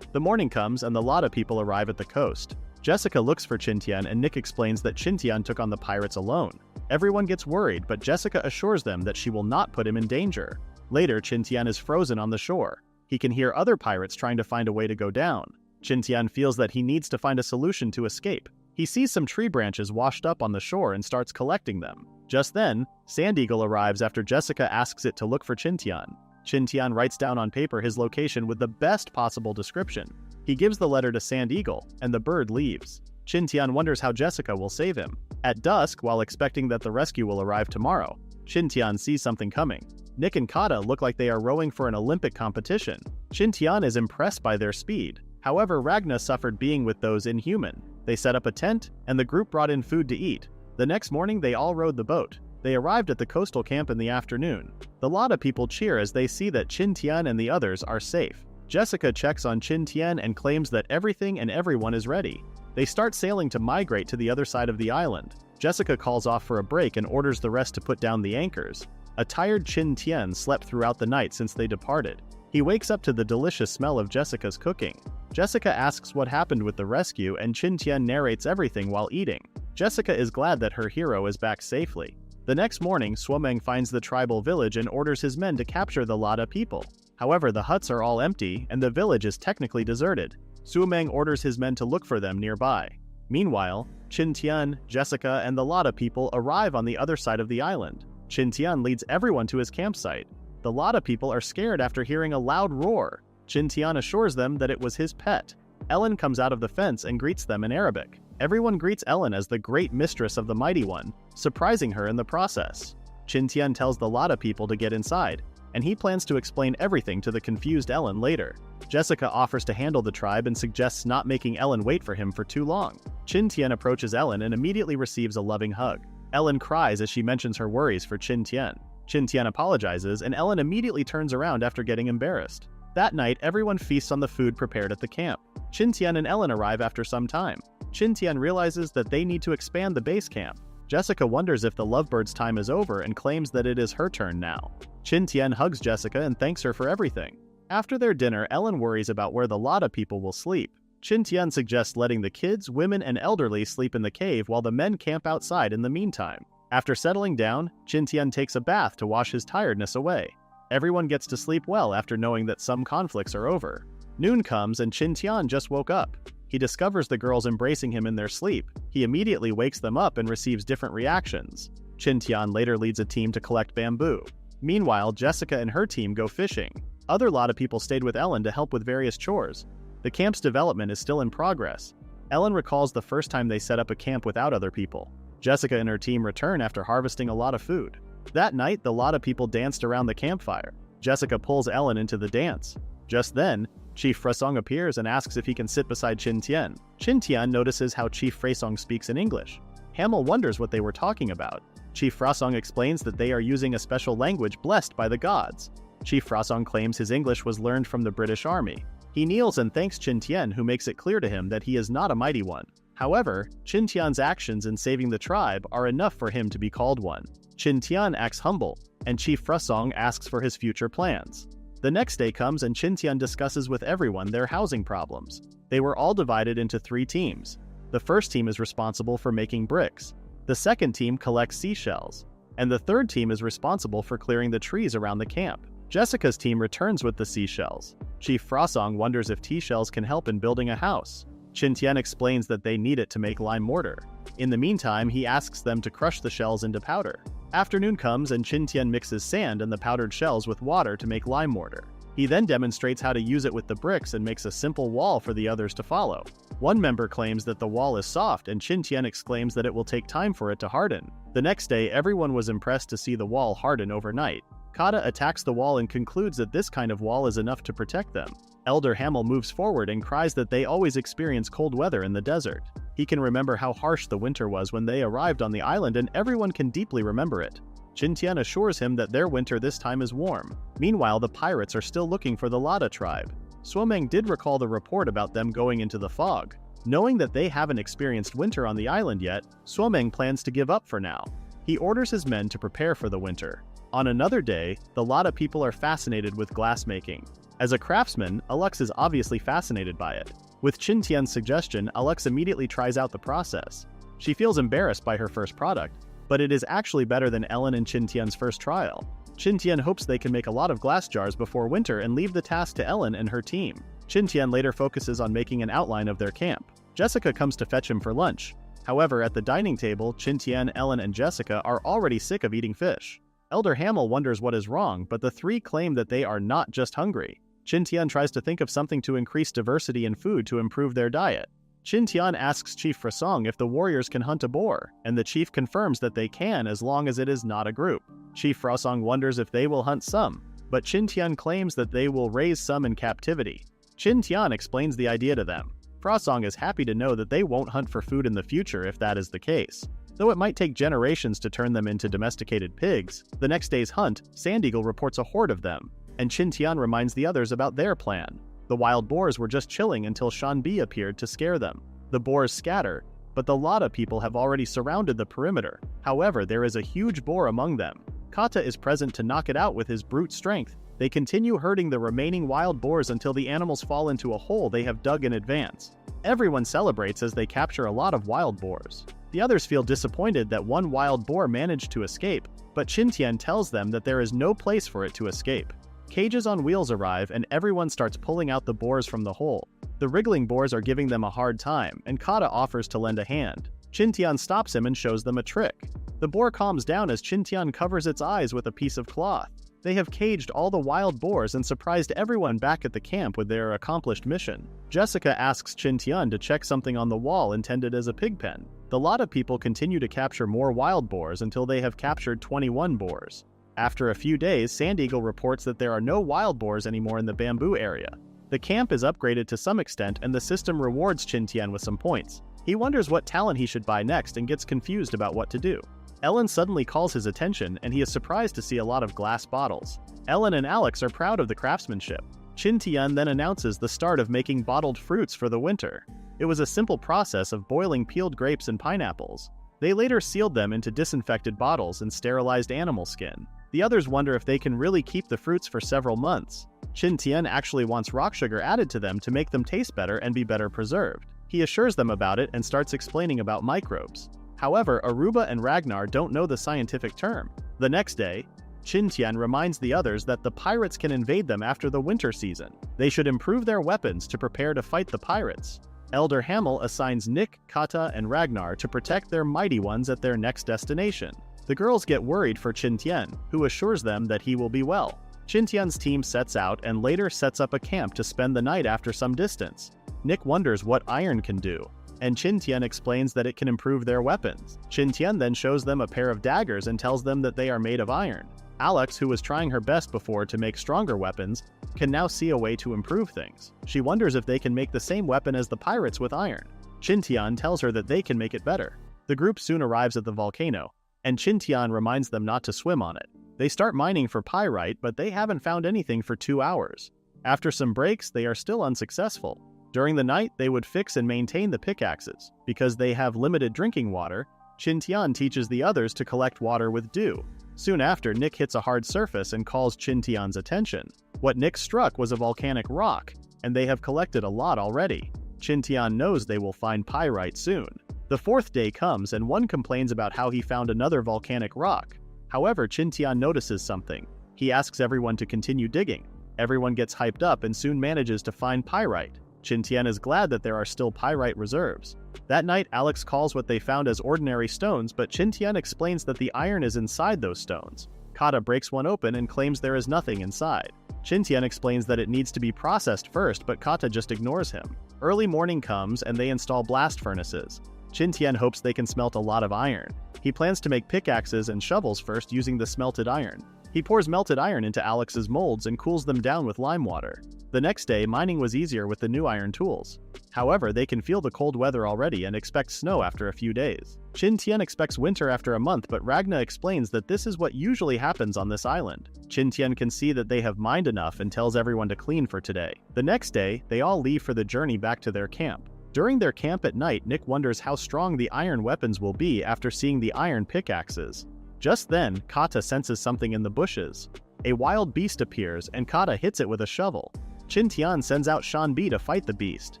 The morning comes and the Lada people arrive at the coast. Jessica looks for Qin Tian and Nick explains that Qin Tian took on the pirates alone. Everyone gets worried, but Jessica assures them that she will not put him in danger. Later, Qin Tian is frozen on the shore. He can hear other pirates trying to find a way to go down. Qin Tian feels that he needs to find a solution to escape. He sees some tree branches washed up on the shore and starts collecting them. Just then, Sand Eagle arrives after Jessica asks it to look for Qin Tian. Qin Tian writes down on paper his location with the best possible description. He gives the letter to Sand Eagle, and the bird leaves. Qin Tian wonders how Jessica will save him. At dusk, while expecting that the rescue will arrive tomorrow, Qin Tian sees something coming. Nick and Kata look like they are rowing for an Olympic competition. Qin Tian is impressed by their speed. However, Ragna suffered being with those inhuman. They set up a tent, and the group brought in food to eat. The next morning, they all rowed the boat. They arrived at the coastal camp in the afternoon. The Lada people cheer as they see that Qin Tian and the others are safe. Jessica checks on Qin Tian and claims that everything and everyone is ready. They start sailing to migrate to the other side of the island. Jessica calls off for a break and orders the rest to put down the anchors. A tired Qin Tian slept throughout the night since they departed. He wakes up to the delicious smell of Jessica's cooking. Jessica asks what happened with the rescue, and Qin Tian narrates everything while eating. Jessica is glad that her hero is back safely. The next morning, Suomeng finds the tribal village and orders his men to capture the Lada people. However, the huts are all empty, and the village is technically deserted. Suomeng orders his men to look for them nearby. Meanwhile, Qin Tian, Jessica, and the Lada people arrive on the other side of the island. Qin Tian leads everyone to his campsite. The Lada people are scared after hearing a loud roar. Qin Tian assures them that it was his pet. Ellen comes out of the fence and greets them in Arabic. Everyone greets Ellen as the great mistress of the Mighty One, surprising her in the process. Qin Tian tells the Lada people to get inside. and he plans to explain everything to the confused Ellen later. Jessica offers to handle the tribe and suggests not making Ellen wait for him for too long. Qin Tian approaches Ellen and immediately receives a loving hug. Ellen cries as she mentions her worries for Qin Tian. Qin Tian apologizes, and Ellen immediately turns around after getting embarrassed. That night, everyone feasts on the food prepared at the camp. Qin Tian and Ellen arrive after some time. Qin Tian realizes that they need to expand the base camp. Jessica wonders if the lovebirds' time is over and claims that it is her turn now. Qin Tian hugs Jessica and thanks her for everything. After their dinner, Ellen worries about where the Lada people will sleep. Qin Tian suggests letting the kids, women, and elderly sleep in the cave while the men camp outside in the meantime. After settling down, Qin Tian takes a bath to wash his tiredness away. Everyone gets to sleep well after knowing that some conflicts are over. Noon comes and Qin Tian just woke up. He discovers the girls embracing him in their sleep. He immediately wakes them up and receives different reactions. Qin Tian later leads a team to collect bamboo. Meanwhile, Jessica and her team go fishing. Other Lada people stayed with Ellen to help with various chores. The camp's development is still in progress. Ellen recalls the first time they set up a camp without other people. Jessica and her team return after harvesting a lot of food. That night, the Lada people danced around the campfire. Jessica pulls Ellen into the dance. Just then, Chief Frasong appears and asks if he can sit beside Qin Tian. Qin Tian notices how Chief Frasong speaks in English. Hamel wonders what they were talking about. Chief Frasong explains that they are using a special language blessed by the gods. Chief Frasong claims his English was learned from the British Army. He kneels and thanks Qin Tian, who makes it clear to him that he is not a mighty one. However, Qin Tian's actions in saving the tribe are enough for him to be called one. Qin Tian acts humble, and Chief Frasong asks for his future plans. The next day comes and Qin Tian discusses with everyone their housing problems. They were all divided into 3 teams. The first team is responsible for making bricks. The second team collects seashells. And the third team is responsible for clearing the trees around the camp. Jessica's team returns with the seashells. Chief Frasong wonders if tea shells can help in building a house. Qin Tian explains that they need it to make lime mortar. In the meantime, he asks them to crush the shells into powder. Afternoon comes and Qin Tian mixes sand and the powdered shells with water to make lime mortar. He then demonstrates how to use it with the bricks and makes a simple wall for the others to follow. One member claims that the wall is soft and Qin Tian exclaims that it will take time for it to harden. The next day, everyone was impressed to see the wall harden overnight. Kata attacks the wall and concludes that this kind of wall is enough to protect them. Elder Hamel moves forward and cries that they always experience cold weather in the desert. He can remember how harsh the winter was when they arrived on the island, and everyone can deeply remember it. Qin Tian assures him that their winter this time is warm. Meanwhile, the pirates are still looking for the Lada tribe. Suomeng did recall the report about them going into the fog. Knowing that they haven't experienced winter on the island yet, Suomeng plans to give up for now. He orders his men to prepare for the winter. On another day, the Lada people are fascinated with glassmaking. As a craftsman, Alux is obviously fascinated by it. With Qin Tian's suggestion, Alux immediately tries out the process. She feels embarrassed by her first product, but it is actually better than Ellen and Qin Tian's first trial. Qin Tian hopes they can make a lot of glass jars before winter and leave the task to Ellen and her team. Qin Tian later focuses on making an outline of their camp. Jessica comes to fetch him for lunch. However, at the dining table, Qin Tian, Ellen, and Jessica are already sick of eating fish. Elder Hamel wonders what is wrong, but the 3 claim that they are not just hungry. Qin Tian tries to think of something to increase diversity in food to improve their diet. Qin Tian asks Chief Frasong if the warriors can hunt a boar, and the chief confirms that they can as long as it is not a group. Chief Frasong wonders if they will hunt some, but Qin Tian claims that they will raise some in captivity. Qin Tian explains the idea to them. Frasong is happy to know that they won't hunt for food in the future if that is the case. Though it might take generations to turn them into domesticated pigs, the next day's hunt, Sand Eagle reports a horde of them, and Qin Tian reminds the others about their plan. The wild boars were just chilling until Shanbi appeared to scare them. The boars scatter, but the Lada people have already surrounded the perimeter. However, there is a huge boar among them. Kata is present to knock it out with his brute strength. They continue herding the remaining wild boars until the animals fall into a hole they have dug in advance. Everyone celebrates as they capture a lot of wild boars. The others feel disappointed that one wild boar managed to escape, but Qin Tian tells them that there is no place for it to escape. Cages on wheels arrive and everyone starts pulling out the boars from the hole. The wriggling boars are giving them a hard time, and Kata offers to lend a hand. Qin Tian stops him and shows them a trick. The boar calms down as Qin Tian covers its eyes with a piece of cloth. They have caged all the wild boars and surprised everyone back at the camp with their accomplished mission. Jessica asks Qin Tian to check something on the wall intended as a pig pen. The Lada people continue to capture more wild boars until they have captured 21 boars. After a few days, Sand Eagle reports that there are no wild boars anymore in the bamboo area. The camp is upgraded to some extent and the system rewards Qin Tian with some points. He wonders what talent he should buy next and gets confused about what to do. Ellen suddenly calls his attention and he is surprised to see a lot of glass bottles. Ellen and Alex are proud of the craftsmanship. Qin Tian then announces the start of making bottled fruits for the winter. It was a simple process of boiling peeled grapes and pineapples. They later sealed them into disinfected bottles and sterilized animal skin. The others wonder if they can really keep the fruits for several months. Qin Tian actually wants rock sugar added to them to make them taste better and be better preserved. He assures them about it and starts explaining about microbes. However, Aruba and Ragnar don't know the scientific term. The next day, Qin Tian reminds the others that the pirates can invade them after the winter season. They should improve their weapons to prepare to fight the pirates. Elder Hamel assigns Nick, Kata, and Ragnar to protect their mighty ones at their next destination. The girls get worried for Qin Tian, who assures them that he will be well. Qin Tian's team sets out and later sets up a camp to spend the night after some distance. Nick wonders what iron can do, and Qin Tian explains that it can improve their weapons. Qin Tian then shows them a pair of daggers and tells them that they are made of iron. Alex, who was trying her best before to make stronger weapons, can now see a way to improve things. She wonders if they can make the same weapon as the pirates with iron. Qin Tian tells her that they can make it better. The group soon arrives at the volcano, and Qin Tian reminds them not to swim on it. They start mining for pyrite, but they haven't found anything for 2 hours. After some breaks, they are still unsuccessful. During the night, they would fix and maintain the pickaxes. Because they have limited drinking water, Qin Tian teaches the others to collect water with dew. Soon after, Nick hits a hard surface and calls Qin Tian's attention. What Nick struck was a volcanic rock, and they have collected a lot already. Qin Tian knows they will find pyrite soon. The 4th day comes and one complains about how he found another volcanic rock. However, Qin Tian notices something. He asks everyone to continue digging. Everyone gets hyped up and soon manages to find pyrite. Qin Tian is glad that there are still pyrite reserves. That night, Alex calls what they found as ordinary stones, but Qin Tian explains that the iron is inside those stones. Kata breaks one open and claims there is nothing inside. Qin Tian explains that it needs to be processed first, but Kata just ignores him. Early morning comes and they install blast furnaces. Qin Tian hopes they can smelt a lot of iron. He plans to make pickaxes and shovels first using the smelted iron. He pours melted iron into Alex's molds and cools them down with lime water. The next day, mining was easier with the new iron tools. However, they can feel the cold weather already and expect snow after a few days. Qin Tian expects winter after a month, but Ragna explains that this is what usually happens on this island. Qin Tian can see that they have mined enough and tells everyone to clean for today. The next day, they all leave for the journey back to their camp. During their camp at night, Nick wonders how strong the iron weapons will be after seeing the iron pickaxes. Just then, Kata senses something in the bushes. A wild beast appears and Kata hits it with a shovel. Qin Tian sends out Shanbi to fight the beast.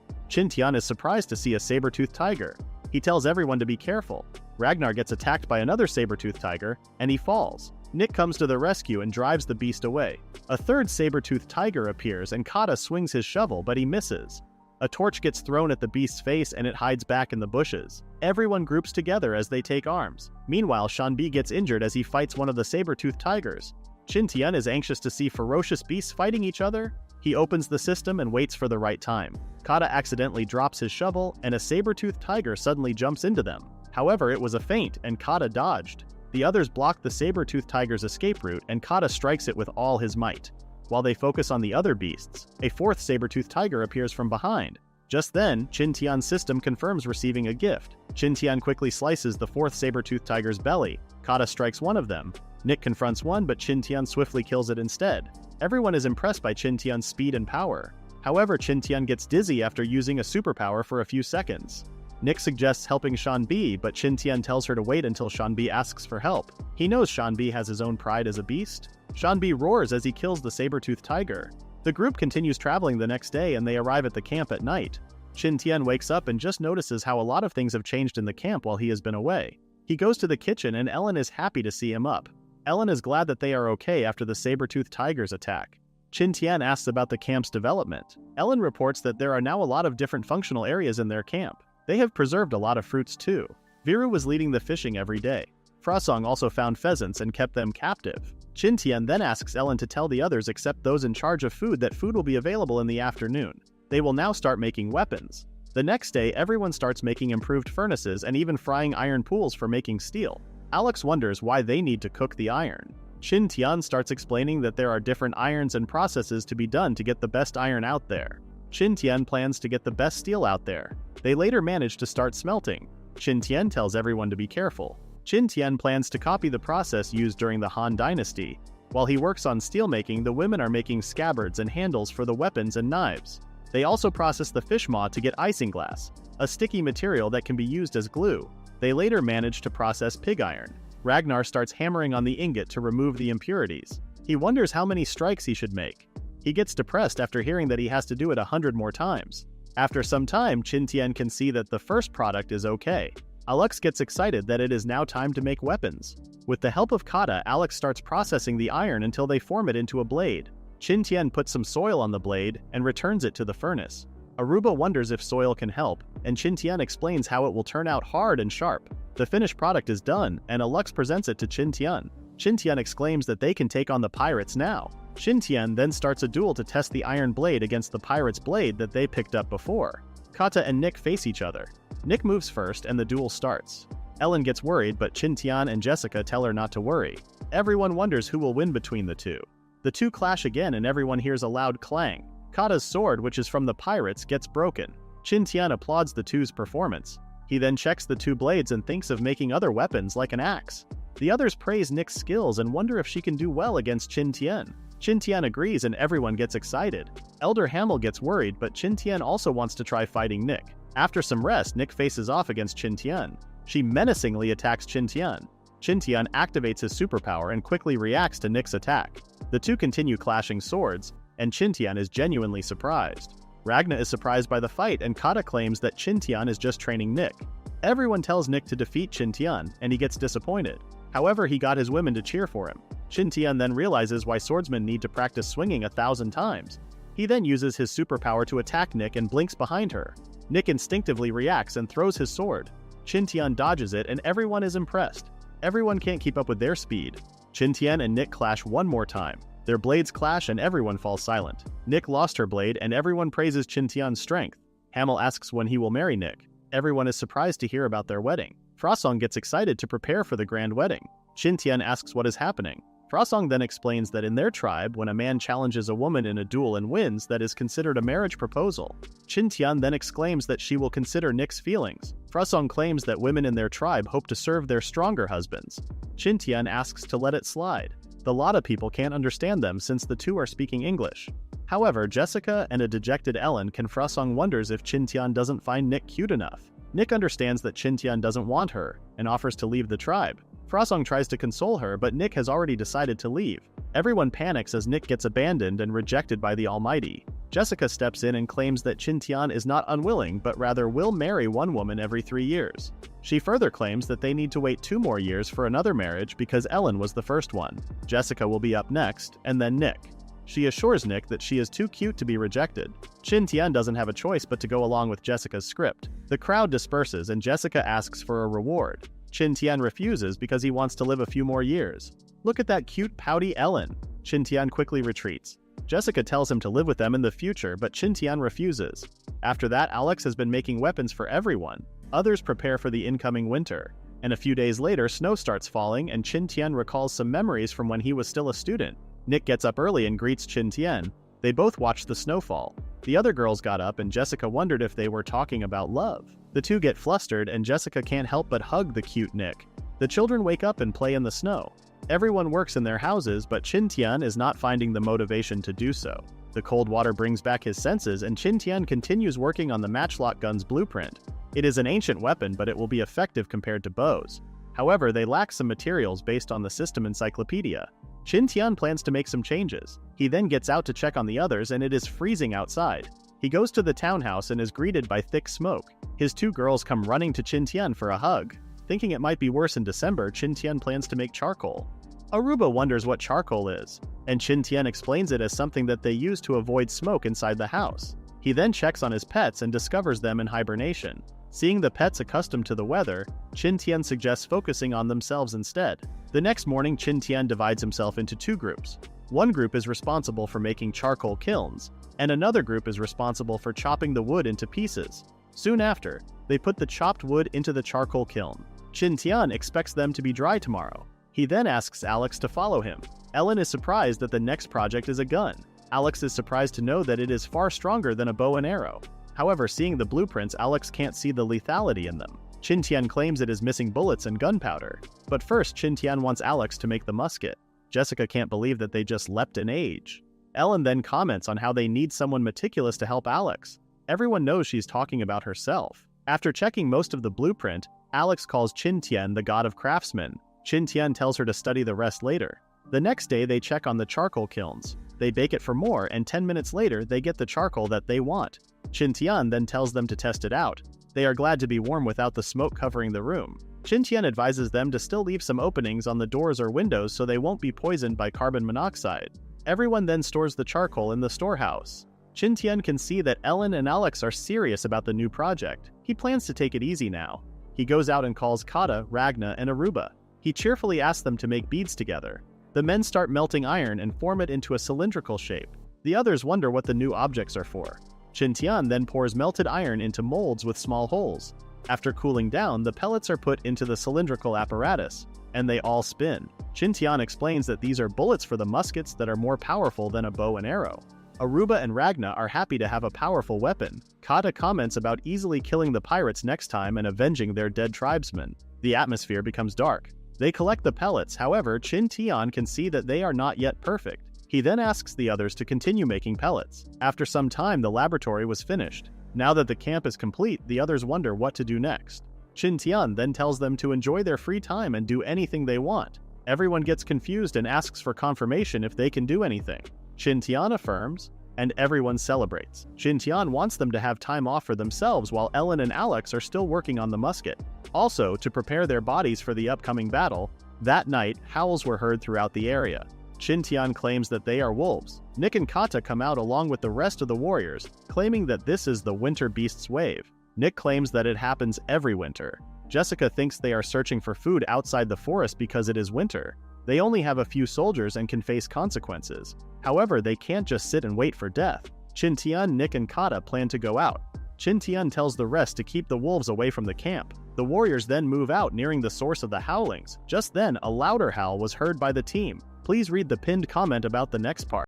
Qin Tian is surprised to see a saber-toothed tiger. He tells everyone to be careful. Ragnar gets attacked by another saber-toothed tiger, and he falls. Nick comes to the rescue and drives the beast away. A third saber-toothed tiger appears and Kata swings his shovel, but he misses. A torch gets thrown at the beast's face and it hides back in the bushes. Everyone groups together as they take arms. Meanwhile, Shanbi gets injured as he fights one of the saber-toothed tigers. Qin Tian is anxious to see ferocious beasts fighting each other. He opens the system and waits for the right time. Kata accidentally drops his shovel and a saber-toothed tiger suddenly jumps into them. However, it was a feint and Kata dodged. The others block the saber-toothed tiger's escape route and Kata strikes it with all his might. While they focus on the other beasts, a fourth saber-toothed tiger appears from behind. Just then, Qin Tian's system confirms receiving a gift. Qin Tian quickly slices the fourth saber-toothed tiger's belly. Kata strikes one of them. Nick confronts one, but Qin Tian swiftly kills it instead. Everyone is impressed by Qin Tian's speed and power. However, Qin Tian gets dizzy after using a superpower for a few seconds. Nick suggests helping Shanbi, but Qin Tian tells her to wait until Shanbi asks for help. He knows Shanbi has his own pride as a beast. Shanbi roars as he kills the saber-toothed tiger. The group continues traveling the next day and they arrive at the camp at night. Qin Tian wakes up and just notices how a lot of things have changed in the camp while he has been away. He goes to the kitchen and Ellen is happy to see him up. Ellen is glad that they are okay after the saber-toothed tiger's attack. Qin Tian asks about the camp's development. Ellen reports that there are now a lot of different functional areas in their camp. They have preserved a lot of fruits too. Viru was leading the fishing every day. Frasong also found pheasants and kept them captive. Qin Tian then asks Ellen to tell the others except those in charge of food that food will be available in the afternoon. They will now start making weapons. The next day, everyone starts making improved furnaces and even frying iron pools for making steel. Alex wonders why they need to cook the iron. Qin Tian starts explaining that there are different irons and processes to be done to get the best iron out there. Qin Tian plans to get the best steel out there. They later manage to start smelting. Qin Tian tells everyone to be careful. Qin Tian plans to copy the process used during the Han Dynasty. While he works on steelmaking, the women are making scabbards and handles for the weapons and knives. They also process the fish maw to get isinglass, a sticky material that can be used as glue. They later manage to process pig iron. Ragnar starts hammering on the ingot to remove the impurities. He wonders how many strikes he should make. He gets depressed after hearing that he has to do it 100 more times. After some time, Qin Tian can see that the first product is okay. Alex gets excited that it is now time to make weapons. With the help of kata, Alex starts processing the iron until they form it into a blade. Qin Tian puts some soil on the blade and returns it to the furnace. Aruba wonders if soil can help, and Qin Tian explains how it will turn out hard and sharp. The finished product is done, and Alex presents it to Qin Tian. Qin Tian exclaims that they can take on the pirates now. Qin Tian then starts a duel to test the iron blade against the pirate's blade that they picked up before. Kata and Nick face each other. Nick moves first and the duel starts. Ellen gets worried, but Qin Tian and Jessica tell her not to worry. Everyone wonders who will win between the two. The two clash again and everyone hears a loud clang. Kata's sword, which is from the pirates, gets broken. Qin Tian applauds the two's performance. He then checks the two blades and thinks of making other weapons like an axe. The others praise Nick's skills and wonder if she can do well against Qin Tian. Qin Tian agrees and everyone gets excited. Elder Hamel gets worried, but Qin Tian also wants to try fighting Nick. After some rest, Nick faces off against Qin Tian. She menacingly attacks Qin Tian. Qin Tian activates his superpower and quickly reacts to Nick's attack. The two continue clashing swords, and Qin Tian is genuinely surprised. Ragna is surprised by the fight and Kata claims that Qin Tian is just training Nick. Everyone tells Nick to defeat Qin Tian, and he gets disappointed. However, he got his women to cheer for him. Qin Tian then realizes why swordsmen need to practice swinging 1,000 times. He then uses his superpower to attack Nick and blinks behind her. Nick instinctively reacts and throws his sword. Qin Tian dodges it and everyone is impressed. Everyone can't keep up with their speed. Qin Tian and Nick clash one more time. Their blades clash and everyone falls silent. Nick lost her blade and everyone praises Qin Tian's strength. Hamel asks when he will marry Nick. Everyone is surprised to hear about their wedding. Frosong gets excited to prepare for the grand wedding. Qin Tian asks what is happening. Frosong then explains that in their tribe, when a man challenges a woman in a duel and wins, that is considered a marriage proposal. Qin Tian then exclaims that she will consider Nick's feelings. Frosong claims that women in their tribe hope to serve their stronger husbands. Qin Tian asks to let it slide. The Lada people can't understand them since the two are speaking English. However, Jessica and a dejected Ellen can. Frosong wonders if Qin Tian doesn't find Nick cute enough. Nick understands that Qin Tian doesn't want her and offers to leave the tribe. Frosong tries to console her, but Nick has already decided to leave. Everyone panics as Nick gets abandoned and rejected by the Almighty. Jessica steps in and claims that Qin Tian is not unwilling, but rather will marry one woman every 3 years. She further claims that they need to wait 2 more years for another marriage because Ellen was the first one. Jessica will be up next, and then Nick. She assures Nick that she is too cute to be rejected. Qin Tian doesn't have a choice but to go along with Jessica's script. The crowd disperses and Jessica asks for a reward. Qin Tian refuses because he wants to live a few more years. Look at that cute pouty Ellen. Qin Tian quickly retreats. Jessica tells him to live with them in the future, but Qin Tian refuses. After that, Alex has been making weapons for everyone. Others prepare for the incoming winter. And a few days later, snow starts falling and Qin Tian recalls some memories from when he was still a student. Nick gets up early and greets Qin Tian. They both watch the snowfall. The other girls got up and Jessica wondered if they were talking about love. The two get flustered and Jessica can't help but hug the cute Nick. The children wake up and play in the snow. Everyone works in their houses, but Qin Tian is not finding the motivation to do so. The cold water brings back his senses and Qin Tian continues working on the matchlock gun's blueprint. It is an ancient weapon, but it will be effective compared to bows. However, they lack some materials based on the system encyclopedia. Qin Tian plans to make some changes. He then gets out to check on the others and it is freezing outside. He goes to the townhouse and is greeted by thick smoke. His 2 girls come running to Qin Tian for a hug. Thinking it might be worse in December, Qin Tian plans to make charcoal. Aruba wonders what charcoal is, and Qin Tian explains it as something that they use to avoid smoke inside the house. He then checks on his pets and discovers them in hibernation. Seeing the pets accustomed to the weather, Qin Tian suggests focusing on themselves instead. The next morning, Qin Tian divides himself into 2 groups. One group is responsible for making charcoal kilns, and another group is responsible for chopping the wood into pieces. Soon after, they put the chopped wood into the charcoal kiln. Qin Tian expects them to be dry tomorrow. He then asks Alex to follow him. Ellen is surprised that the next project is a gun. Alex is surprised to know that it is far stronger than a bow and arrow. However, seeing the blueprints, Alex can't see the lethality in them. Qin Tian claims it is missing bullets and gunpowder. But first, Qin Tian wants Alex to make the musket. Jessica can't believe that they just leapt an age. Ellen then comments on how they need someone meticulous to help Alex. Everyone knows she's talking about herself. After checking most of the blueprint, Alex calls Qin Tian the god of craftsmen. Qin Tian tells her to study the rest later. The next day, they check on the charcoal kilns. They bake it for more, and 10 minutes later, they get the charcoal that they want. Qin Tian then tells them to test it out. They are glad to be warm without the smoke covering the room. Qin Tian advises them to still leave some openings on the doors or windows so they won't be poisoned by carbon monoxide. Everyone then stores the charcoal in the storehouse. Qin Tian can see that Ellen and Alex are serious about the new project. He plans to take it easy now. He goes out and calls Kata, Ragna, and Aruba. He cheerfully asks them to make beads together. The men start melting iron and form it into a cylindrical shape. The others wonder what the new objects are for. Qin Tian then pours melted iron into molds with small holes. After cooling down, the pellets are put into the cylindrical apparatus, and they all spin. Qin Tian explains that these are bullets for the muskets that are more powerful than a bow and arrow. Aruba and Ragna are happy to have a powerful weapon. Kata comments about easily killing the pirates next time and avenging their dead tribesmen. The atmosphere becomes dark. They collect the pellets, however, Qin Tian can see that they are not yet perfect. He then asks the others to continue making pellets. After some time, the laboratory was finished. Now that the camp is complete, the others wonder what to do next. Qin Tian then tells them to enjoy their free time and do anything they want. Everyone gets confused and asks for confirmation if they can do anything. Qin Tian affirms, and everyone celebrates. Qin Tian wants them to have time off for themselves while Ellen and Alex are still working on the musket. Also, to prepare their bodies for the upcoming battle, that night, howls were heard throughout the area. Qin Tian claims that they are wolves. Nick and Kata come out along with the rest of the warriors, claiming that this is the winter beast's wave. Nick claims that it happens every winter. Jessica thinks they are searching for food outside the forest because it is winter. They only have a few soldiers and can face consequences. However, they can't just sit and wait for death. Qin Tian, Nick, and Kata plan to go out. Qin Tian tells the rest to keep the wolves away from the camp. The warriors then move out, nearing the source of the howlings. Just then, a louder howl was heard by the team. Please read the pinned comment about the next part.